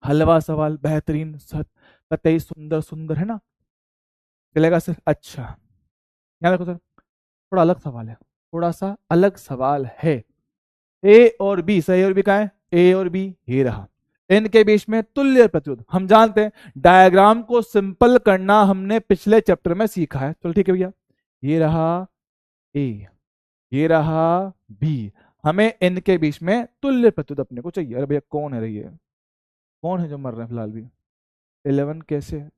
हलवा सवाल, बेहतरीन, कतई सुंदर सुंदर, है ना, चलेगा सर। अच्छा, यहाँ देखो सर, थोड़ा अलग सवाल है, थोड़ा सा अलग सवाल है। ए और बी, सही, और बी कहा है, ए और बी ये रहा, इनके बीच में तुल्य प्रतिरोध, हम जानते हैं डायग्राम को सिंपल करना हमने पिछले चैप्टर में सीखा है। चलो ठीक है भैया, ये रहा ए, ये रहा बी, हमें इनके बीच में तुल्य प्रतिरोध अपने को चाहिए। अरे भैया कौन है रही है, कौन है जो मर रहे हैं फिलहाल भी, 11 कैसे है?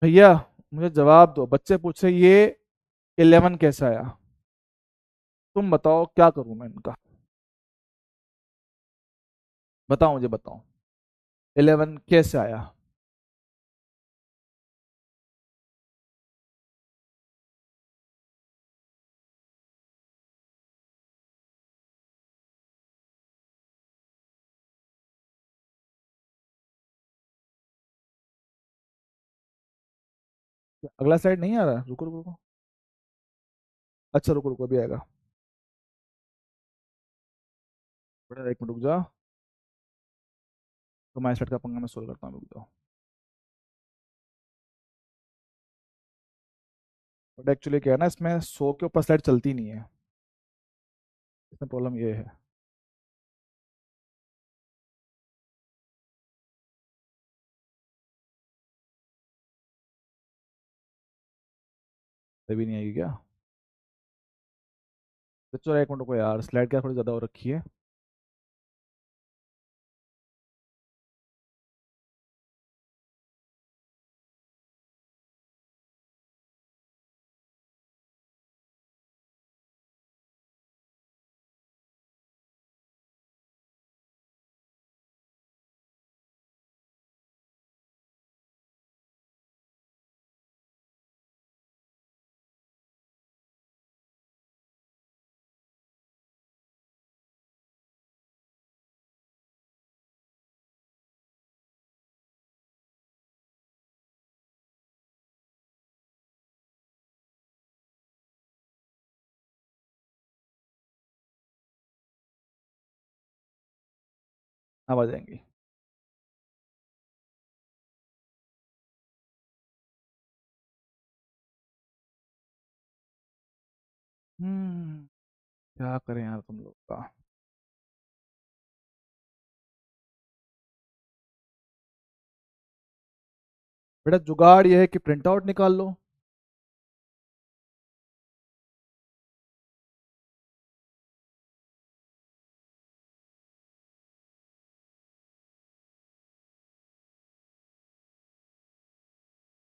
भैया मुझे जवाब दो, बच्चे पूछे ये 11 कैसे आया, तुम बताओ क्या करूं मैं इनका, बताओ मुझे बताओ, 11 कैसे आया। अगला स्लाइड नहीं आ रहा, रुको रुको रुको। अच्छा रुको रुको, अभी आएगा, बड़ा 1 मिनट रुक जा, तो माई स्लाइड का पंगा मैं सोल्व करता हूँ, रुक जाओ। बट एक्चुअली क्या है ना, इसमें 100 के ऊपर स्लाइड चलती नहीं है, इसमें प्रॉब्लम ये है। तभी नहीं आएगी क्या, तो चलो 1 मिनट रुको यार, स्लाइड क्या थोड़ी ज़्यादा हो रखी है। अब आ जाएंगी। क्या करें यार तुम लोग का, बेटा जुगाड़ ये है कि प्रिंट आउट निकाल लो।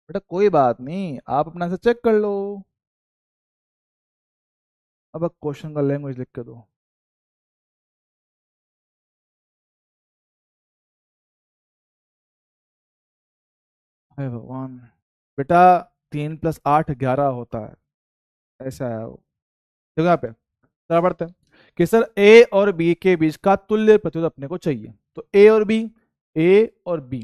बेटा कोई बात नहीं, आप अपना से चेक कर लो। अब क्वेश्चन का लैंग्वेज लिख के दो। हे भगवान, बेटा 3 + 8 11 होता है, ऐसा है वो। देखो यहाँ पे चला पढ़ते हैं कि सर ए और बी के बीच का तुल्य प्रतिरोध अपने को चाहिए, तो ए और बी ए और बी।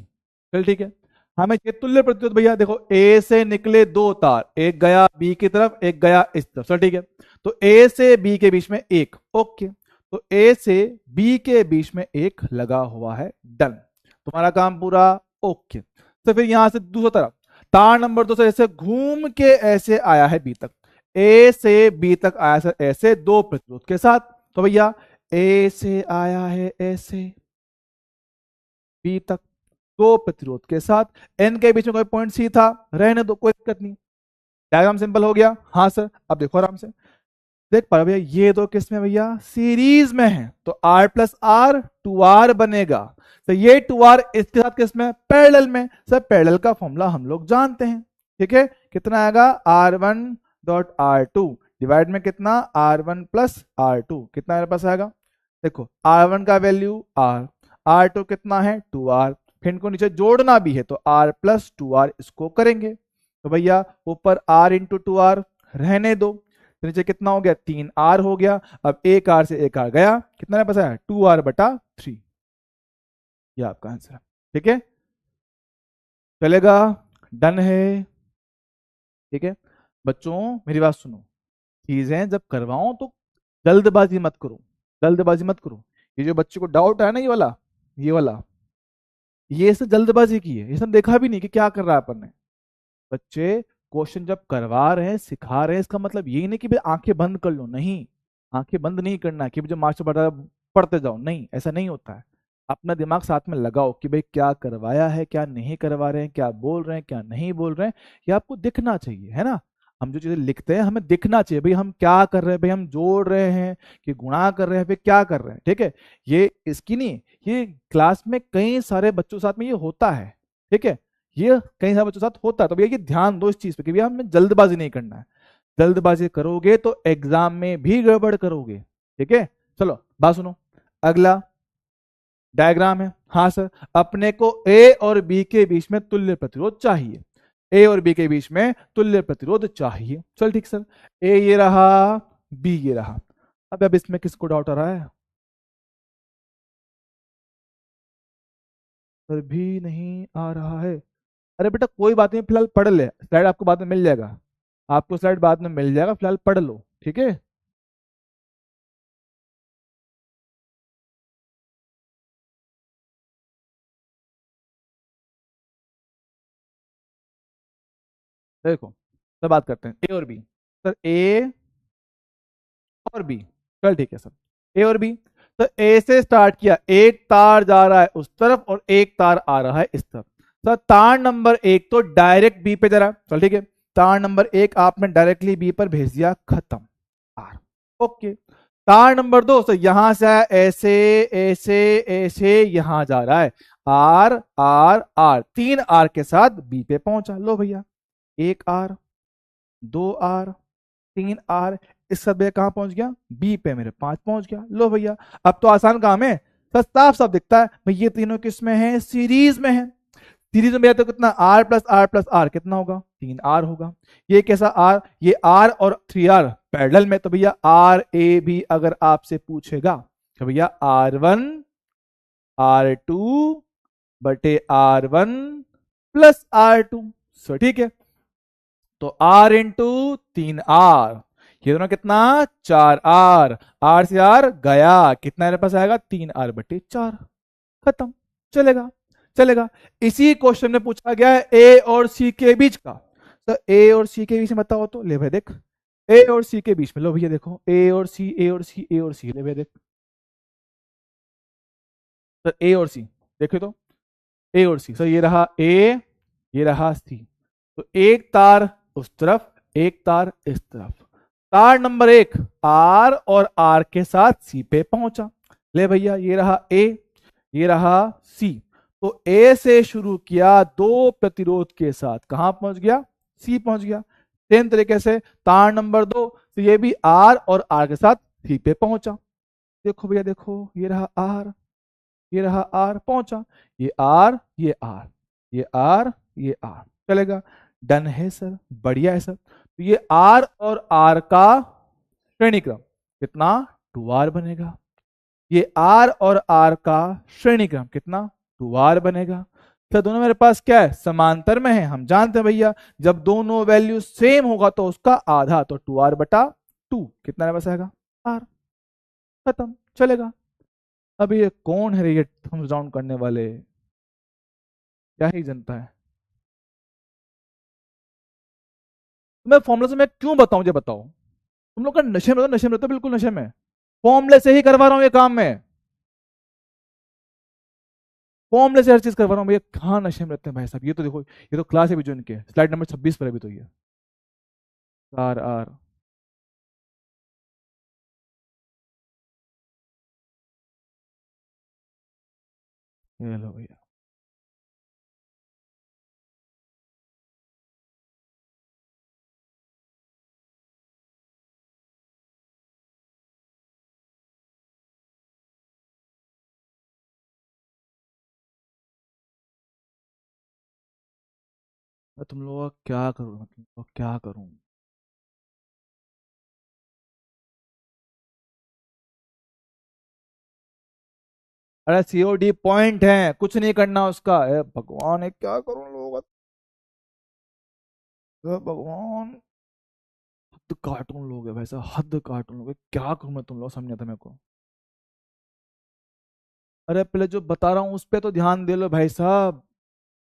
चल ठीक है, हमें ये तुल्य प्रतिरोध भैया देखो, ए से निकले दो तार, एक गया बी की तरफ, एक गया इस तरफ। चल ठीक है, तो ए से बी के बीच में एक, ओके, तो ए से बी के बीच में एक लगा हुआ है, डन, तुम्हारा काम पूरा, ओके। तो फिर यहां से दूसरी तरफ तार नंबर 2 से ऐसे घूम के ऐसे आया है बी तक, ए से बी तक आया सर ऐसे दो प्रतिरोध के साथ। तो भैया ए से आया है ऐसे बी तक दो प्रतिरोध के साथ, एन के बीच में कोई पॉइंट सी था, रहने दो, कोई दिक्कत नहीं, डायग्राम सिंपल हो गया। हाँ सर, अब देखो आराम से देख पा रहे भैया, ये दो किस में भैया, सीरीज में है, तो आर प्लस आर 2r बनेगा। तो ये 2r इसके साथ किस में, पैरेलल में। सर पैरेलल का फॉर्मूला हम लोग जानते हैं, ठीक है, कितना आएगा, r1.r2 डिवाइड में कितना, r1 प्लस r2, कितना मेरे पास आएगा, देखो r1 का वैल्यू r, r2 कितना है 2r, फिर इनको नीचे जोड़ना भी है तो r प्लस 2r इसको करेंगे। तो भैया ऊपर r इंटू 2r रहने दो, तो नीचे कितना हो गया, 3r हो गया। अब एक r से एक r गया, कितना मेरे पास आया, 2r/3, ये आपका आंसर, ठीक है, चलेगा, डन है, ठीक है। बच्चों मेरी बात सुनो, चीजें जब करवाओ तो जल्दबाजी मत करो, जल्दबाजी मत करो। ये जो बच्चे को डाउट है ना, ये वाला ये सब जल्दबाजी की है, ये सब देखा भी नहीं कि क्या कर रहा है अपन ने। बच्चे क्वेश्चन जब करवा रहे हैं, सिखा रहे हैं, इसका मतलब यही नहीं कि भाई आंखें बंद कर लो, नहीं, आंखें बंद नहीं करना है कि जो मास्टर पढ़ रहा है पढ़ते जाओ, नहीं, ऐसा नहीं होता है। अपना दिमाग साथ में लगाओ कि भाई क्या करवाया है, क्या नहीं करवा रहे हैं, क्या बोल रहे हैं, क्या नहीं बोल रहे हैं, ये आपको दिखना चाहिए, है ना। हम जो चीजें लिखते हैं हमें दिखना चाहिए भाई हम क्या कर रहे हैं, भाई हम जोड़ रहे हैं कि गुणा कर रहे हैं, भाई क्या कर रहे हैं, ठीक है। ये इसकी नहीं, ये क्लास में कई सारे बच्चों के साथ में ये होता है, ठीक है, ये कई सारे बच्चों के साथ होता है। तो भैया ये ध्यान दो इस चीज पे कि भैया हमें जल्दबाजी नहीं करना है, जल्दबाजी करोगे तो एग्जाम में भी गड़बड़ करोगे, ठीक है। चलो बात सुनो, अगला डायग्राम है। हाँ सर, अपने को ए और बी के बीच में तुल्य प्रतिरोध चाहिए, ए और बी के बीच में तुल्य प्रतिरोध चाहिए। चल ठीक सर, ए ये रहा, बी ये रहा। अब इसमें किसको डाउट आ रहा है, सर भी नहीं आ रहा है। अरे बेटा कोई बात नहीं, फिलहाल पढ़ ले, स्लाइड आपको बाद में मिल जाएगा, आपको स्लाइड बाद में मिल जाएगा, फिलहाल पढ़ लो, ठीक है। देखो सब बात करते हैं ए और बी, सर ए और बी, चल ठीक है सर, ए और बी। तो ए से स्टार्ट किया, एक तार जा रहा है उस तरफ और एक तार आ रहा है इस तरफ। सर तार नंबर एक तो डायरेक्ट बी पे जा रहा है, चल ठीक है, तार नंबर एक आपने डायरेक्टली बी पर भेज दिया, खत्म, आर, ओके। तार नंबर दो, तो यहां से आया ऐसे ऐसे ऐसे यहां जा रहा है, आर आर आर, 3r के साथ बी पे पहुंचा, लो भैया, 1r 2r 3r, इस सब भैया कहां पहुंच गया, बी पे मेरे 5 पहुंच गया, लो भैया। अब तो आसान काम है, सर साफ साफ दिखता है भाई ये तीनों किस में है, सीरीज में है। सीरीज में भैया तो कितना, r प्लस आर कितना होगा, 3r होगा। ये कैसा r, ये r और 3r पैरेलल में, तो भैया आर ए भी अगर आपसे पूछेगा तो भैया r1 r2 बटे r1 प्लस r2, सो ठीक है। तो r इंटू 3r, ये दोनों कितना, 4r, r से r गया, कितना मेरे पास आएगा, 3r/4, खत्म, चलेगा, चलेगा। इसी क्वेश्चन में पूछा गया है ए और सी के बीच का, तो ए और सी के बीच में बताओ, तो ले भाई देख, ए और सी के बीच में, लो भैया देखो, ए और सी ए और सी ए और सी, ले भाई देख, तो ए और सी देखो, तो ए और सी, सर ये रहा ए, ये रहा सी, तो एक तार उस तरफ, एक तार इस तरफ, तार नंबर एक आर और आर के साथ सी पे पहुंचा, ले भैया ये रहा ए, ये रहा सी, तो ए से शुरू किया दो प्रतिरोध के साथ, कहां पहुंच गया, सी पहुंच गया। सेम तरीके से तार नंबर दो, तो ये भी आर और आर के साथ सी पे पहुंचा, देखो भैया देखो, ये रहा आर, ये रहा आर, पहुंचा, ये आर ये आर, ये आर ये आर, चलेगा, डन है सर, बढ़िया है सर। तो ये आर और आर का श्रेणी क्रम कितना, 2r बनेगा, ये आर और आर का श्रेणी क्रम कितना, टू आर बनेगा। तो दोनों मेरे पास क्या है, समांतर में है। हम जानते हैं भैया जब दोनों वैल्यू सेम होगा तो उसका आधा, तो टू आर बटा टू कितना बचेगा, आर। खत्म, चलेगा। अब ये कौन है ये थम्स डाउन करने वाले, क्या ही जनता है। तो मैं फॉर्मूला से मैं क्यों बताऊं, ये बताओ। तुम लोग का नशे में, तो नशे में रहते हो, बिल्कुल नशे में। फॉर्मूले से ही करवा रहा हूं ये काम मैं, फॉर्मूले से हर चीज करवा रहा हूं भैया। कहाँ नशे में रहते हैं भाई साहब, ये तो देखो, ये तो क्लास है भी जो इनके स्लाइड नंबर 26 पर अभी तो ये आर आर। ये लो भैया। मैं तुम लोगों का क्या करूं, मैं तुम लोगों का क्या करूं। अरे सीओडी पॉइंट है, कुछ नहीं करना उसका। भगवान है, क्या करूं लोग, भगवान। हद कार्टून लोग है वैसा, हद कार्टून लोग है। क्या करूं मैं, तुम लोग समझ आता मेरे को। अरे पहले जो बता रहा हूँ उस पे तो ध्यान दे लो भाई साहब।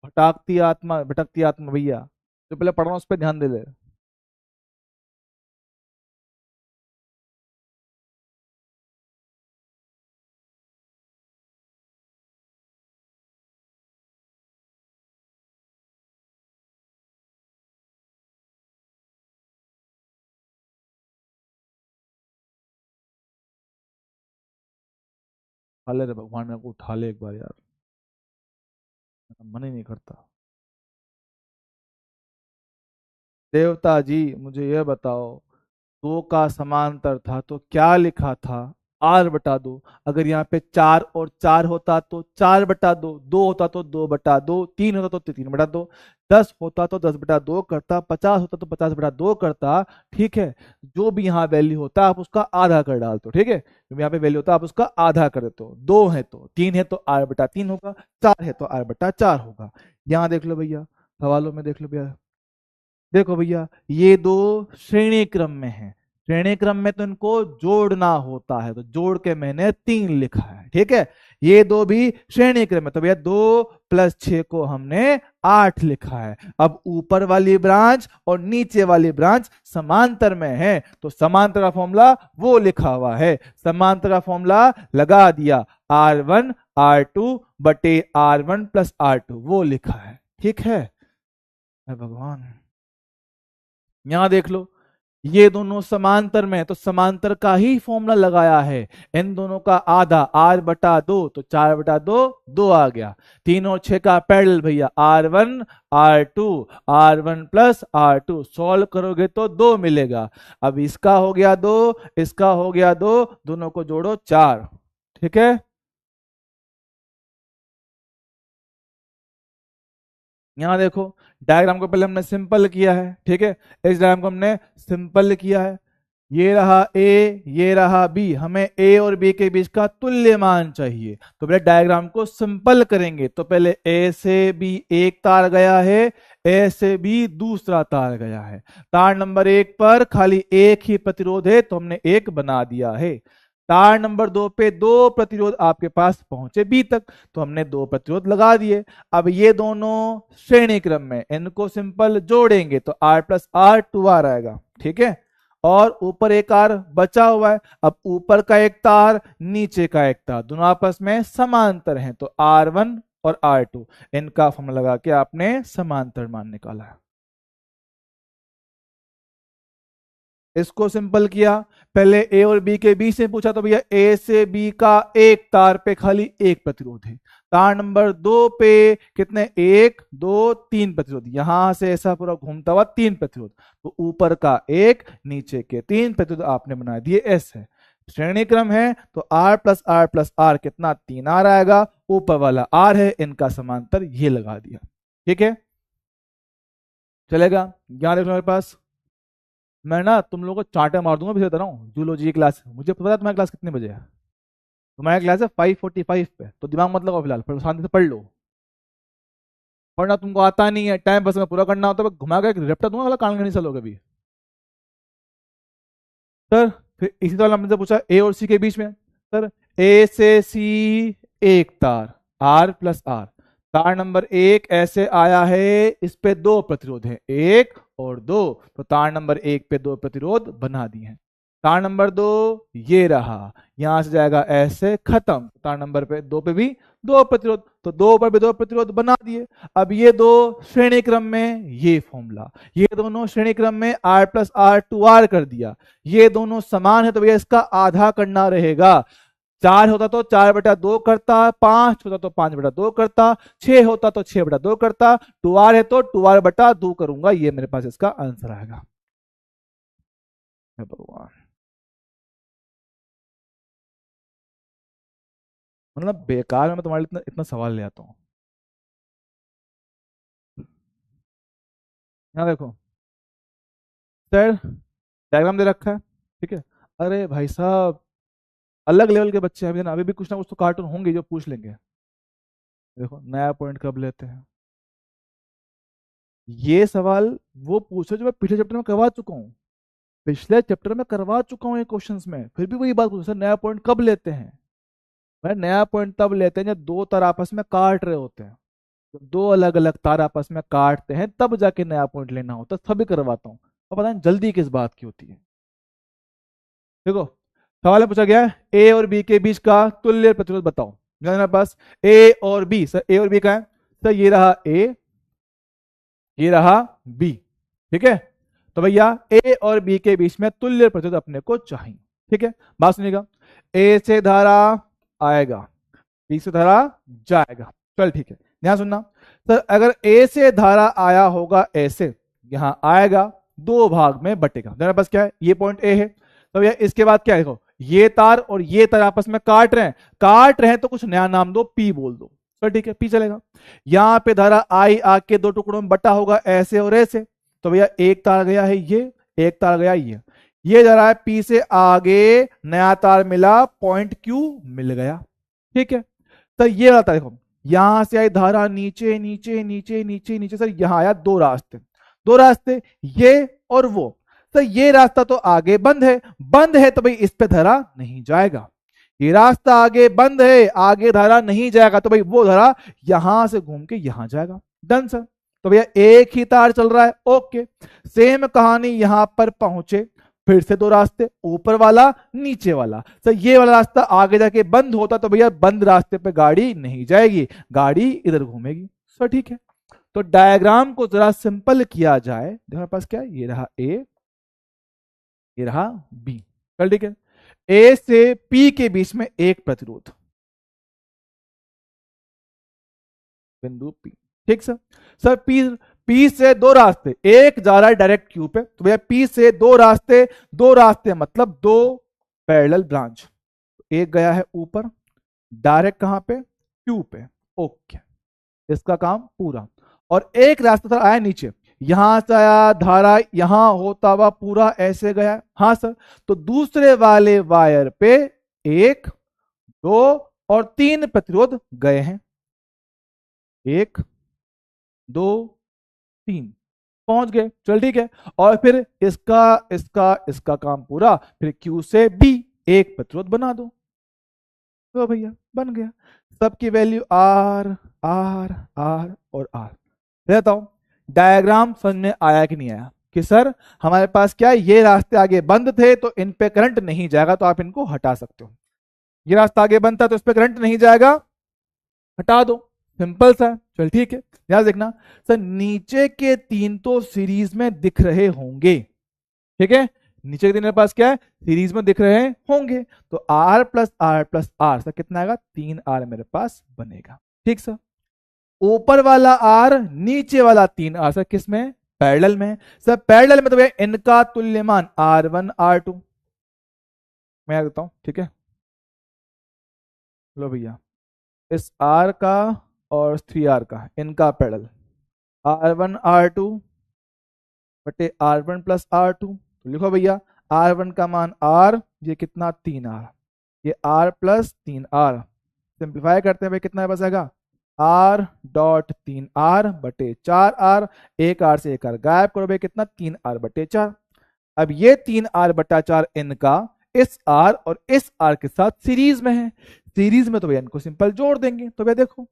भटकती आत्मा, भटकती आत्मा भैया, जो पहले पढ़ रहा हूँ उस पे ध्यान दे ले। उठा ले रे भगवान, मेरे को उठा ले एक बार यार, मेरा मन ही नहीं करता। देवता जी मुझे ये बताओ, दो का समांतर था तो क्या लिखा था, आर बटा दो। अगर यहाँ पे चार और चार होता तो चार बटा दो, दो होता तो दो बटा दो, तीन होता तो तीन बटा दो, 10 होता तो 10 बटा दो करता, 50 होता तो 50 बटा दो करता। ठीक है, जो भी यहाँ वैल्यू होता आप उसका आधा कर डालते हो। ठीक है, जो भी यहाँ पे वैल्यू होता आप उसका आधा कर देते हो। दो है तो तीन है तो आर बटा तीन होगा, चार है तो आर बटा चार होगा। यहाँ देख लो भैया, सवालों में देख लो भैया। देखो भैया ये दो श्रेणी क्रम में है, श्रेणी क्रम में तो इनको जोड़ना होता है, तो जोड़ के मैंने तीन लिखा है। ठीक है, ये दो भी श्रेणी क्रम में, तो भैया दो प्लस छ को हमने आठ लिखा है। अब ऊपर वाली ब्रांच और नीचे वाली ब्रांच समांतर में है, तो समांतर का फॉर्मूला वो लिखा हुआ है। समांतर का फॉर्मूला लगा दिया, आर वन आर टू बटे R one plus R two, वो लिखा है। ठीक है, हे भगवान। यहां देख लो, ये दोनों समांतर में है, तो समांतर का ही फॉर्मूला लगाया है। इन दोनों का आधा, आर बटा दो, तो चार बटा दो, दो आ गया। तीन और छह का पैरेलल भैया, R one R two, R one plus R two, solve करोगे तो दो मिलेगा। अब इसका हो गया दो, इसका हो गया दो, दोनों को जोड़ो चार। ठीक है, यहां देखो, डायग्राम को पहले हमने सिंपल किया है। ठीक है, इस डायग्राम को हमने सिंपल किया है। ये रहा ए, ये रहा बी, हमें ए और बी के बीच का तुल्य मान चाहिए। तो पहले डायग्राम को सिंपल करेंगे, तो पहले ए से बी एक तार गया है, ए से बी दूसरा तार गया है। तार नंबर एक पर खाली एक ही प्रतिरोध है, तो हमने एक बना दिया है। तार नंबर दो पे दो प्रतिरोध आपके पास पहुंचे बी तक, तो हमने दो प्रतिरोध लगा दिए। अब ये दोनों श्रेणी क्रम में, इनको सिंपल जोड़ेंगे तो R plus R two R आएगा। ठीक है, और ऊपर एक आर बचा हुआ है। अब ऊपर का एक तार, नीचे का एक तार, दोनों आपस में समांतर हैं, तो आर वन और आर टू, इनका फॉर्मूला लगा के आपने समांतर मान निकाला है। इसको सिंपल किया, पहले ए और बी के बीच से पूछा, तो भैया ए से बी का एक तार पे खाली एक प्रतिरोध है। तार नंबर दो पे कितने, एक दो तीन प्रतिरोध, यहां से ऐसा पूरा घूमता हुआ तीन प्रतिरोध, तो ऊपर का एक नीचे के तीन प्रतिरोध आपने बना दिए। एस है, श्रेणी क्रम है, तो आर प्लस आर कितना, तीन आर आएगा। ऊपर वाला आर है, इनका समांतर ये लगा दिया। ठीक है, चलेगा। यहाँ देख लो मेरे पास, मैं ना तुम लोगों को चांटे मार दूंगा, भी बता रहा हूँ। जूलॉजी की क्लास, मुझे पता है तुम्हारी क्लास कितने बजे है। तुम्हारा क्लास है 5:45 पे, तो दिमाग मत लगाओ फिलहाल, शांति से पढ़ लो। पढ़ना तुमको आता नहीं है, टाइम बस में पूरा करना होता है, घुमा के रेपटा दूंगा, अगला कान नहीं चलोगे अभी। सर फिर इसी तरह हमने पूछा ए और सी के बीच में, सर ए से सी एक तार, आर प्लस आर, तार नंबर एक ऐसे आया है, इस पे दो प्रतिरोध है, एक और दो, तो तार नंबर एक पे दो प्रतिरोध बना दिए हैं। तार नंबर दो ये रहा, यहां से जाएगा ऐसे खत्म, तार नंबर पे दो पे भी दो प्रतिरोध, तो दो पर भी दो प्रतिरोध बना दिए। अब ये दो श्रेणी क्रम में, ये फॉर्मूला, ये दोनों श्रेणी क्रम में R plus R two R कर दिया, ये दोनों समान है तो भैया इसका आधा करना रहेगा। 4 होता तो 4/2 करता, 5 होता तो 5/2 करता, 6 होता तो 6/2 करता, 2r है तो 2r/2 करूंगा, ये मेरे पास इसका आंसर आएगा। भगवान, मतलब बेकार में मैं तुम्हारे लिए इतना इतना सवाल ले आता हूँ। यहाँ देखो सर, डायग्राम दे रखा है, ठीक है। अरे भाई साहब, अलग लेवल के बच्चे हैं अभी ना, अभी भी कुछ ना कुछ तो कार्टून होंगे जो पूछ लेंगे। देखो नया पॉइंट कब लेते हैं, ये सवाल वो पूछो जो मैं पिछले चैप्टर में करवा चुका हूँ, पिछले चैप्टर में करवा चुका हूँ ये क्वेश्चंस में, फिर भी वही बात पूछो सर नया पॉइंट कब लेते हैं। मैं नया पॉइंट तब लेते हैं जब दो तार आपस में काट रहे होते हैं, तो दो अलग अलग तार आपस में काटते हैं तब जाके नया पॉइंट लेना होता है, तभी करवाता हूँ। अब पता नहीं जल्दी किस बात की होती है। देखो सवाल में पूछा गया है ए और बी के बीच का तुल्य प्रतिरोध बताओ, मेरे पास ए और बी, सर ए और बी का है, सर ये रहा ए, ये रहा बी, ठीक है। तो भैया ए और बी के बीच में तुल्य प्रतिरोध अपने को चाहिए, ठीक है। बात सुनिएगा, ए से धारा आएगा, बी से धारा जाएगा, चल ठीक है, ध्यान सुनना। सर अगर ए से धारा आया होगा ऐसे, यहां आएगा, दो भाग में बटेगा, मेरे पास क्या है, ये पॉइंट ए है, तो भैया इसके बाद क्या है, देखो ये तार और ये तार आपस में काट रहे हैं तो कुछ नया नाम दो, पी बोल दो, तो ठीक है पी चलेगा। यहां पे धारा आई आके दो टुकड़ों में बटा होगा ऐसे और ऐसे, तो भैया एक तार गया है ये, एक तार गया ये जा रहा है पी से आगे, नया तार मिला, पॉइंट क्यू मिल गया, ठीक है। तो ये रहता है, देखो यहां से आई धारा नीचे नीचे नीचे नीचे नीचे, सर यहां आया दो रास्ते ये और वो, तो ये रास्ता तो आगे बंद है तो भाई इस पे धारा नहीं जाएगा, ये रास्ता आगे बंद है, आगे धारा नहीं जाएगा, तो भाई वो धारा यहां से घूम के यहां जाएगा, डन सर। तो भैया एक ही तार चल रहा है, ओके। सेम कहानी यहां पर पहुंचे, फिर से दो रास्ते, ऊपर वाला नीचे वाला, तो ये वाला रास्ता आगे जाके बंद होता तो भैया बंद रास्ते पे गाड़ी नहीं जाएगी, गाड़ी इधर घूमेगी, सर ठीक है। तो डायग्राम को जरा सिंपल किया जाए, हमारे पास क्या है, ये रहा ए, ये रहा बी, चल ठीक है। ए से पी के बीच में एक प्रतिरोध, बिंदु पी, ठीक सर। सर पी से दो रास्ते, एक जा रहा है डायरेक्ट क्यू पे, तो भैया पी से दो रास्ते मतलब दो पैरेलल ब्रांच, एक गया है ऊपर डायरेक्ट कहां पे, क्यू पे, ओके, इसका काम पूरा। और एक रास्ता था आया नीचे, यहां से आया धारा, यहां होता हुआ पूरा ऐसे गया, हाँ सर। तो दूसरे वाले वायर पे एक, दो और तीन प्रतिरोध गए हैं, एक, दो, तीन, पहुंच गए, चल ठीक है। और फिर इसका इसका इसका काम पूरा, फिर क्यू से बी एक प्रतिरोध बना दो, तो भैया बन गया। सबकी वैल्यू आर आर आर और आर रहता हूं। डायग्राम समझ में आया कि नहीं आया, कि सर हमारे पास क्या है, ये रास्ते आगे बंद थे तो इन पे करंट नहीं जाएगा, तो आप इनको हटा सकते हो, ये रास्ता आगे बंद था तो इस पे करंट नहीं जाएगा, हटा दो, सिंपल सा, चल ठीक है। ध्यान देखना सर, नीचे के तीन तो सीरीज में दिख रहे होंगे, ठीक है, नीचे के तीन मेरे पास क्या है, सीरीज में दिख रहे होंगे, तो आर प्लस आर सर कितना आएगा, 3r मेरे पास बनेगा, ठीक सर। ऊपर वाला आर नीचे वाला 3r सर किस में, पैरेलल में, सर पैरेलल में तो भैया इनका तुल्यमान R1 R2, मैं देता हूं, ठीक है। लो भैया इस R का और 3r का इनका पैरेलल, R1 R2 बटे R1 प्लस R2, तो लिखो भैया R1 का मान R, ये कितना 3r, ये r प्लस 3r, सिंप्लीफाई करते हैं भाई कितना बचेगा, r डॉट 3r बटे 4r, एक r से एक r गायब करो भाई कितना 3r बटे 4। अब ये 3r बटा 4 इनका इस r और इस r के साथ सीरीज में है, सीरीज में तो भैया इनको सिंपल जोड़ देंगे। तो भैया देखो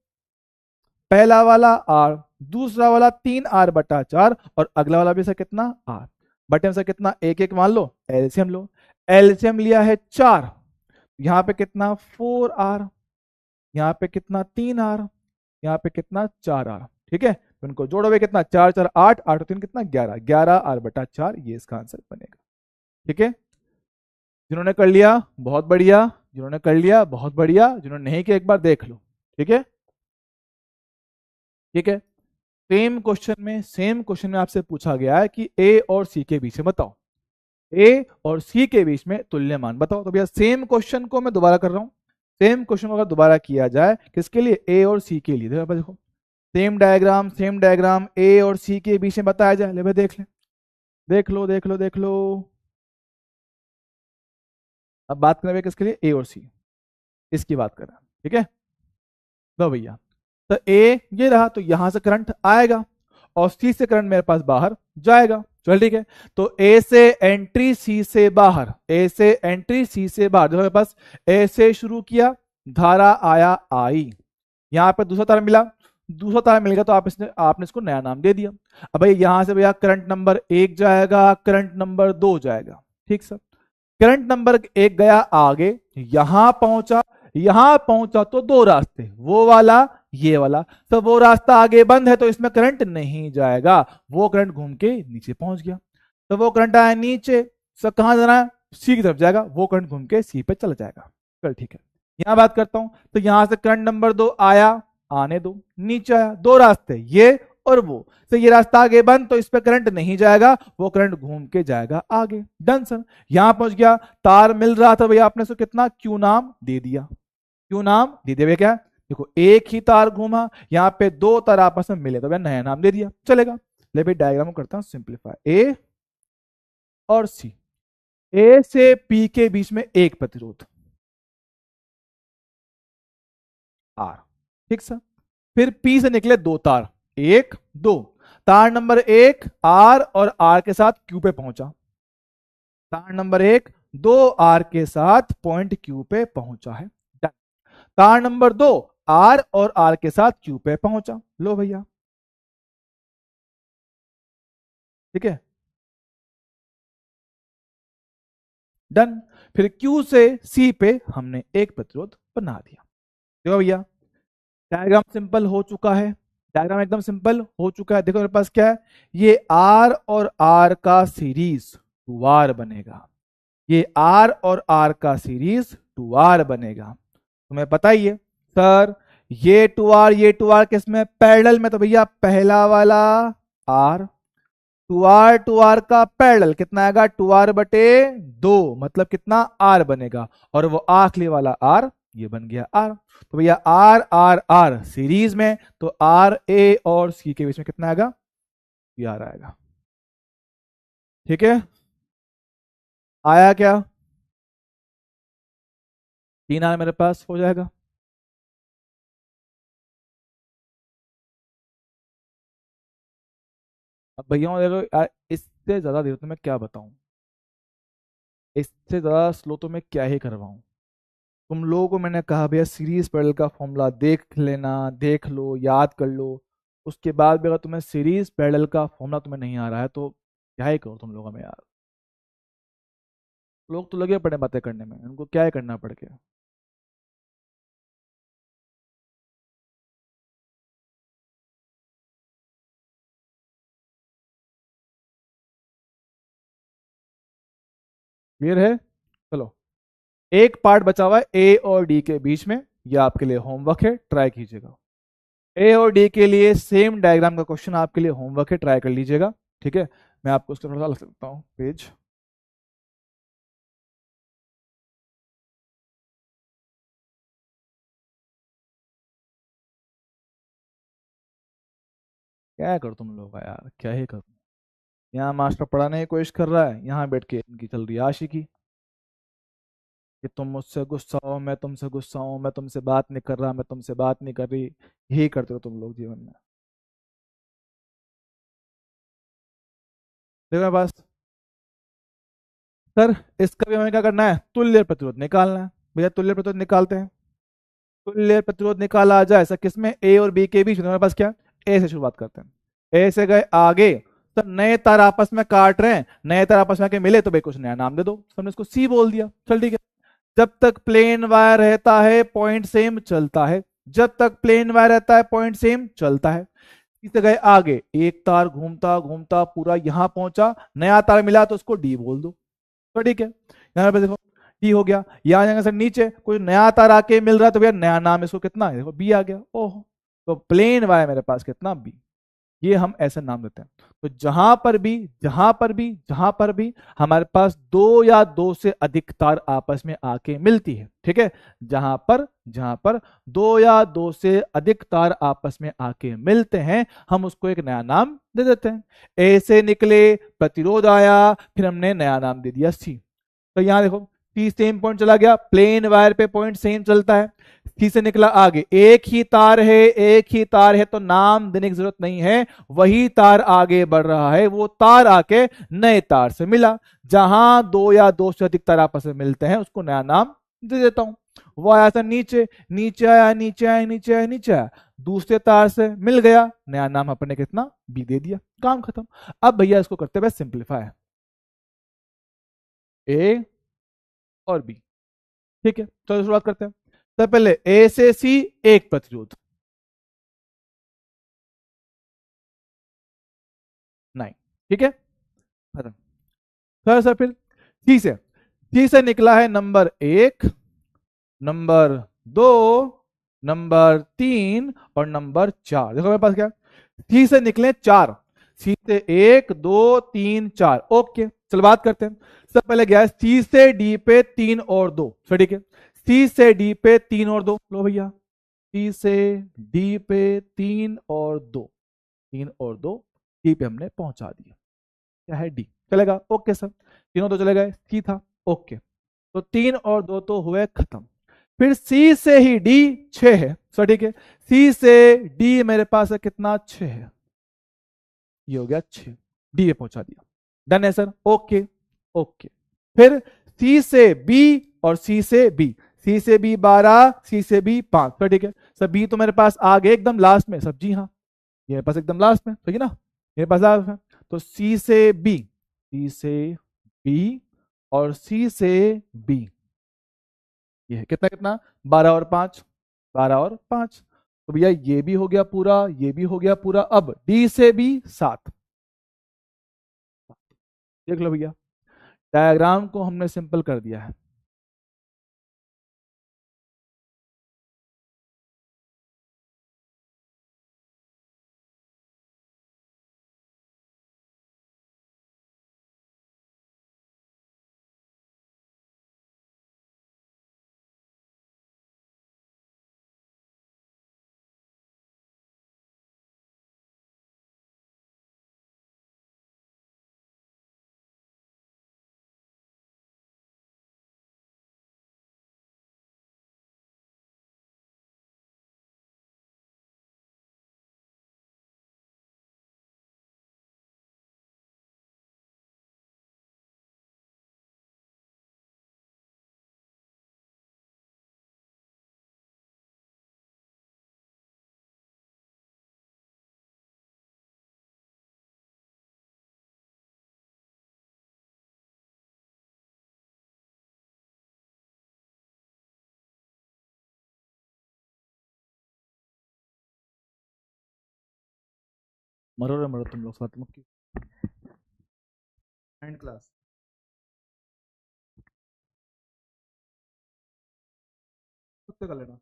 पहला वाला r, दूसरा वाला 3r बटा 4 और अगला वाला भी सर कितना r बटे में से कितना एक एक मान लो, एलसीएम लो, एलसीएम लिया है 4, यहाँ पे कितना 4r, यहाँ पे कितना 3r, यहाँ पे कितना 4r। ठीक है, तो इनको जोड़ोगे कितना 4 4 8, 8 3 कितना 11, 11r बटा 4 ये इसका आंसर बनेगा। ठीक है, जिन्होंने कर लिया बहुत बढ़िया, जिन्होंने कर लिया बहुत बढ़िया, जिन्होंने नहीं किया एक बार देख लो। ठीक है, ठीक है, सेम क्वेश्चन में आपसे पूछा गया है कि ए और सी के बीच में बताओ, ए और सी के बीच में तुल्य मान बताओ। तो भैया सेम क्वेश्चन को मैं दोबारा कर रहा हूं, सेम क्वेश्चन को अगर दोबारा किया जाए किसके लिए, ए और सी के लिए, देखो सेम डायग्राम ए और सी के बीच में बताया जाए, ले भाई देख ले, देख लो देख लो देख लो। अब बात करें किसके लिए, ए और सी, इसकी बात कर रहे हैं। ठीक है, लो भैया, तो ए ये रहा, तो यहां से करंट आएगा और सी से करंट मेरे पास बाहर जाएगा। चल ठीक है, तो ए से एंट्री सी से बाहर, ए से एंट्री सी से बाहर, देखो मेरे पास ए से शुरू किया, धारा आया आई, यहाँ पे दूसरा तार मिला, दूसरा तार मिलेगा तो आपने इसको नया नाम दे दिया। अब भाई यहां से भैया करंट नंबर 1 जाएगा, करंट नंबर 2 जाएगा। ठीक सर, करंट नंबर 1 गया आगे, यहां पहुंचा तो दो रास्ते, वो वाला ये वाला, तो वो रास्ता आगे बंद है तो इसमें करंट नहीं जाएगा, वो करंट घूम के नीचे पहुंच गया, तो वो करंट आया नीचे, सब कहां जाना है, सी की तरफ जाएगा, वो करंट घूम के सी पे चला जाएगा। चल ठीक है, यहां बात करता हूं, तो यहां से करंट नंबर 2 आया, आने दो, नीचे आया, दो रास्ते ये और वो, तो ये रास्ता आगे बंद तो इस पे करंट नहीं जाएगा, वो करंट घूम के जाएगा आगे। डन सर, यहां पहुंच गया, तार मिल रहा था भैया, आपने इसको कितना क्यू नाम दे दिया, क्यू नाम दे दिया भैया, क्या देखो एक ही तार घूमा, यहाँ पे दो तार आपस में मिले तो भैया नया नाम दे दिया, चलेगा। ले भाई डायग्राम करता हूं सिंप्लीफाई, ए और सी, ए से पी के बीच में एक प्रतिरोध आर। ठीक सर, फिर पी से निकले दो तार, एक दो, तार नंबर 1 आर और आर के साथ क्यू पे पहुंचा, तार नंबर 1 दो आर के साथ पॉइंट क्यू पे पहुंचा है। डन। तार नंबर 2 आर और आर के साथ क्यू पे पहुंचा, लो भैया। ठीक है, डन। फिर क्यू से सी पे हमने एक प्रतिरोध बना दिया। देखो भैया डायग्राम सिंपल हो चुका है, डायग्राम एकदम सिंपल हो चुका है। देखो मेरे पास क्या है, ये आर और आर का सीरीज 2R बनेगा, ये आर और आर का सीरीज 2R बनेगा। तुम्हें पता ही है सर, ये 2R ये 2R किस में पैरेलल में, तो भैया पहला वाला आर, 2R का पैरेलल कितना आएगा, 2R बटे 2, मतलब कितना आर बनेगा, और वो आखिरी वाला आर ये बन गया आर। तो भैया आर आर आर सीरीज में, तो आर ए और सी के बीच में कितना आएगा, ये आर आएगा। ठीक है, आया क्या, 3R मेरे पास हो जाएगा। अब भैया देखो इससे ज्यादा देर तो मैं क्या बताऊं, इससे ज्यादा स्लो तो मैं क्या ही करवाऊं। तुम लोगों को मैंने कहा भैया सीरीज पैरेलल का फॉर्मूला देख लेना, देख लो याद कर लो, उसके बाद भी अगर तुम्हें सीरीज पैरेलल का फॉर्मूला तुम्हें नहीं आ रहा है तो क्या ही करो तुम लोगों में यार। लोग तो लगे पड़े बातें करने में, उनको क्या ही करना पड़ के। क्लियर है, चलो एक पार्ट बचा हुआ है ए और डी के बीच में, ये आपके लिए होमवर्क है, ट्राई कीजिएगा। ए और डी के लिए सेम डायग्राम का क्वेश्चन आपके लिए होमवर्क है, ट्राई कर लीजिएगा। ठीक है, मैं आपको उसका थोड़ा सा लग सकता हूँ पेज, क्या करो तुम लोग का यार, क्या ही करो। यहाँ मास्टर पढ़ाने की कोशिश कर रहा है, यहाँ बैठ के इनकी चल रही है आशिकी। कि तुम मुझसे गुस्सा हो, मैं तुमसे गुस्सा हूं, मैं तुमसे बात नहीं कर रहा, मैं तुमसे बात नहीं कर रही। यही करते हो तुम लोग जीवन में। देखो मेरे पास, सर इसका भी हमें क्या करना है, तुल्य प्रतिरोध निकालना है। भैया तुल्य प्रतिरोध निकालते हैं। तुल्य प्रतिरोध निकाला जाए ऐसा किसमें, ए और बी के बीच में। हमारे पास क्या, ए से शुरुआत करते हैं। ए से गए आगे, तो नए तार आपस में काट रहे हैं, नए तार आपस में आके मिले तो भाई कुछ नया नाम दे दो। तो हमने इसको सी बोल दिया, चल ठीक है। जब तक प्लेन वायर रहता है पॉइंट सेम चलता है, जब तक प्लेन वायर रहता है पॉइंट सेम चलता है। इसे गए आगे, एक तार घूमता घूमता पूरा यहां पहुंचा, नया तार मिला तो उसको डी बोल दो। तो ठीक है, यहाँ पे देखो डी हो गया। यहाँ जाएंगे सर नीचे, कोई नया तार आके मिल रहा है तो भैया नया नाम इसको कितना है, देखो बी आ गया। ओहो, तो प्लेन वायर मेरे पास कितना, बी। ये हम ऐसे नाम देते हैं। तो जहां पर भी हमारे पास दो या दो से अधिक तार आपस में आके मिलती है, ठीक है, जहां पर दो या दो से अधिक तार आपस में आके मिलते हैं, हम उसको एक नया नाम दे देते हैं। ए से निकले, प्रतिरोध आया, फिर हमने नया नाम दे दिया सी। तो यहां देखो, सी सेम पॉइंट चला गया, प्लेन वायर पे पॉइंट सेम चलता है। सी से निकला आगे, एक ही तार है, एक ही तार है तो नाम देने की जरूरत नहीं है, वही तार आगे बढ़ रहा है, वो तार आके नए तार से मिला। जहां दो या दो से अधिक तार आपस में मिलते हैं उसको नया नाम दे देता हूं। वो आया था नीचे, नीचे आया, नीचे आया, नीचे आया, नीचे आया, दूसरे तार से मिल गया, नया नाम अपने कितना, बी दे दिया, काम खत्म। अब भैया इसको करते हुए सिंप्लीफाई, ए और बी, ठीक है। चलो शुरुआत करते हैं। तो पहले ए से सी, एक प्रतिरोध, नहीं, ठीक है, खत्म। सर फिर सी से निकला है नंबर एक, नंबर दो, नंबर तीन और नंबर चार। देखो मेरे पास क्या, सी से निकले चार, सी से एक दो तीन चार, ओके। चलो बात करते हैं। सब पहले गया है सी से डी पे तीन और दो, ठीक है। सी से डी पे तीन और दो, लो भैया, सी से डी पे तीन और दो, तीन और दो, डी पे हमने पहुंचा दिया। क्या है, डी चलेगा, ओके सर। तीनों तो चले गए, सी था, ओके। तो तीन और दो तो हुए खत्म। फिर सी से ही डी, छह है सर, ठीक है। सी से डी मेरे पास है कितना, छह है, ये हो गया छह, डी पे पहुंचा दिया। डन है सर, ओके ओके। फिर सी से बी और सी से बी, सी से बी 12, सी से बी 5, तो ठीक है सर। बी तो मेरे पास आ गए एकदम लास्ट में सब, जी हाँ, ये मेरे पास एकदम लास्ट में, ठीक है ना, मेरे पास लास्ट में। तो सी से बी, सी से बी और सी से बी, ये है कितना कितना, 12 और 5, 12 और 5। तो भैया ये भी हो गया पूरा, ये भी हो गया पूरा। अब डी से बी 7, देख लो भैया, डायग्राम को हमने सिंपल कर दिया है। मरो रे मरो तुम लोग साथ में की एंड क्लास, खुद से कर लेना।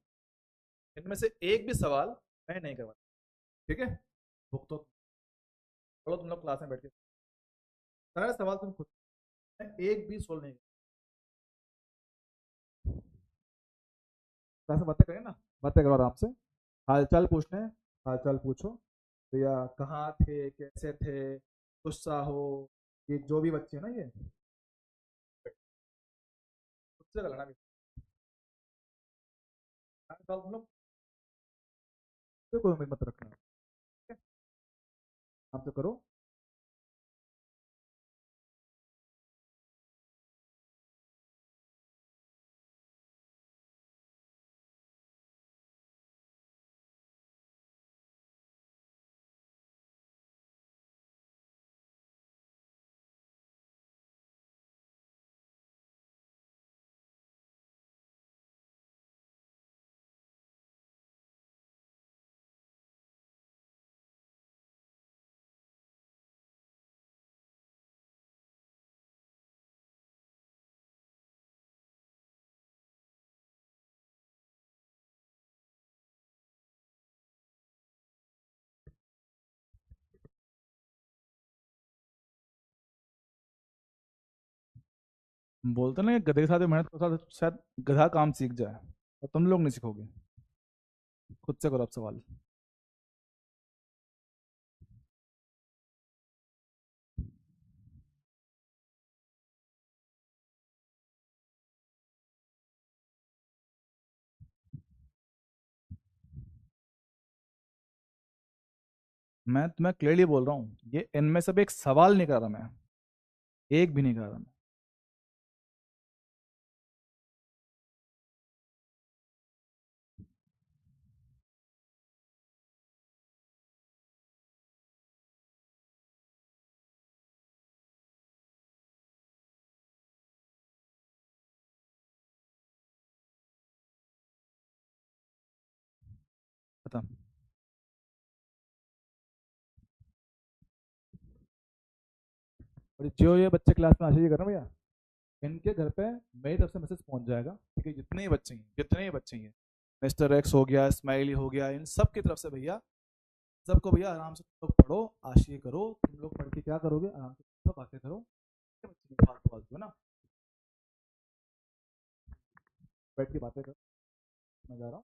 इनमें से एक भी सवाल मैं नहीं करवा, ठीक है, बुक तो पढ़ो तुम लोग क्लास में बैठ के, सारा सवाल तुम खुद, मैं एक भी सोल्व नहीं। क्लास में बातें करें ना, बातें करो आराम से, हालचाल पूछने हैं, हालचाल पूछो। भैया कहाँ थे, कैसे थे, गुस्सा हो, ये जो भी बच्चे हैं ना, ये खुद से कर लेना। साल तुम लोग कोई उम्मीद मत रखना, ठीक है? आप तो करो। बोलते ना कि गधे के साथ भी मेहनत करो तो शायद गधा काम सीख जाए, और तुम लोग नहीं सीखोगे। खुद से करो अब सवाल। मैं तुम्हें क्लियरली बोल रहा हूँ, ये इनमें से भी एक सवाल नहीं कर रहा मैं, एक भी नहीं कर रहा मैं। खत्म। और जो ये बच्चे क्लास में आशीष कर रहे हैं भैया, इनके घर पे मेरी तरफ से मैसेज पहुंच जाएगा, ठीक है? जितने ही बच्चे हैं, मिस्टर एक्स हो गया, स्माइली हो गया, इन सब की तरफ से भैया, सबको भैया आराम से तुम लोग पढ़ो, आशिया करो। तुम लोग पढ़ के क्या करोगे? आराम से सब बातें करो, बच्चे की फालतू फालतू है ना, बैठ के बातें करो। मैं जा रहा हूँ।